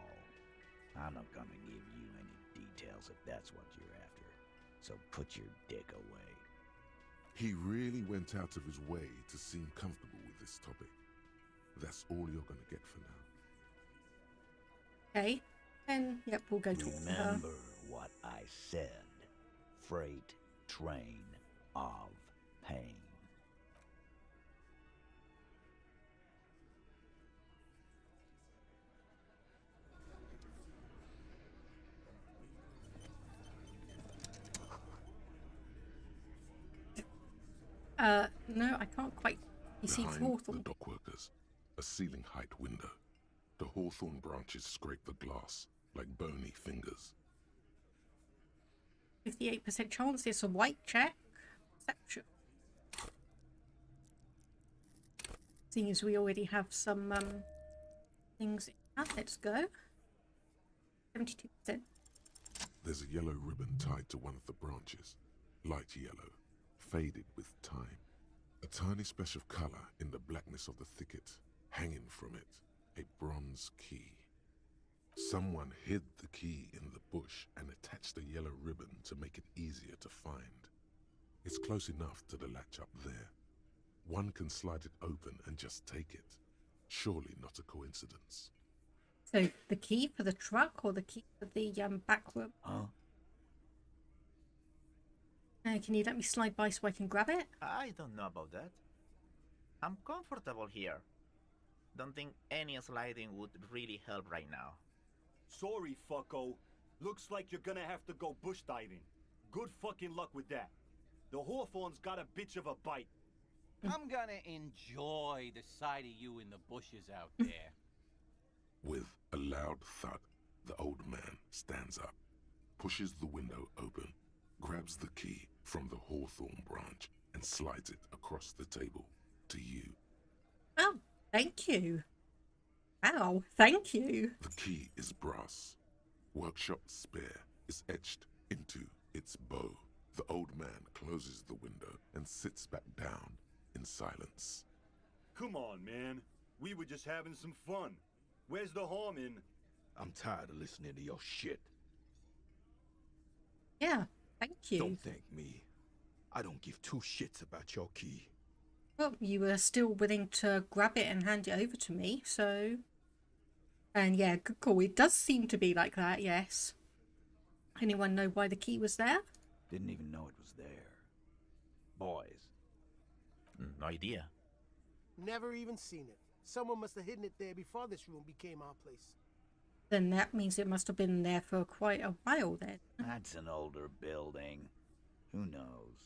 I'm not gonna give you any details if that's what you're after. So put your dick away. He really went out of his way to seem comfortable with this topic. That's all you're gonna get for now. Okay, then, yep, we'll go talk to her. Remember what I said. Freight train of pain. No, I can't quite. You see Behind Hawthorne. the dock workers, a ceiling height window. The hawthorn branches scrape the glass like bony fingers. 58% chance it's a white check. Perception. Seeing as we already have some things in that, let's go. 72%. There's There's a yellow ribbon tied to one of the branches. Light yellow, faded with time. A tiny splash of color in the blackness of the thicket. Hanging from it, a bronze key. Someone hid the key in the bush and attached a yellow ribbon to make it easier to find. It's close enough to the latch up there. One can slide it open and just take it. Surely not a coincidence. So the key for the truck or the key for the back room? Huh? Can you let me slide by so I can grab it? I don't know about that. I'm comfortable here. Don't think any sliding would really help right now. Sorry, fucko. Looks like you're gonna have to go bush diving. Good fucking luck with that. The hawthorn's got a bitch of a bite. I'm gonna enjoy the sight of you in the bushes out there. With a loud thud, the old man stands up, pushes the window open, grabs the key from the hawthorn branch and slides it across the table to you. Oh, thank you. Wow, thank you. The key is brass. Workshop spare is etched into its bow. The old man closes the window and sits back down in silence. Come on, man. We were just having some fun. Where's the harm in... I'm tired of listening to your shit. Yeah, thank you. Don't thank me. I don't give two shits about your key. Well, you were still willing to grab it and hand it over to me, so... And yeah, good call. It does seem to be like that, yes. Anyone know why the key was there? Didn't even know it was there. Boys. No idea. Never even seen it. Someone must have hidden it there before this room became our place. Then that means it must have been there for quite a while then. That's an older building. Who knows?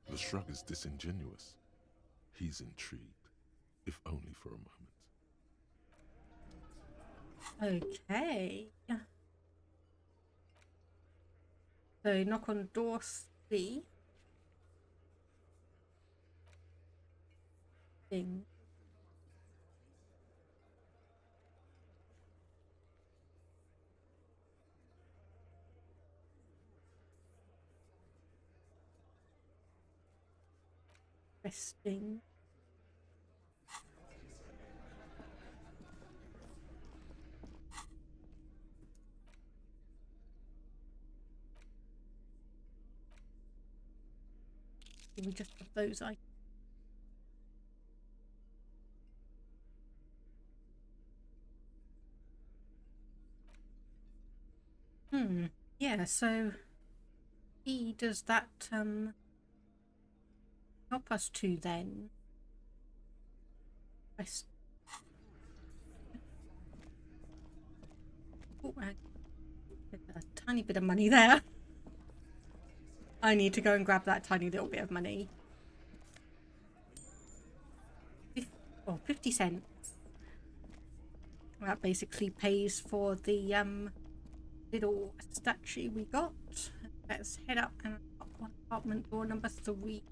The shrug is disingenuous. He's intrigued, if only for a moment. Okay. So knock on door C. Thing. Interesting. We just have those items. Yeah, so does that help us to then? Oh, I get a tiny bit of money there. I need to go and grab that tiny little bit of money. 50 cents. That basically pays for the little statue we got. Let's head up and knock on apartment door number 3.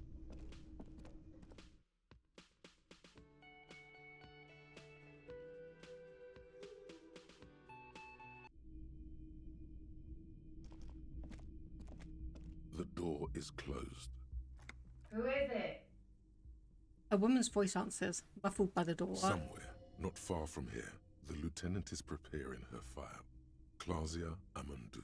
The door is closed. Who is it? A woman's voice answers, muffled by the door. Somewhere, not far from here, the lieutenant is preparing her file. Clausia Amandu,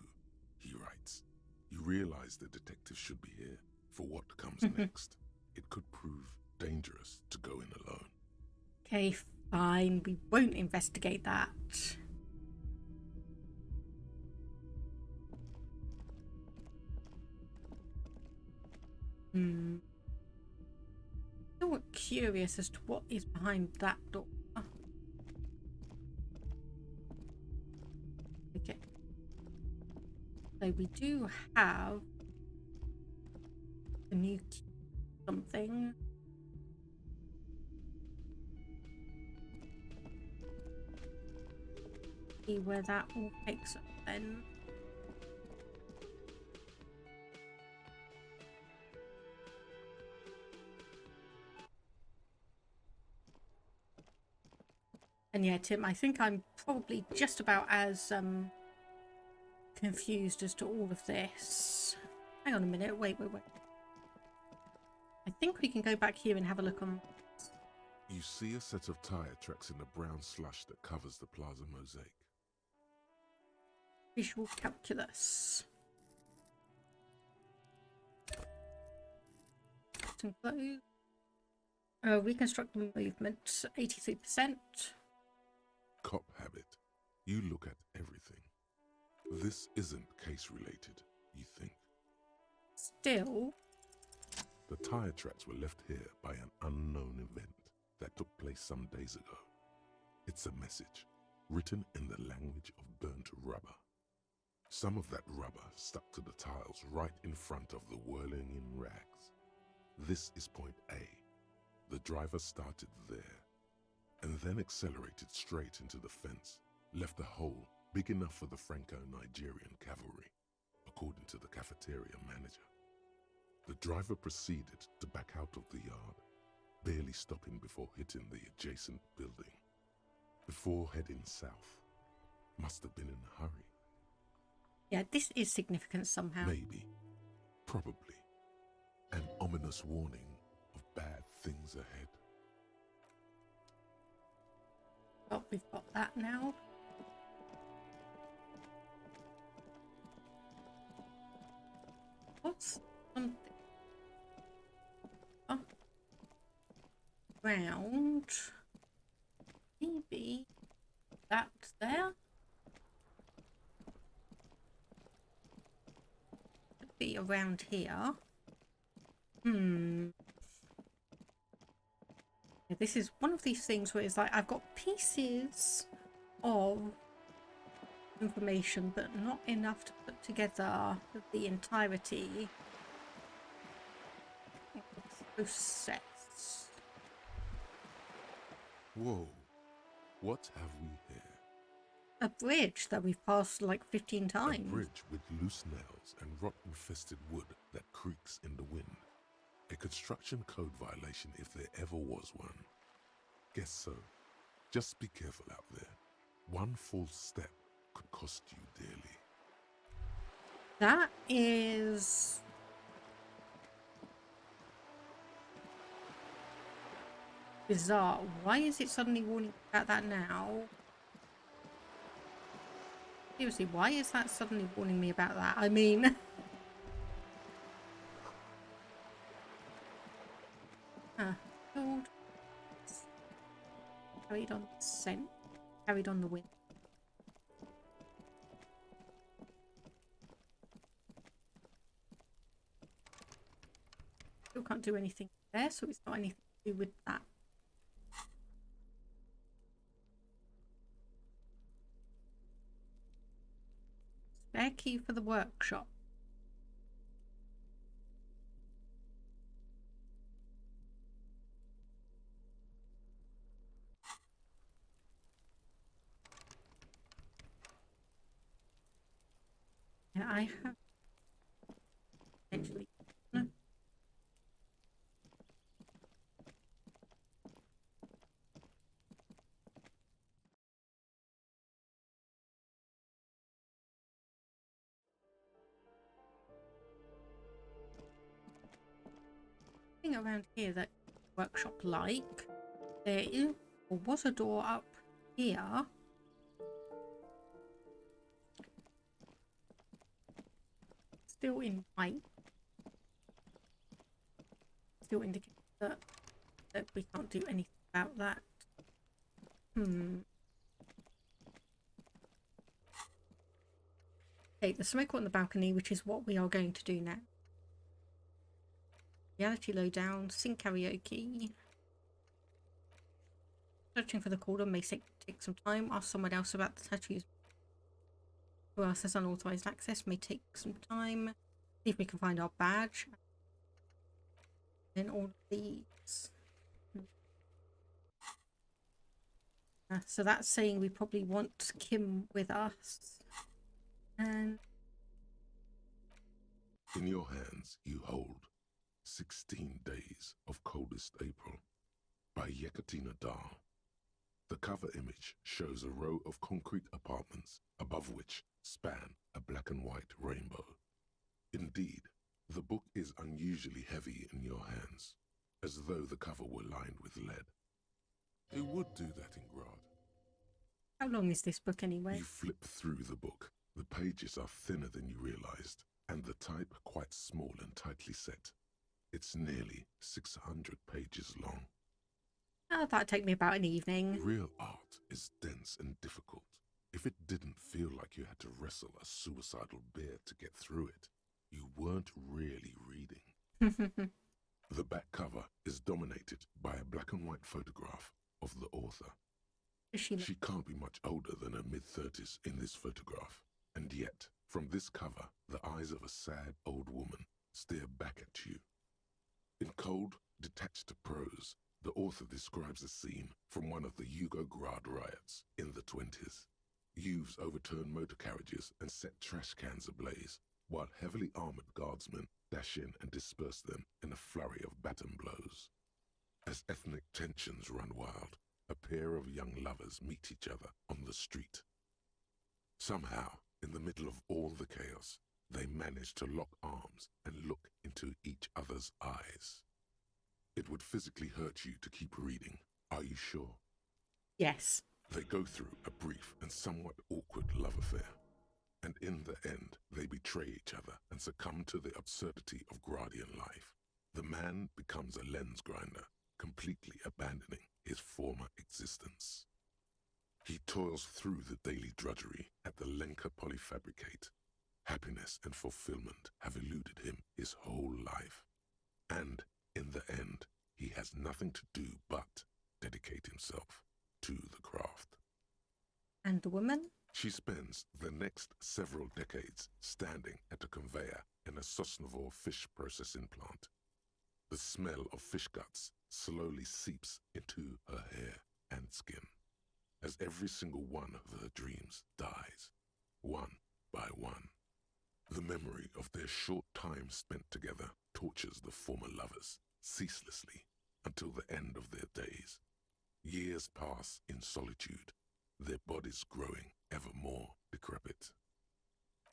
he writes. You realize the detective should be here for what comes next. It could prove dangerous to go in alone. Okay, fine. We won't investigate that. Still curious as to what is behind that door. Okay. So we do have a new key, something. See where that all takes us then. And yeah, Tim, I think I'm probably just about as confused as to all of this. Hang on a minute. Wait. I think we can go back here and have a look on... You see a set of tire tracks in the brown slush that covers the plaza mosaic. Visual calculus. Reconstruct movement, 83%. Cop habit. You look at everything. This isn't case related, you think. Still. The tire tracks were left here by an unknown event that took place some days ago. It's a message, written in the language of burnt rubber. Some of that rubber stuck to the tiles right in front of the whirling in rags. This is point A. The driver started there, and then accelerated straight into the fence, left a hole big enough for the Franco-Nigerian cavalry, according to the cafeteria manager. The driver proceeded to back out of the yard, barely stopping before hitting the adjacent building. Before heading south. Must have been in a hurry. Yeah, this is significant somehow. Maybe. Probably. An ominous warning of bad things ahead. Well, we've got that now. What's something? Oh. Round. Maybe that's there. Could be around here. Yeah, this is one of these things where it's like I've got pieces of information, but not enough to put together the entirety of the process. Whoa. What have we here? A bridge that we've passed like 15 times. A bridge with loose nails and rot-infested wood that creaks in the wind. A construction code violation if there ever was one. Guess so. Just be careful out there. One false step could cost you dearly. That is... bizarre. Why is it suddenly warning about that now? Seriously, why is that suddenly warning me about that? I mean... Hold. Carried on the scent. Carried on the wind. Still can't do anything there, so it's not anything to do with that. Spare key for the workshop. Yeah, I have actually no. Thing around here that workshop like there is or was a door up here. Still in white. Still indicates that we can't do anything about that. Okay, the smoke on the balcony, which is what we are going to do now. Reality lowdown, sing karaoke. Searching for the caller may take some time. Ask someone else about the tattoos. Who else has unauthorized access may take some time. See if we can find our badge. Then all of these. So that's saying we probably want Kim with us. And in your hands you hold 16 Days of Coldest April by Yekatina Dahl. The cover image shows a row of concrete apartments above which span a black and white rainbow. Indeed, the book is unusually heavy in your hands, as though the cover were lined with lead. It would do that in Grad. How long is this book anyway? You flip through the book. The pages are thinner than you realized, and the type quite small and tightly set. It's nearly 600 pages long. Oh, that'd take me about an evening. Real art is dense and difficult. If it didn't feel like you had to wrestle a suicidal bear to get through it, you weren't really reading. The back cover is dominated by a black and white photograph of the author. She can't be much older than her mid-30s in this photograph, and yet, from this cover, the eyes of a sad old woman stare back at you. In cold, detached prose, the author describes a scene from one of the Yugoslavia riots in the 20s. Youths overturned motor carriages and set trash cans ablaze, while heavily armored guardsmen dash in and disperse them in a flurry of baton blows. As ethnic tensions run wild, a pair of young lovers meet each other on the street. Somehow, in the middle of all the chaos, they manage to lock arms and look into each other's eyes. It would physically hurt you to keep reading. Are you sure? Yes. They go through a brief and somewhat awkward love affair, and in the end, they betray each other and succumb to the absurdity of Gradian life. The man becomes a lens grinder, completely abandoning his former existence. He toils through the daily drudgery at the Lenka polyfabricate. Happiness and fulfillment have eluded him his whole life, and in the end, he has nothing to do but dedicate himself to the craft. And the woman? She spends the next several decades standing at a conveyor in a Sosnovo fish processing plant. The smell of fish guts slowly seeps into her hair and skin, as every single one of her dreams dies, one by one. The memory of their short time spent together tortures the former lovers ceaselessly until the end of their days. Years pass in solitude, their bodies growing ever more decrepit.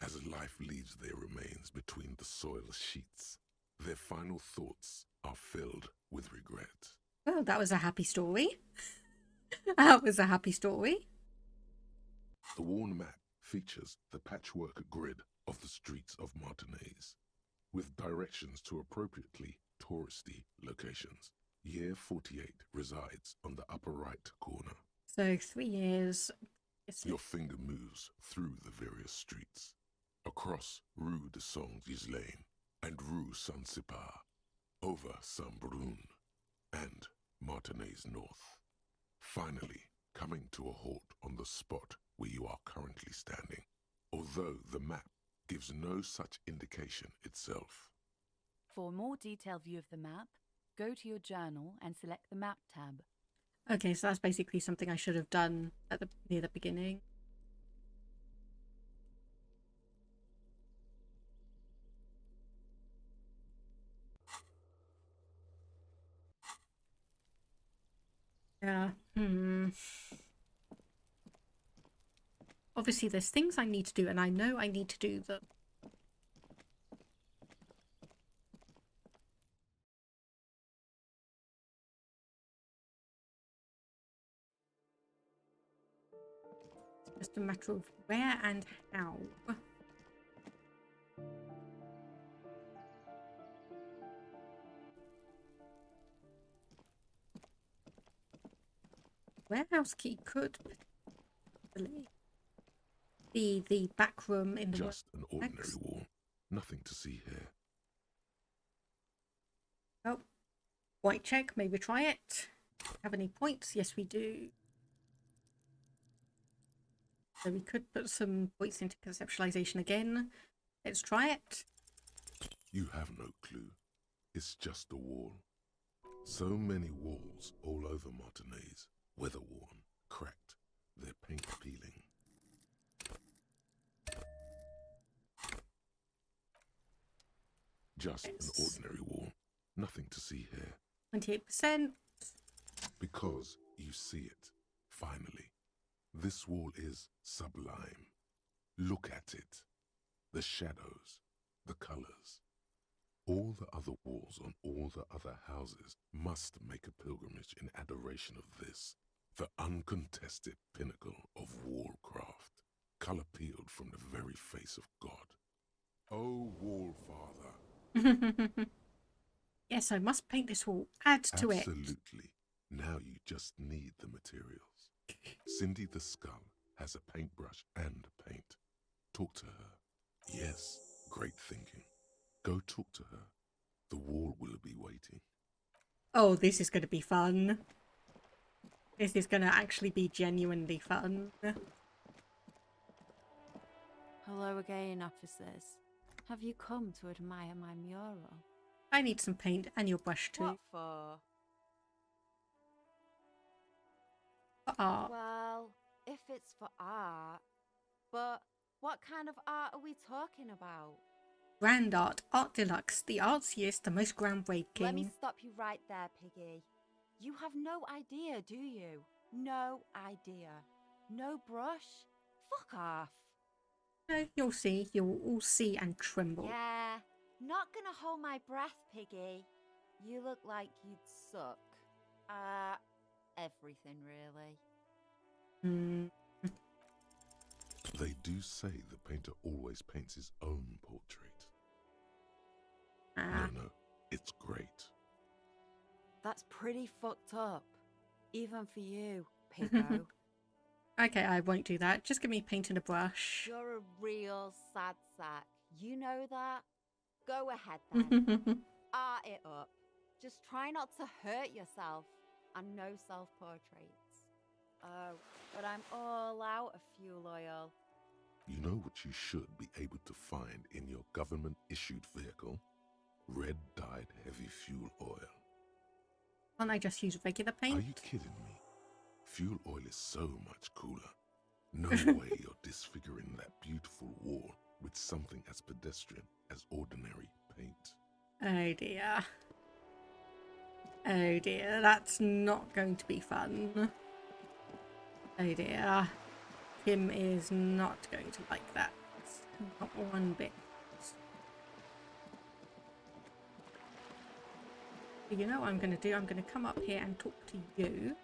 As life leaves their remains between the soil sheets, their final thoughts are filled with regret. Well, that was a happy story. That was a happy story. The worn map features the patchwork grid of the streets of Martinez, with directions to appropriately touristy locations. Year 48 resides on the upper right corner. So 3 years. Your finger moves through the various streets, across Rue de Saint-Ghislain and Rue Saint-Cypar, over Saint-Brun and Martinez North, finally coming to a halt on the spot where you are currently standing, although the map gives no such indication itself. For a more detailed view of the map, go to your journal and select the Map tab. Okay, so that's basically something I should have done at near the beginning. Yeah. Obviously, there's things I need to do, and I know I need to do them. It's just a matter of where and how. Warehouse key could be the back room in the just an ordinary wall. Nothing to see here. Oh, white check. Maybe try it. Have any points? Yes, we do. So we could put some points into conceptualization again. Let's try it. You have no clue. It's just a wall. So many walls all over Martinez, weather-worn, cracked, their paint peeling. Just an ordinary wall. Nothing to see here. 28%. Because you see it, finally. This wall is sublime. Look at it. The shadows, the colors. All the other walls on all the other houses must make a pilgrimage in adoration of this, the uncontested pinnacle of wallcraft, color peeled from the very face of God. Oh, wall father. Yes, I must paint this wall. Add to it. Absolutely. Now you just need the materials. Cindy the Skull has a paintbrush and paint. Talk to her. Yes, great thinking. Go talk to her. The wall will be waiting. Oh, this is going to be fun. This is going to actually be genuinely fun. Hello again, officers. Have you come to admire my mural? I need some paint and your brush too. What for? For art. Well, if it's for art, but what kind of art are we talking about? Grand art, art deluxe, the artsiest, the most groundbreaking. Let me stop you right there, Piggy. You have no idea, do you? No idea. No brush? Fuck off. No, you'll see. You'll all see and tremble. Yeah, not gonna hold my breath, Piggy. You look like you'd suck. Everything really. They do say the painter always paints his own portrait. No, it's great. That's pretty fucked up. Even for you, Piggo. Okay, I won't do that. Just give me paint and a brush. You're a real sad sack. You know that? Go ahead then. Art it up. Just try not to hurt yourself. And no self-portraits. Oh, but I'm all out of fuel oil. You know what you should be able to find in your government-issued vehicle? Red dyed heavy fuel oil. Can't I just use regular paint? Are you kidding me? Fuel oil is so much cooler. No way you're disfiguring that beautiful wall with something as pedestrian as ordinary paint. Oh dear. Oh dear, that's not going to be fun. Oh dear. Kim is not going to like that. Not one bit. You know what I'm going to do? I'm going to come up here and talk to you.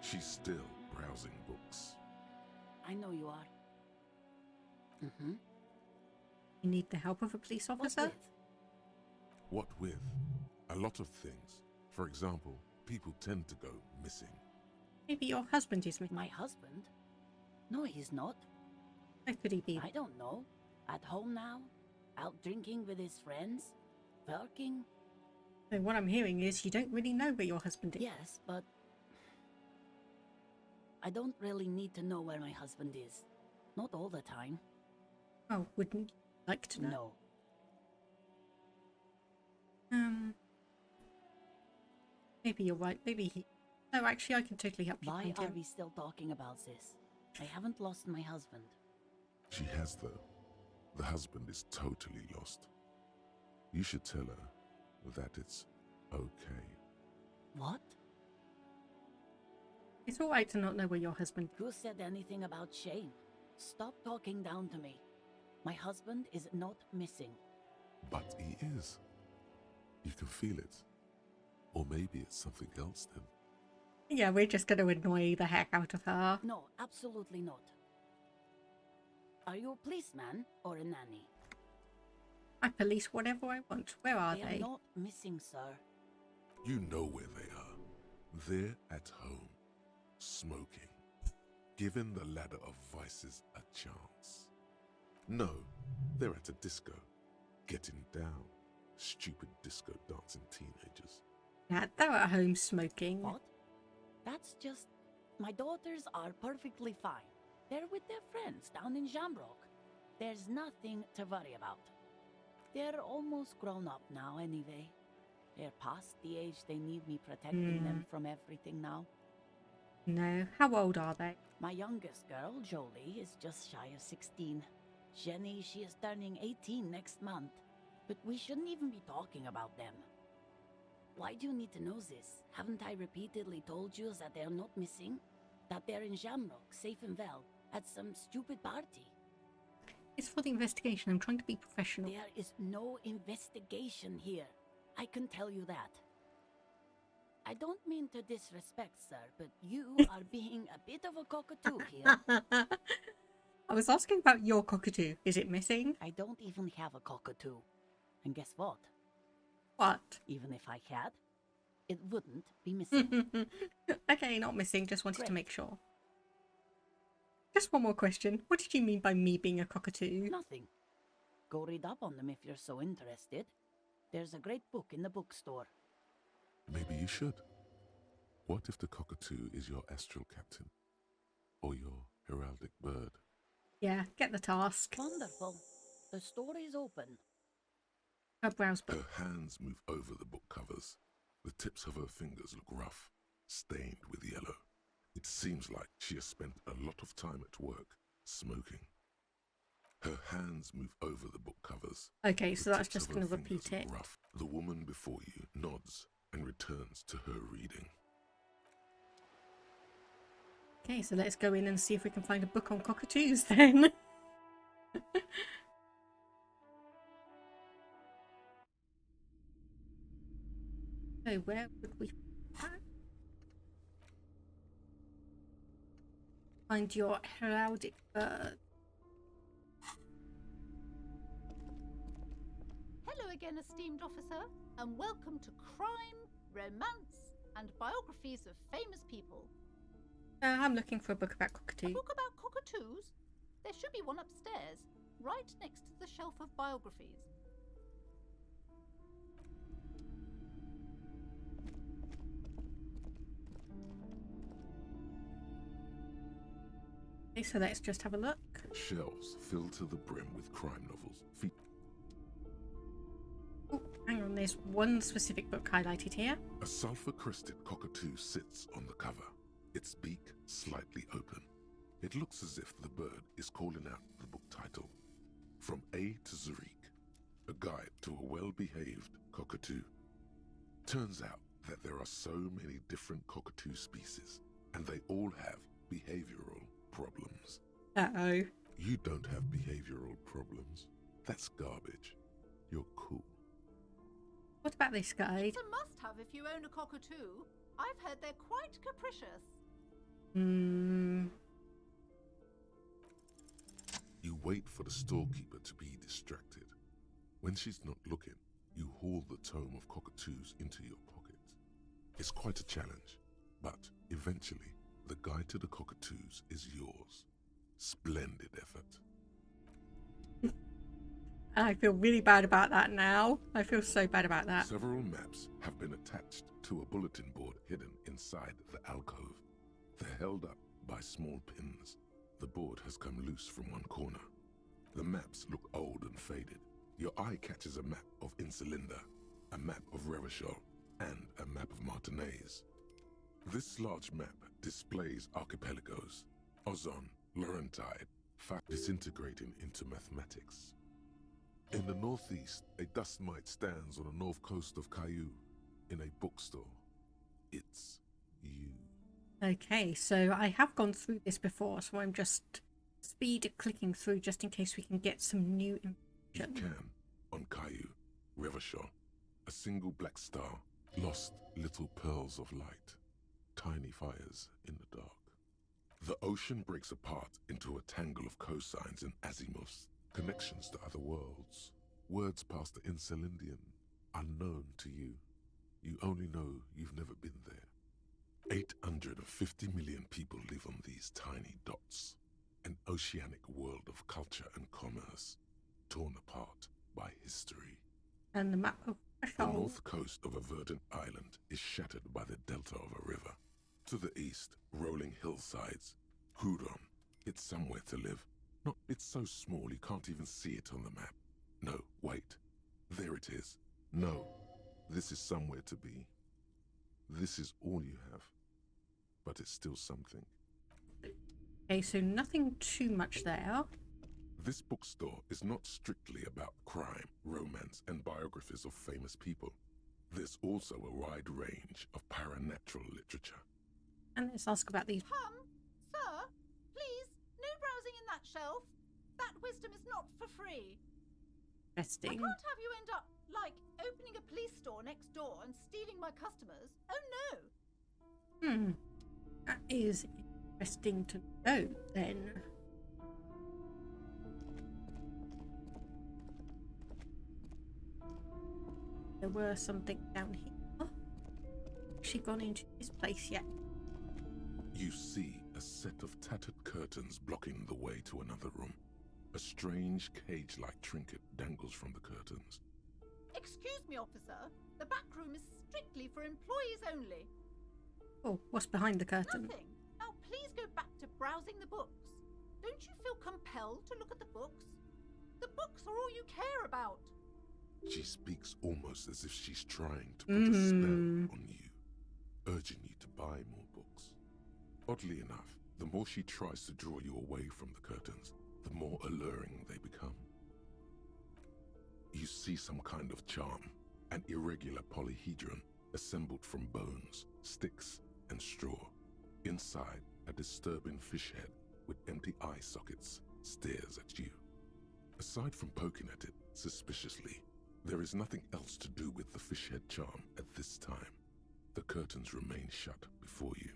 She's still browsing books. I know you are. Mm-hmm. You need the help of a police officer? What with? A lot of things. For example, people tend to go missing. Maybe your husband is missing. My husband? No, he's not. How could he be? I don't know. At home now? Out drinking with his friends? Working? So what I'm hearing is you don't really know where your husband is. Yes, but I don't really need to know where my husband is. Not all the time. Oh, wouldn't you like to know? No. Maybe you're right. Maybe he... No, actually, I can totally help you. Why are we still talking about this? I haven't lost my husband. She has, though. The husband is totally lost. You should tell her that it's okay. What? It's all right to not know where your husband is. Who said anything about shame? Stop talking down to me. My husband is not missing. But he is. You can feel it. Or maybe it's something else then. Yeah, we're just going to annoy the heck out of her. No, absolutely not. Are you a policeman or a nanny? I police whatever I want. Where are they? They are not missing, sir. You know where they are. They're at home, smoking, giving the ladder of vices a chance. No, they're at a disco, getting down. Stupid disco dancing teenagers. Yeah, they're at home smoking. What? That's just... My daughters are perfectly fine. They're with their friends down in Shamrock. There's nothing to worry about. They're almost grown up now anyway. They're past the age they need me protecting them from everything now. No, how old are they? My youngest girl, Jolie, is just shy of 16. Jenny, she is turning 18 next month. But we shouldn't even be talking about them. Why do you need to know this? Haven't I repeatedly told you that they're not missing? That they're in Shamrock, safe and well, at some stupid party. It's for the investigation. I'm trying to be professional. There is no investigation here. I can tell you that. I don't mean to disrespect, sir, but you are being a bit of a cockatoo here. I was asking about your cockatoo. Is it missing? I don't even have a cockatoo. And guess what? What? Even if I had, it wouldn't be missing. Okay, not missing. Just wanted to Great. make sure. Just one more question. What did you mean by me being a cockatoo? Nothing. Go read up on them if you're so interested. There's a great book in the bookstore. Maybe you should. What if the cockatoo is your astral captain? Or your heraldic bird? Yeah, get the task. Wonderful. The store is open. Her browse book. Her hands move over the book covers. The tips of her fingers look rough, stained with yellow. It seems like she has spent a lot of time at work, smoking. Her hands move over the book covers. Okay, so The that's tips just of going her to repeat fingers it. look rough. The woman before you nods and returns to her reading. Okay, so let's go in and see if we can find a book on cockatoos then. So where would we find your heraldic bird? Hello again, esteemed officer, and welcome to Crime, Romance, and Biographies of Famous People. I'm looking for a book about A cockatoos. book about cockatoos? There should be one upstairs, right next to the shelf of biographies. Okay, so let's just have a look. Shelves filled to the brim with crime novels. Oh, hang on, there's one specific book highlighted here. A sulfur-crested cockatoo sits on the cover, its beak slightly open. It looks as if the bird is calling out the book title, From A to Zurich, a guide to a well-behaved cockatoo. Turns out that there are so many different cockatoo species, and they all have behavioral problems. Uh-oh. You don't have behavioral problems. That's garbage. You're cool. What about this guide? It's a must-have if you own a cockatoo. I've heard they're quite capricious. You wait for the storekeeper to be distracted. When she's not looking, you haul the tome of cockatoos into your pocket. It's quite a challenge, but eventually, the guide to the cockatoos is yours. Splendid effort. I feel really bad about that now. I feel so bad about that. Several maps have been attached to a bulletin board hidden inside the alcove. They're held up by small pins. The board has come loose from one corner. The maps look old and faded. Your eye catches a map of Insulinda, a map of Revachol, and a map of Martinez. This large map displays archipelagos, Ozon, Laurentide, disintegrating into mathematics. In the northeast, a dust mite stands on the north coast of Caillou in a bookstore. It's you. Okay, so I have gone through this before, so I'm just speed clicking through just in case we can get some new information. You can, on Caillou, Revachol, a single black star, lost little pearls of light, tiny fires in the dark. The ocean breaks apart into a tangle of cosines and azimuths, connections to other worlds, words past the Insulindian, unknown to you. You only know you've never been there. 850 million people live on these tiny dots, an oceanic world of culture and commerce, torn apart by history. And the map of The north coast of a verdant island is shattered by the delta of a river. To the east, rolling hillsides. Huron, it's somewhere to live. No, it's so small you can't even see it on the map. No, wait. There it is. No, this is somewhere to be. This is all you have. But it's still something. Okay, so nothing too much there. This bookstore is not strictly about crime, romance, and biographies of famous people. There's also a wide range of paranatural literature. And let's ask about these. Sir, please, no that shelf. That wisdom is not for free. I Interesting. can't have you end up, like, opening a police store next door and stealing my customers. Oh no! That is interesting to know then. There were something down here. Has she gone into this place yet? You see a set of tattered curtains blocking the way to another room. A strange cage-like trinket dangles from the curtains. Excuse me, officer. The back room is strictly for employees only. Oh, what's behind the curtain? Nothing. Now please go back to browsing the books. Don't you feel compelled to look at the books? The books are all you care about. She speaks almost as if she's trying to put a spell on you, urging you to buy more books. Oddly enough, the more she tries to draw you away from the curtains, the more alluring they become. You see some kind of charm, an irregular polyhedron assembled from bones, sticks, and straw. Inside, a disturbing fish head with empty eye sockets stares at you. Aside from poking at it suspiciously, there is nothing else to do with the fish head charm at this time. The curtains remain shut before you.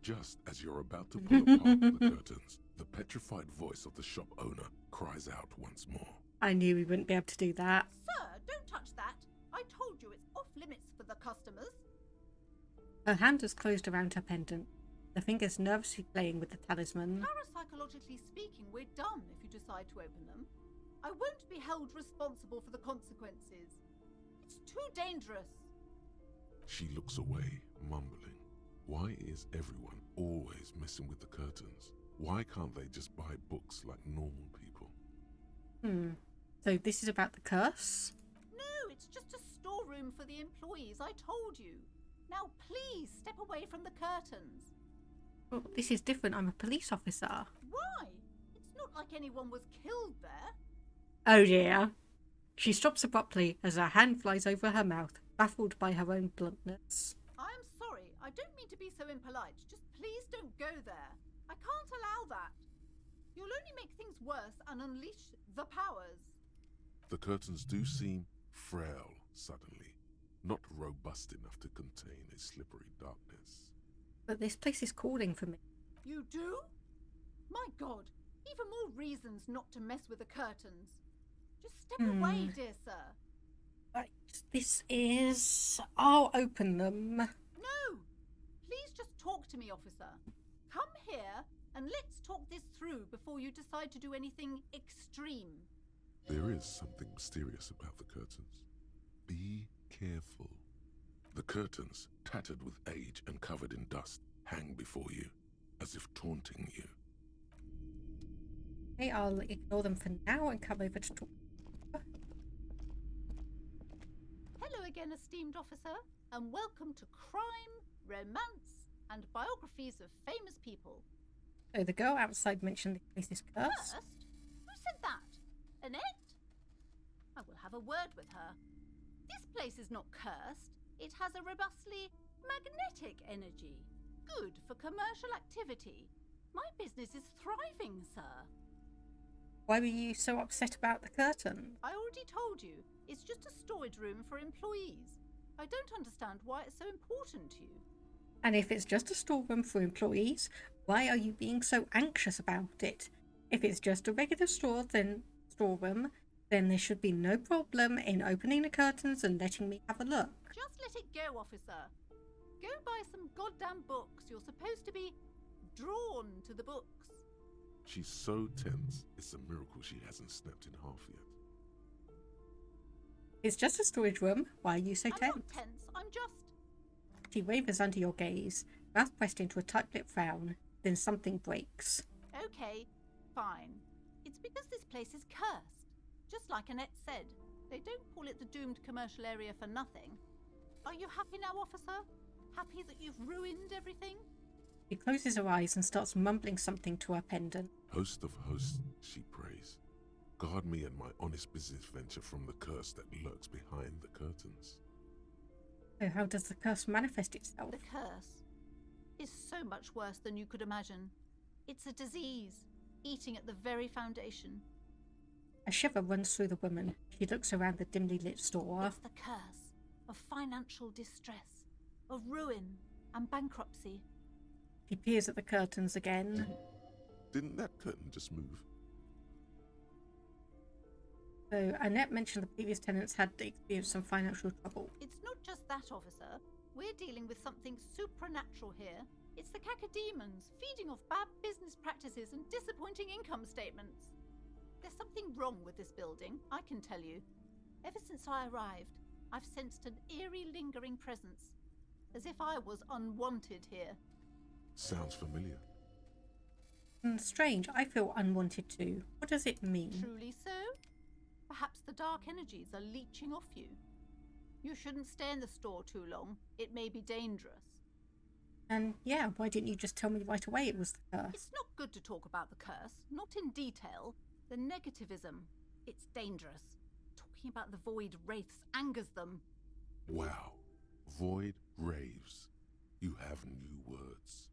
Just as you're about to pull apart the curtains, the petrified voice of the shop owner cries out once more. I knew we wouldn't be able to do that. Sir, don't touch that. I told you it's off limits for the customers. Her hand was closed around her pendant, the fingers nervously playing with the talisman. Parapsychologically speaking, we're done if you decide to open them. I won't be held responsible for the consequences. It's too dangerous. She looks away, mumbling. Why is everyone always messing with the curtains? Why can't they just buy books like normal people? So this is about the curse? No, it's just a storeroom for the employees, I told you. Now please step away from the curtains. Well, this is different. I'm a police officer. Why? It's not like anyone was killed there. Oh dear. She stops abruptly as her hand flies over her mouth, baffled by her own bluntness. I'm sorry, I don't mean to be so impolite. Just please don't go there. I can't allow that. You'll only make things worse and unleash the powers. The curtains do seem frail suddenly, not robust enough to contain a slippery darkness. But this place is calling for me. You do? My God, even more reasons not to mess with the curtains. Just step away, dear sir. Right, this is... I'll open them. No! Please just talk to me, officer. Come here and let's talk this through before you decide to do anything extreme. There is something mysterious about the curtains. Be careful. The curtains, tattered with age and covered in dust, hang before you, as if taunting you. Okay, I'll ignore them for now and come over to talk. Hello again, esteemed officer, and welcome to Crime, Romance, and Biographies of Famous People. Oh, the girl outside mentioned the place is cursed. Cursed? Who said that? Annette? I will have a word with her. This place is not cursed. It has a robustly magnetic energy. Good for commercial activity. My business is thriving, sir. Why were you so upset about the curtain? I already told you, it's just a storage room for employees. I don't understand why it's so important to you. And if it's just a storeroom for employees, why are you being so anxious about it? If it's just a regular storeroom, then there should be no problem in opening the curtains and letting me have a look. Just let it go, officer. Go buy some goddamn books. You're supposed to be drawn to the books. She's so tense, it's a miracle she hasn't snapped in half yet. It's just a storage room. Why are you so I'm tense? not tense. I'm just... She wavers under your gaze, mouth pressed into a tight-lipped frown. Then something breaks. Okay, fine. It's because this place is cursed. Just like Annette said, they don't call it the doomed commercial area for nothing. Are you happy now, officer? Happy that you've ruined everything? She closes her eyes and starts mumbling something to her pendant. Host of hosts, she prays. Guard me and my honest business venture from the curse that lurks behind the curtains. So how does the curse manifest itself? The curse is so much worse than you could imagine. It's a disease, eating at the very foundation. A shiver runs through the woman. She looks around the dimly lit store. It's the curse of financial distress, of ruin and bankruptcy. She peers at the curtains again. Didn't that curtain just move? So Annette mentioned the previous tenants had experienced some financial trouble. It's not just that, officer. We're dealing with something supernatural here. It's the cacodemons feeding off bad business practices and disappointing income statements. There's something wrong with this building, I can tell you. Ever since I arrived, I've sensed an eerie, lingering presence, as if I was unwanted here. Sounds familiar. Strange, I feel unwanted too. What does it mean? Truly so? Perhaps the dark energies are leeching off you. You shouldn't stay in the store too long. It may be dangerous. And yeah, why didn't you just tell me right away it was the curse? It's not good to talk about the curse, not in detail. The negativism, it's dangerous. Talking about the void wraiths angers them. Wow. Void raves. You have new words.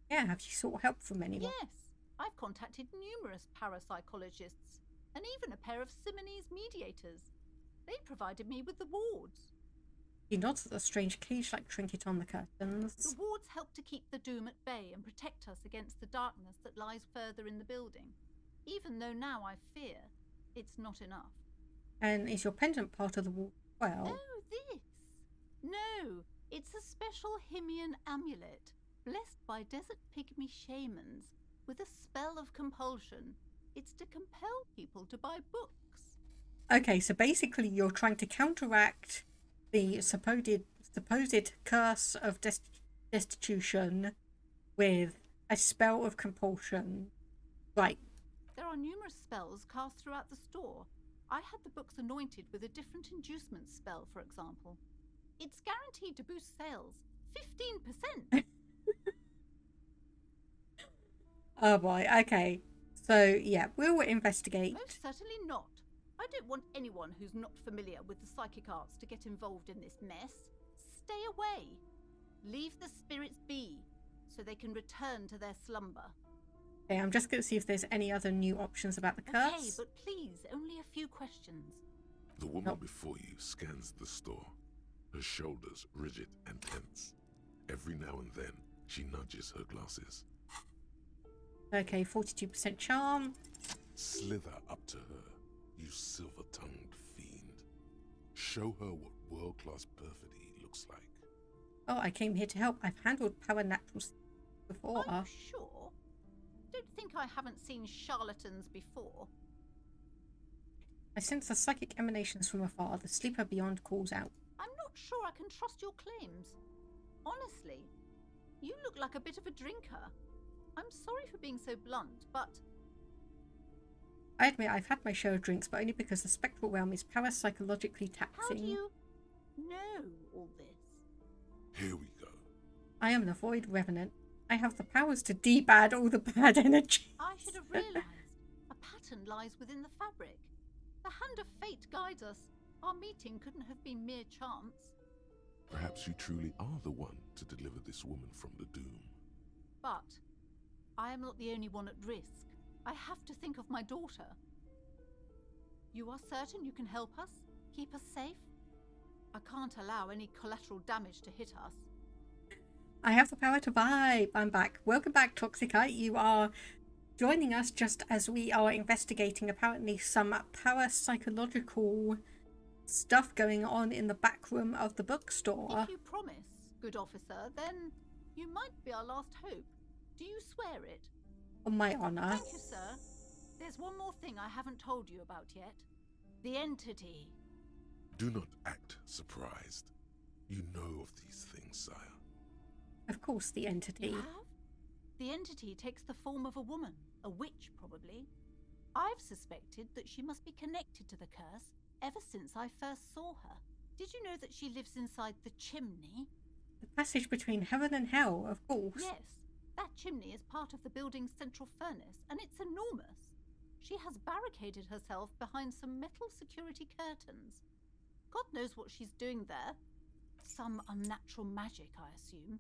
Yeah, have you sought help from anyone? Yes, I've contacted numerous parapsychologists and even a pair of Simonese mediators. They provided me with the wards. He nods at the strange cage-like trinket on the curtains. The wards help to keep the doom at bay and protect us against the darkness that lies further in the building. Even though now I fear it's not enough. And is your pendant part of the wall as well? Oh, this? No, it's a special Himian amulet, blessed by desert pygmy shamans, with a spell of compulsion. It's to compel people to buy books. Okay, so basically you're trying to counteract the supposed curse of destitution with a spell of compulsion. Right. There are numerous spells cast throughout the store. I had the books anointed with a different inducement spell, for example. It's guaranteed to boost sales 15%. Oh boy, okay. So yeah, we'll investigate. Most certainly not. I don't want anyone who's not familiar with the psychic arts to get involved in this mess. Stay away. Leave the spirits be, so they can return to their slumber. Okay, I'm just going to see if there's any other new options about the curse. Okay, but please, only a few questions. The woman before you scans the store, her shoulders rigid and tense. Every now and then, she nudges her glasses. Okay, 42% charm. Slither up to her, you silver-tongued fiend. Show her what world-class perfidy looks like. Oh, I came here to help. I've handled power naturals before. Are you sure? Don't think I haven't seen charlatans before. I sense the psychic emanations from afar. The sleeper beyond calls out. I'm not sure I can trust your claims. Honestly, you look like a bit of a drinker. I'm sorry for being so blunt, but... I admit I've had my share of drinks, but only because the spectral realm is parapsychologically taxing. How do you know all this? Here we go. I am the Void Revenant. I have the powers to debad all the bad energy. I should have realized. A pattern lies within the fabric. The hand of fate guides us. Our meeting couldn't have been mere chance. Perhaps you truly are the one to deliver this woman from the doom. But I am not the only one at risk. I have to think of my daughter. You are certain you can help us? Keep us safe? I can't allow any collateral damage to hit us. I have the power to vibe. I'm back. Welcome back, Toxicite. You are joining us just as we are investigating apparently some parapsychological stuff going on in the back room of the bookstore. If you promise, good officer, then you might be our last hope. Do you swear it? On my honour. Thank you, sir. There's one more thing I haven't told you about yet. The entity. Do not act surprised. You know of these things, sire. Of course, the entity. You have? The entity takes the form of a woman, a witch probably. I've suspected that she must be connected to the curse ever since I first saw her. Did you know that she lives inside the chimney? The passage between heaven and hell, of course. Yes. That chimney is part of the building's central furnace, and it's enormous. She has barricaded herself behind some metal security curtains. God knows what she's doing there. Some unnatural magic, I assume.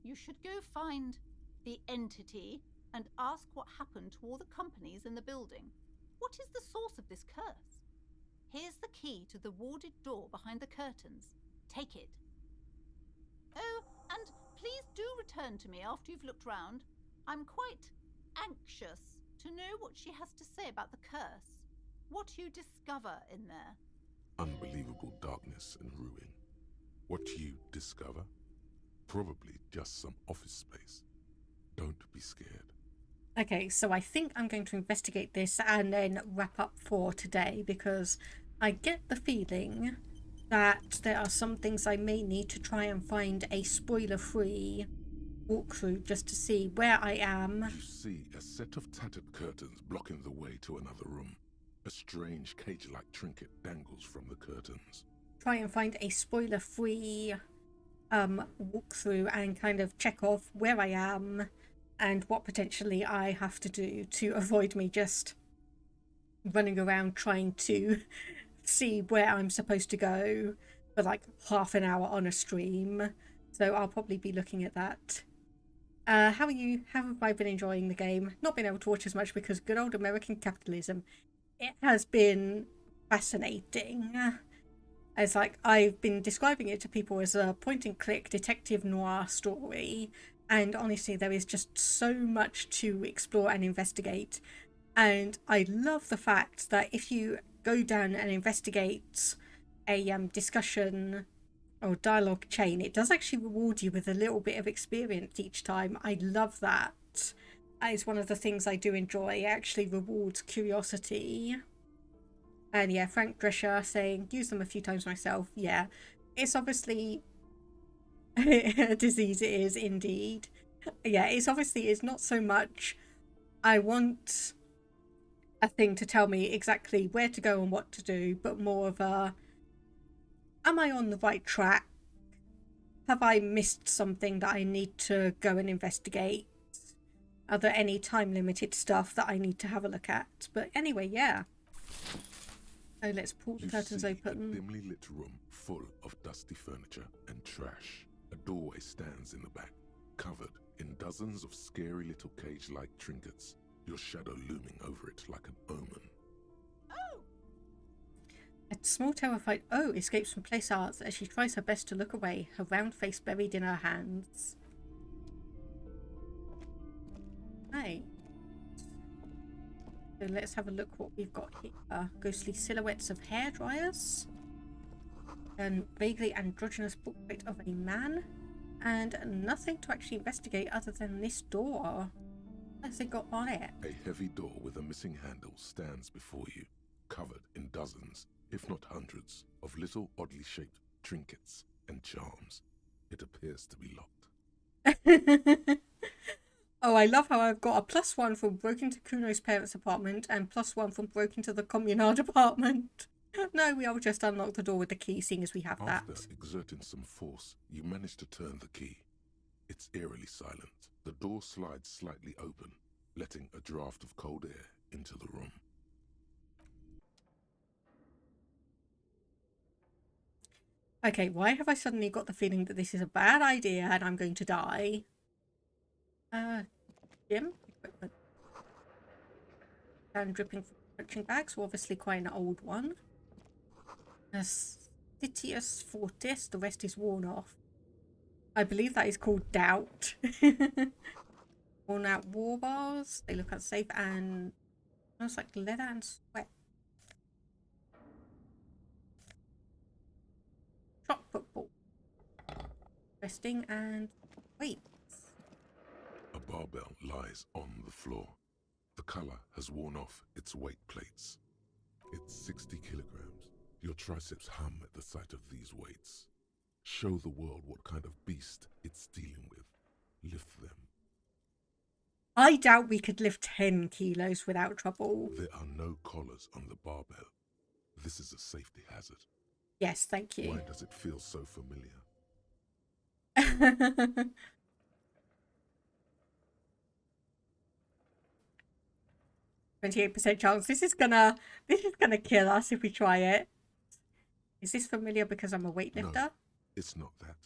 You should go find the entity and ask what happened to all the companies in the building. What is the source of this curse? Here's the key to the warded door behind the curtains. Take it. Oh, and please do return to me after you've looked round. I'm quite anxious to know what she has to say about the curse. What you discover in there. Unbelievable darkness and ruin. What you discover? Probably just some office space. Don't be scared. Okay, so I think I'm going to investigate this and then wrap up for today, because I get the feeling that there are some things I may need to try and find a spoiler-free walkthrough just to see where I am. You see a set of tattered curtains blocking the way to another room. A strange cage-like trinket dangles from the curtains. Try and find a spoiler-free walkthrough and kind of check off where I am and what potentially I have to do to avoid me just running around trying to see where I'm supposed to go for like half an hour on a stream. So I'll probably be looking at that. How are you? How have I been enjoying the game? Not been able to watch as much because good old American capitalism. It has been fascinating. It's like I've been describing it to people as a point-and-click detective noir story, and honestly there is just so much to explore and investigate. And I love the fact that if you go down and investigate a discussion or dialogue chain, it does actually reward you with a little bit of experience each time. I love that. That is one of the things I do enjoy. It actually rewards curiosity. And yeah, Frank Drescher saying, use them a few times myself. Yeah, it's obviously a disease, it is indeed. Yeah, it's obviously is not so much I want a thing to tell me exactly where to go and what to do, but more of a, am I on the right track? Have I missed something that I need to go and investigate? Are there any time limited stuff that I need to have a look at? But anyway, yeah. So let's pull the curtains open. A dimly lit room full of dusty furniture and trash. A doorway stands in the back, covered in dozens of scary little cage-like trinkets, your shadow looming over it like an omen. A small terrified O escapes from place arts as she tries her best to look away, her round face buried in her hands. Hey. So let's have a look what we've got here. Ghostly silhouettes of hair dryers. And vaguely androgynous portrait of a man. And nothing to actually investigate other than this door. What has it got on it? A heavy door with a missing handle stands before you, covered in dozens, if not hundreds, of little oddly shaped trinkets and charms. It appears to be locked. Oh, I love how I've got a +1 from broke into Kuno's parents' apartment and +1 from broke into the communard apartment. No, we will just unlock the door with the key, seeing as we have that. After exerting some force, you manage to turn the key. It's eerily silent. The door slides slightly open, letting a draft of cold air into the room. Okay, why have I suddenly got the feeling that this is a bad idea and I'm going to die? Gym equipment. And dripping from punching bags, so obviously quite an old one. Stitius Fortis, the rest is worn off. I believe that is called Doubt. Worn out war bars, they look unsafe and almost like leather and sweat. Shot football. Resting and wait. A barbell lies on the floor. The color has worn off its weight plates. It's 60 kilograms. Your triceps hum at the sight of these weights. Show the world what kind of beast it's dealing with. Lift them. I doubt we could lift 10 kilos without trouble. There are no collars on the barbell. This is a safety hazard. Yes, thank you. Why does it feel so familiar? 28% chance. This is gonna kill us if we try it. Is this familiar because I'm a weightlifter? No, it's not that.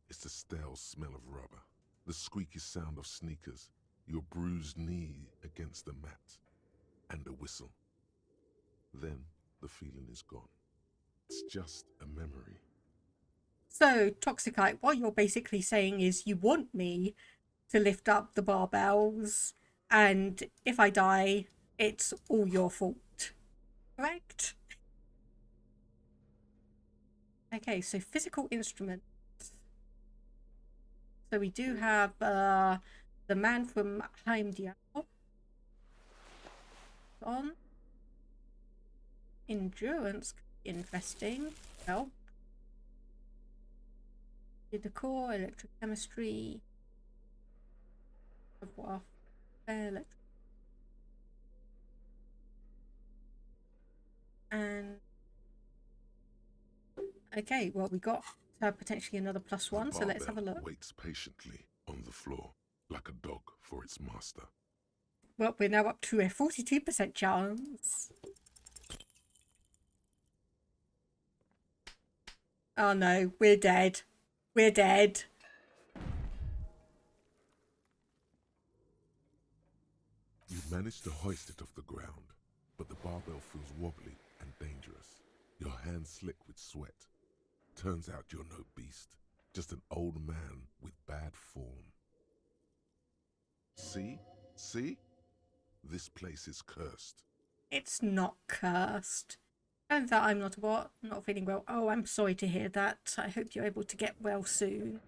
It's the stale smell of rubber, the squeaky sound of sneakers, your bruised knee against the mat, and a whistle. Then the feeling is gone. It's just a memory. So, Toxicite, what you're basically saying is you want me to lift up the barbells, and if I die, it's all your fault. Correct? Okay, so physical instruments. So we do have the man from Heimdall on. Endurance, interesting. Well, the core, electrochemistry, and okay, well, we got potentially another +1, so let's have a look. Waits patiently on the floor like a dog for its master. Well, we're now up to a 42% chance. Oh no, we're dead. We're dead. You manage to hoist it off the ground, but the barbell feels wobbly and dangerous. Your hands slick with sweat. Turns out you're no beast, just an old man with bad form. See? See? This place is cursed. It's not cursed. And that I'm not feeling well. Oh, I'm sorry to hear that. I hope you're able to get well soon.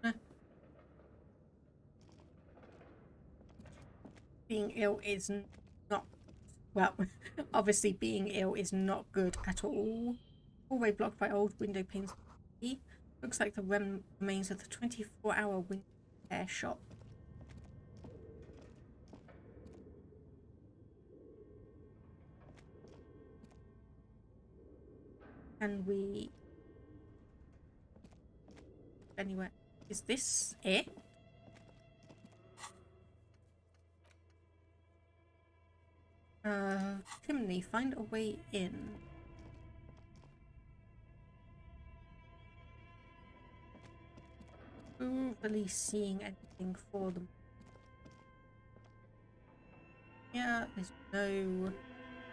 Being ill is not, well, obviously being ill is not good at all. Hallway blocked by old window panes. Looks like the remains of the 24-hour window repair shop. Can we... Anyway, is this it? Chimney, find a way in. Not really seeing anything for them. Yeah, there's no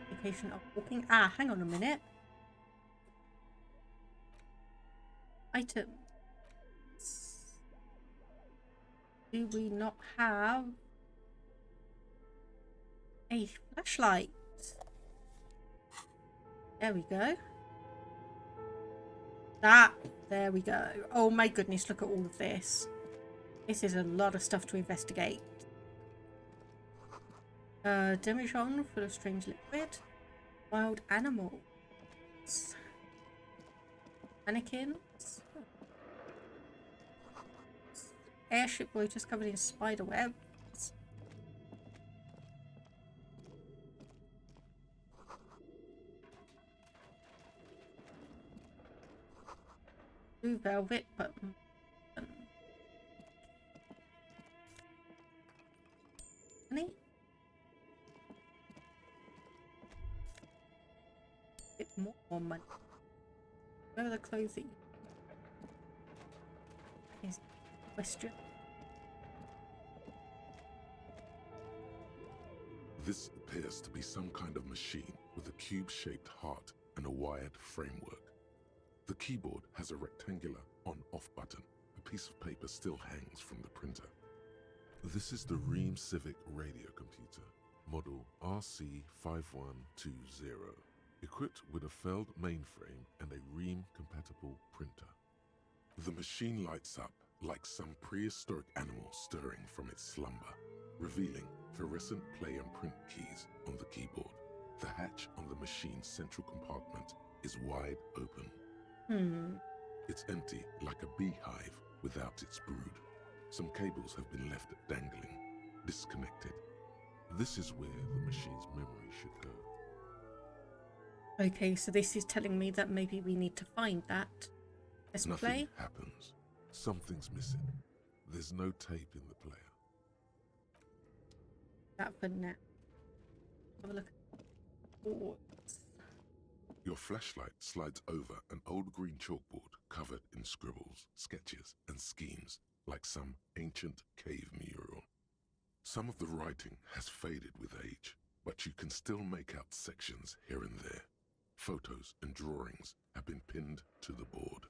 indication of walking. Ah, hang on a minute. Items. Do we not have a flashlight? There we go. Ah, there we go. Oh my goodness, look at all of this. This is a lot of stuff to investigate. Demijohn full of strange liquid. Wild animals. Mannequins. Airship boy just covered in spider webs. Blue velvet button. Honey? Bit more money. Where are the clothes that you... Is question. This appears to be some kind of machine with a cube-shaped heart and a wired framework. The keyboard has a rectangular on-off button. A piece of paper still hangs from the printer. This is the Ream Civic radio computer, model RC5120, equipped with a Feld mainframe and a Ream-compatible printer. The machine lights up like some prehistoric animal stirring from its slumber, revealing fluorescent play and print keys on the keyboard. The hatch on the machine's central compartment is wide open. It's empty like a beehive without its brood. Some cables have been left dangling, disconnected. This is where the machine's memory should go. Okay, so this is telling me that maybe we need to find that. Let's Nothing play. happens. Something's missing. There's no tape in the player. That for now. Have a look at boards. Your flashlight slides over an old green chalkboard covered in scribbles, sketches, and schemes like some ancient cave mural. Some of the writing has faded with age, but you can still make out sections here and there. Photos and drawings have been pinned to the board.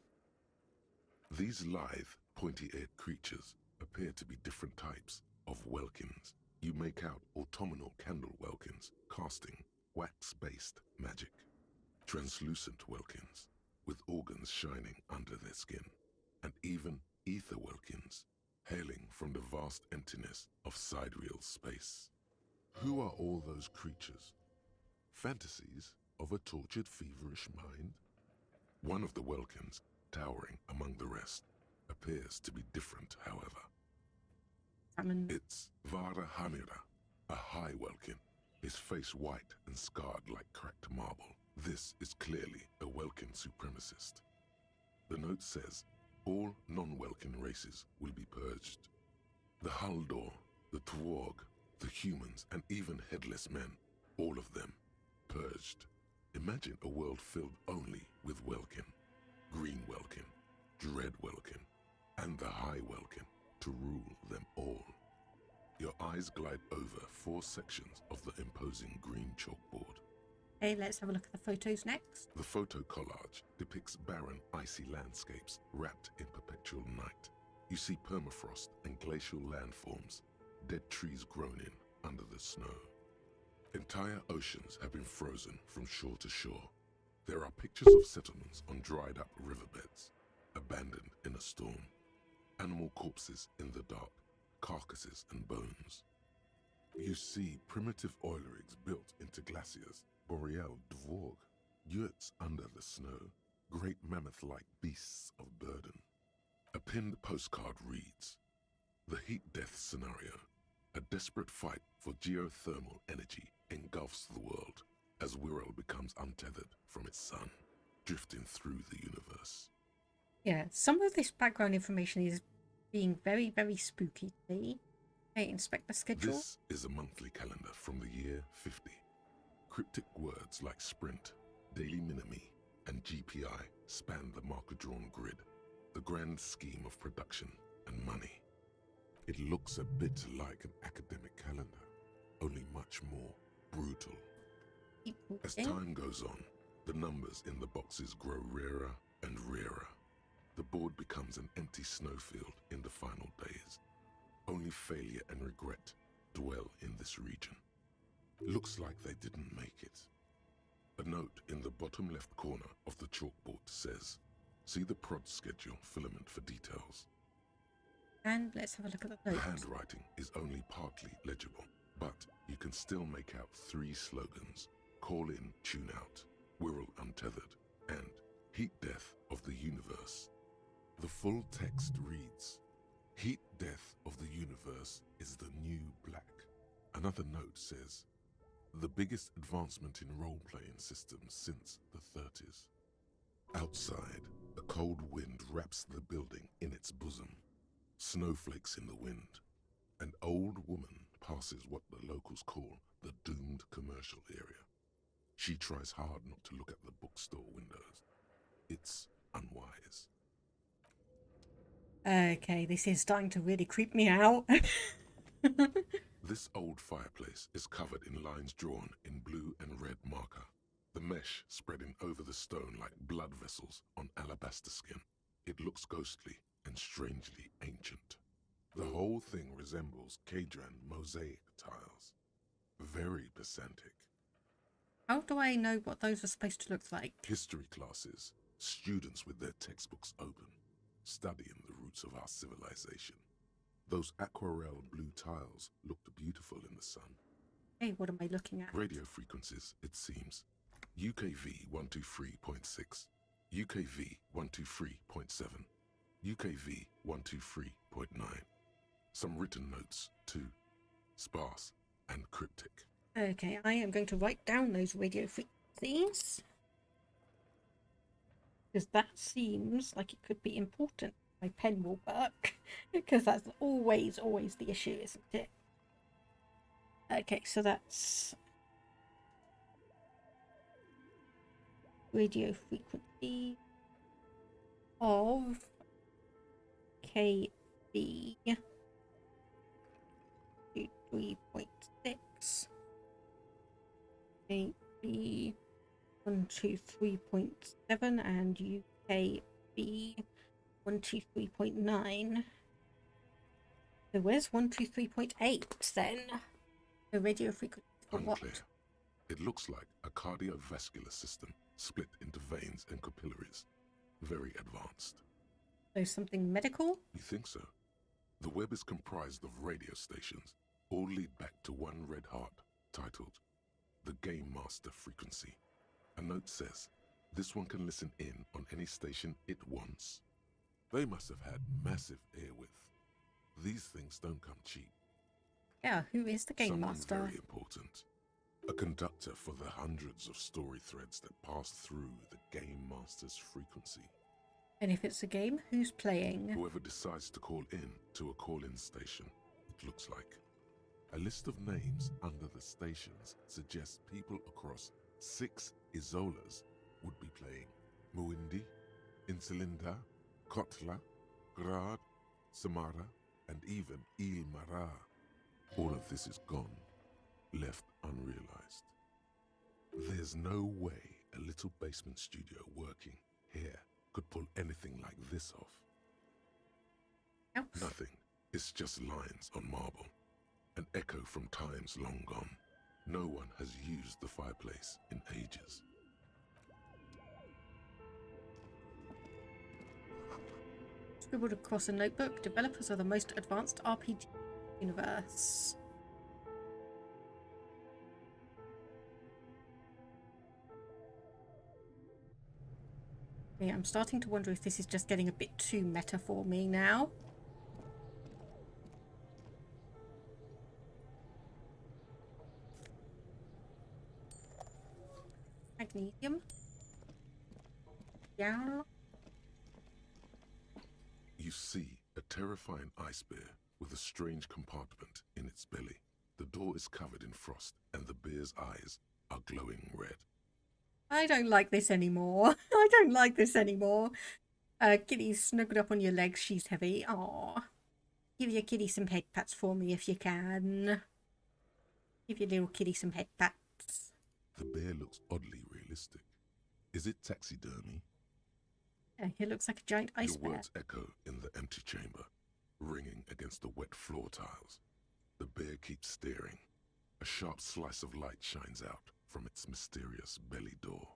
These lithe, pointy-eared creatures appear to be different types of welkins. You make out autumnal candle welkins casting wax-based magic. Translucent welkins with organs shining under their skin, and even ether welkins hailing from the vast emptiness of sidereal space. Who are all those creatures? Fantasies of a tortured, feverish mind? One of the welkins, towering among the rest, appears to be different, however. It's Vara Hamira, a high welkin, his face white and scarred like cracked marble. This is clearly a welkin supremacist. The note says, all non-welkin races will be purged. The Haldor, the Twarg, the humans, and even headless men, all of them, purged. Imagine a world filled only with welkin, green welkin, dread welkin, and the high welkin to rule them all. Your eyes glide over 4 sections of the imposing green chalkboard. Okay, let's have a look at the photos next. The photo collage depicts barren, icy landscapes wrapped in perpetual night. You see permafrost and glacial landforms, dead trees grown in under the snow. Entire oceans have been frozen from shore to shore. There are pictures of settlements on dried-up riverbeds, abandoned in a storm. Animal corpses in the dark, carcasses and bones. You see primitive oil rigs built into glaciers, boreal dvorg, yurts under the snow, great mammoth-like beasts of burden. A pinned postcard reads, "The heat death scenario. A desperate fight for geothermal energy engulfs the world as Wirral becomes untethered from its sun, drifting through the universe." Yeah, some of this background information is being very, very spooky to me. Okay, inspect the schedule. This is a monthly calendar from the year 50. Cryptic words like sprint, daily minimi, and GPI span the marker-drawn grid, the grand scheme of production and money. It looks a bit like an academic calendar, only much more brutal. As time goes on, the numbers in the boxes grow rarer and rarer. The board becomes an empty snowfield in the final days. Only failure and regret dwell in this region. Looks like they didn't make it. A note in the bottom left corner of the chalkboard says, "See the prod schedule filament for details." And let's have a look at the The notes. handwriting is only partly legible, but you can still make out 3 slogans: Call in, Tune out, Wirral Untethered, and Heat Death of the Universe. The full text reads, "Heat death of the universe is the new black." Another note says, "The biggest advancement in role-playing systems since the 30s. Outside, a cold wind wraps the building in its bosom. Snowflakes in the wind. An old woman passes what the locals call the doomed commercial area. She tries hard not to look at the bookstore windows. It's unwise." Okay, this is starting to really creep me out. This old fireplace is covered in lines drawn in blue and red marker, the mesh spreading over the stone like blood vessels on alabaster skin. It looks ghostly and strangely ancient. The whole thing resembles Kadran mosaic tiles. Very pedantic. How do I know what those are supposed to look like? History classes, students with their textbooks open, studying the roots of our civilization. Those aquarelle blue tiles looked beautiful in the sun. Hey, what am I looking at? Radio frequencies, it seems. UKV 123.6, UKV 123.7, UKV 123.9. Some written notes, too. Sparse and cryptic. Okay, I am going to write down those radio frequencies, because that seems like it could be important. My pen will work, because that's always the issue, isn't it? Okay, so that's radio frequency of KB 123.6. AB 123.7 and UKB 123.9. So where's 123.8 then? The radio frequency for Unclear. what? It looks like a cardiovascular system split into veins and capillaries. Very advanced. So something medical? You think so? The web is comprised of radio stations, all lead back to one red heart, titled the Game Master Frequency. A note says, this one can listen in on any station it wants. They must have had massive airwidth. These things don't come cheap. Yeah, who is the Game Someone Master? very important. A conductor for the hundreds of story threads that pass through the Game Master's frequency. And if it's a game, who's playing? Whoever decides to call in to a call-in station, it looks like. A list of names under the stations suggests people across 6 Isolas would be playing. Muindi, Insulinda, Kotla, Grad, Samara, and even Ilmara. All of this is gone, left unrealized. There's no way a little basement studio working here could pull anything like this off. Nope. Nothing. It's just lines on marble. An echo from times long gone. No one has used the fireplace in ages. Scribbled across a notebook, developers are the most advanced RPG universe. Yeah, I'm starting to wonder if this is just getting a bit too meta for me now. Magnesium. Yeah. You see a terrifying ice bear with a strange compartment in its belly. The door is covered in frost and the bear's eyes are glowing red. I don't like this anymore. I don't like this anymore. Kitty's snuggled up on your legs. She's heavy. Aw. Give your kitty some head pats for me if you can. Give your little kitty some head pats. The bear looks oddly realistic. Is it taxidermy? He looks like a giant ice Your bear. words echo in the empty chamber, ringing against the wet floor tiles. The bear keeps staring. A sharp slice of light shines out from its mysterious belly door.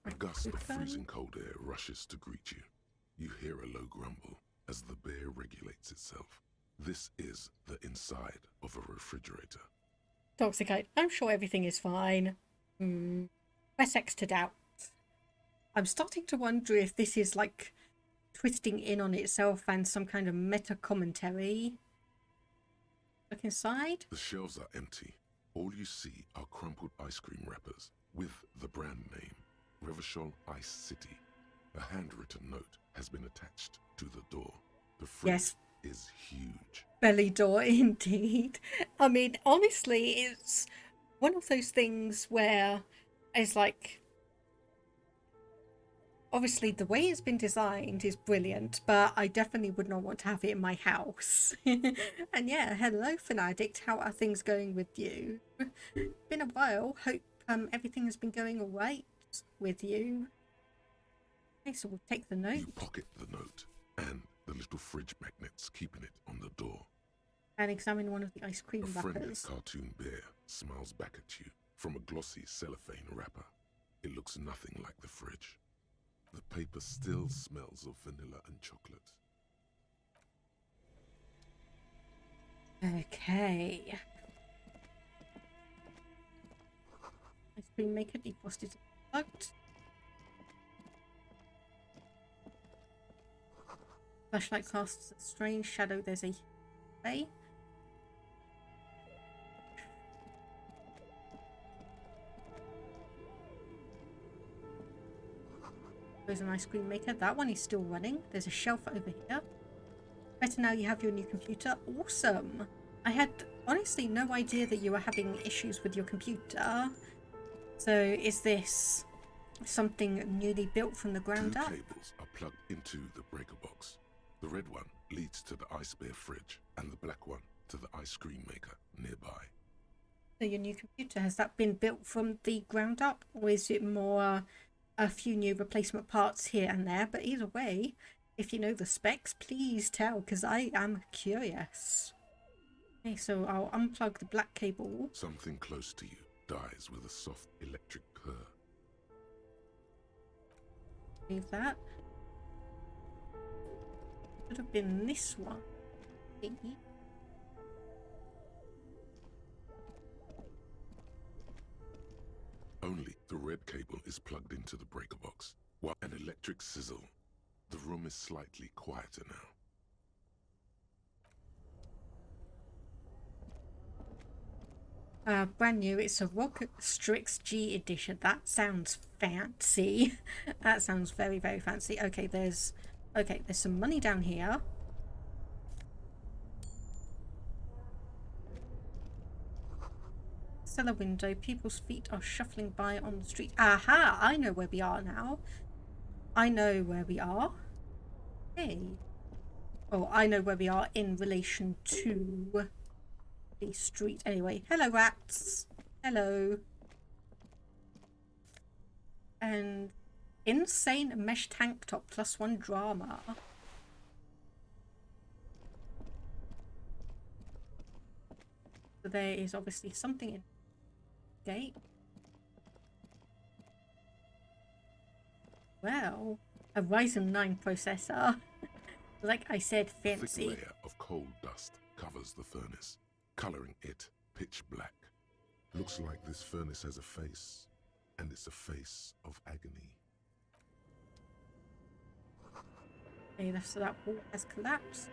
A gust of freezing cold air rushes to greet you. You hear a low grumble as the bear regulates itself. This is the inside of a refrigerator. Toxicate. I'm sure everything is fine. Press X to doubt. I'm starting to wonder if this is like twisting in on itself and some kind of meta commentary. Look inside. The shelves are empty. All you see are crumpled ice cream wrappers with the brand name, Revachol Ice City. A handwritten note has been attached to the door. The fridge is huge. Belly door, indeed. I mean, honestly, it's one of those things where it's like, obviously the way it's been designed is brilliant, but I definitely would not want to have it in my house. And yeah, hello Fanaddict, how are things going with you? Been a while, hope everything has been going alright with you. Okay, so we'll take the note. You pocket the note and the little fridge magnets keeping it on the door. And examine one of the ice cream A friendly wrappers. cartoon bear smiles back at you from a glossy cellophane wrapper. It looks nothing like the fridge. The paper still smells of vanilla and chocolate. Okay. Ice cream maker defrosted and plugged. Flashlight casts a strange shadow. There's a way. There's an ice cream maker. That one is still running. There's a shelf over here. Better now you have your new computer. Awesome. I had honestly no idea that you were having issues with your computer. So is this something newly built from the ground Two up? cables are plugged into the breaker box. The red one leads to the ice bear fridge, and the black one to the ice cream maker nearby. So your new computer, has that been built from the ground up, or is it more a few new replacement parts here and there? But either way, if you know the specs, please tell, because I am curious. Okay, so I'll unplug the black cable. Something close to you dies with a soft electric purr. Leave that. Could have been this one. Only the red cable is plugged into the breaker box. While an electric sizzle. The room is slightly quieter now. Brand new. It's a Rocket Strix G edition. That sounds fancy. That sounds very, very fancy. Okay, there's some money down here. Cellar window. People's feet are shuffling by on the street. Aha! I know where we are now. I know where we are. Hey. Oh, I know where we are in relation to the street. Anyway, hello rats. Hello. And insane mesh tank top +1 drama. So there is obviously something in the gate. Well, a Ryzen 9 processor. Like I said, fancy. A thick layer of coal dust covers the furnace, coloring it pitch black. Looks like this furnace has a face, and it's a face of agony. Okay, so that wall has collapsed.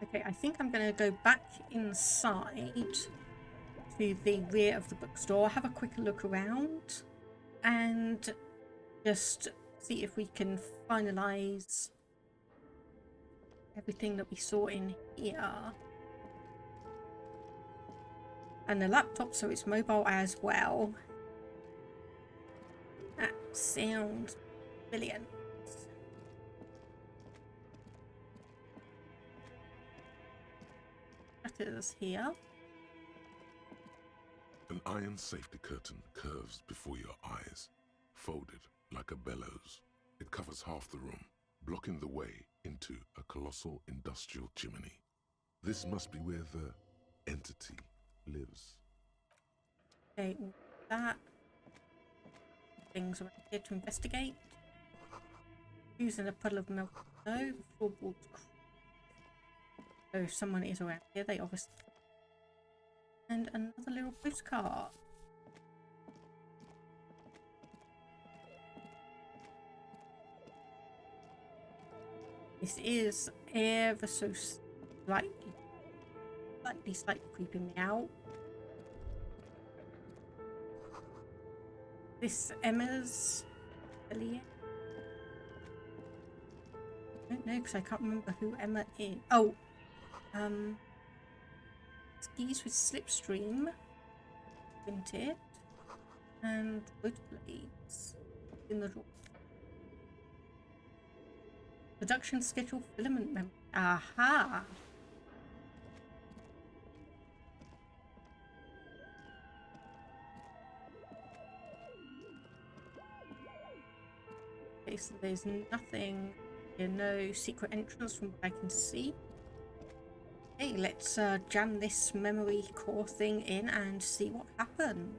Okay, I think I'm going to go back inside to the rear of the bookstore, have a quick look around, and just see if we can finalize everything that we saw in here. And the laptop, so it's mobile as well. That sounds brilliant. Shutters here. An iron safety curtain curves before your eyes, folded like a bellows. It covers half the room, blocking the way into a colossal industrial chimney. This must be where the entity lives. Okay, that. Things around here to investigate. Using a puddle of milk. No, floorboards. So if someone is around here, they obviously. And another little postcard. This is ever so slightly creeping me out. This Emma's affiliate? I don't know because I can't remember who Emma is. Oh, skis with slipstream, printed, and wood blades in the drawer. Production schedule filament memory. Aha! Okay, so there's nothing here, no secret entrance from what I can see. Okay, let's jam this memory core thing in and see what happens.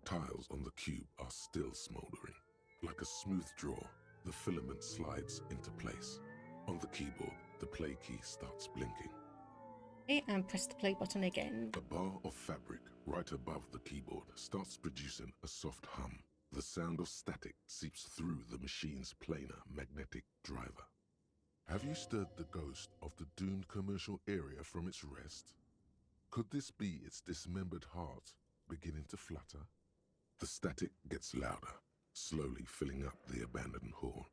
Tiles on the cube are still smoldering. Like a smooth draw, the filament slides into place. On the keyboard, the play key starts blinking. Okay, and press the play button again. A bar of fabric right above the keyboard starts producing a soft hum. The sound of static seeps through the machine's planar magnetic driver. Have you stirred the ghost of the doomed commercial area from its rest? Could this be its dismembered heart beginning to flutter? The static gets louder, slowly filling up the abandoned hall,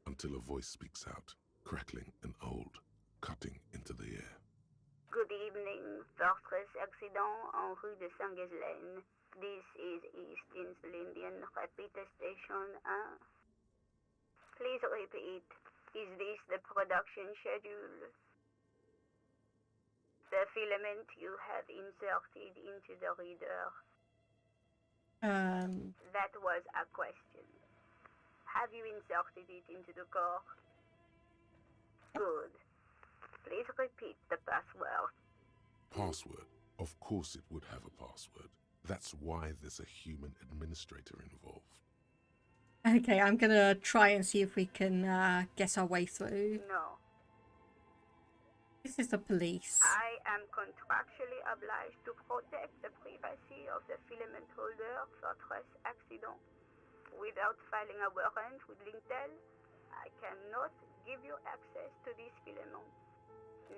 until a voice speaks out, crackling and old, cutting into the air. Good evening, Fortress Accident en rue de Saint-Ghislaine. This is East Lindian Repeater Station 1. Please repeat. Is this the production schedule? The filament you have inserted into the reader. That was a question. Have you inserted it into the core? Good. Please repeat the password. Password? Of course it would have a password. That's why there's a human administrator involved. Okay, I'm gonna try and see if we can guess our way through. No. This is the police. I am contractually obliged to protect the privacy of the filament holder Fortress Accident. Without filing a warrant with Lintel, I cannot give you access to this filament.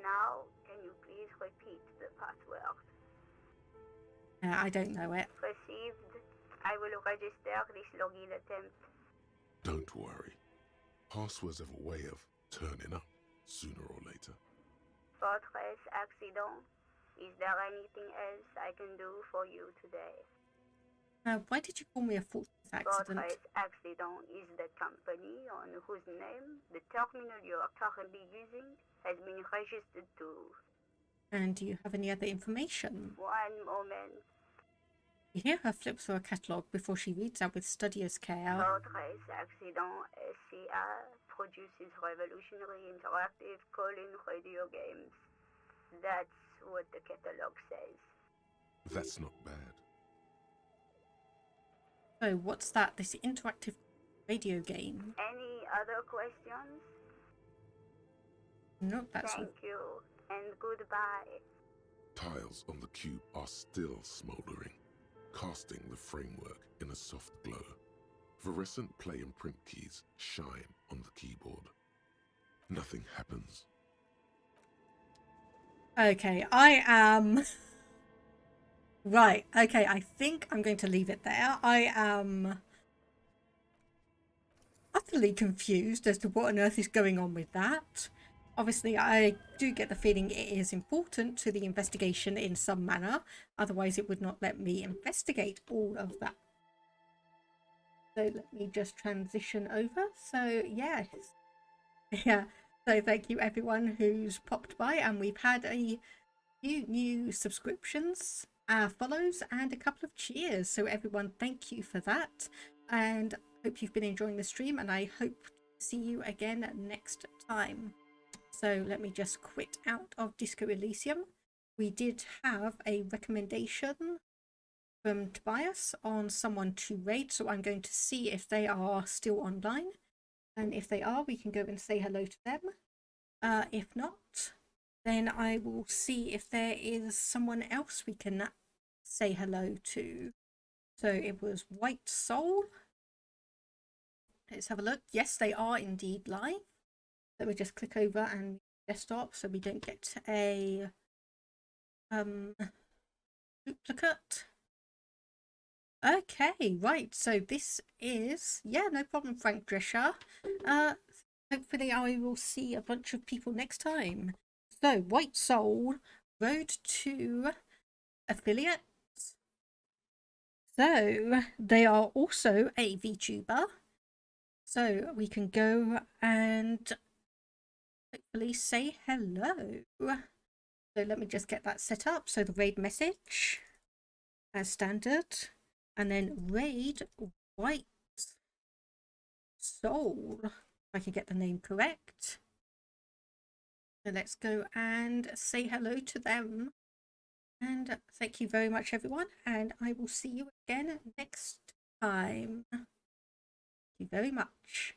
Now, can you please repeat the password? I don't know it. Received. I will register this login attempt. Don't worry. Passwords have a way of turning up sooner or later. Fortress Accident. Is there anything else I can do for you today? Why did you call me a fortress accident? Fortress Accident is the company on whose name the terminal you are currently using has been registered to. And do you have any other information? One moment. You hear her flip through a catalogue before she reads out with studier's care. Fortress Accident SCA produces revolutionary interactive call-in radio games. That's what the catalogue says. That's not bad. So what's that? This interactive radio game? Any other questions? No, that's Thank you, and goodbye. Tiles on the cube are still smouldering, casting the framework in a soft glow. Fluorescent play and print keys shine on the keyboard. Nothing happens. Okay, I am... Right, okay, I think I'm going to leave it there. I am utterly confused as to what on earth is going on with that. Obviously, I do get the feeling it is important to the investigation in some manner. Otherwise, it would not let me investigate all of that. So let me just transition over. So, yes. Yeah, so thank you everyone who's popped by. And we've had a few new subscriptions, follows, and a couple of cheers. So everyone, thank you for that. And hope you've been enjoying the stream. And I hope to see you again next time. So let me just quit out of Disco Elysium. We did have a recommendation from Tobias on someone to raid, so I'm going to see if they are still online. And if they are, we can go and say hello to them. If not, then I will see if there is someone else we can say hello to. So it was White Soul. Let's have a look. Yes, they are indeed live. Let me just click over and desktop so we don't get a duplicate. Okay, right, so this is, yeah, no problem, Frank Drescher. Hopefully I will see a bunch of people next time. So White Soul, Road to Affiliates. So they are also a VTuber. So we can go and hopefully say hello. So let me just get that set up. So the raid message as standard, and then raid White Soul, if I can get the name correct. So let's go and say hello to them. And thank you very much everyone, and I will see you again next time. Thank you very much.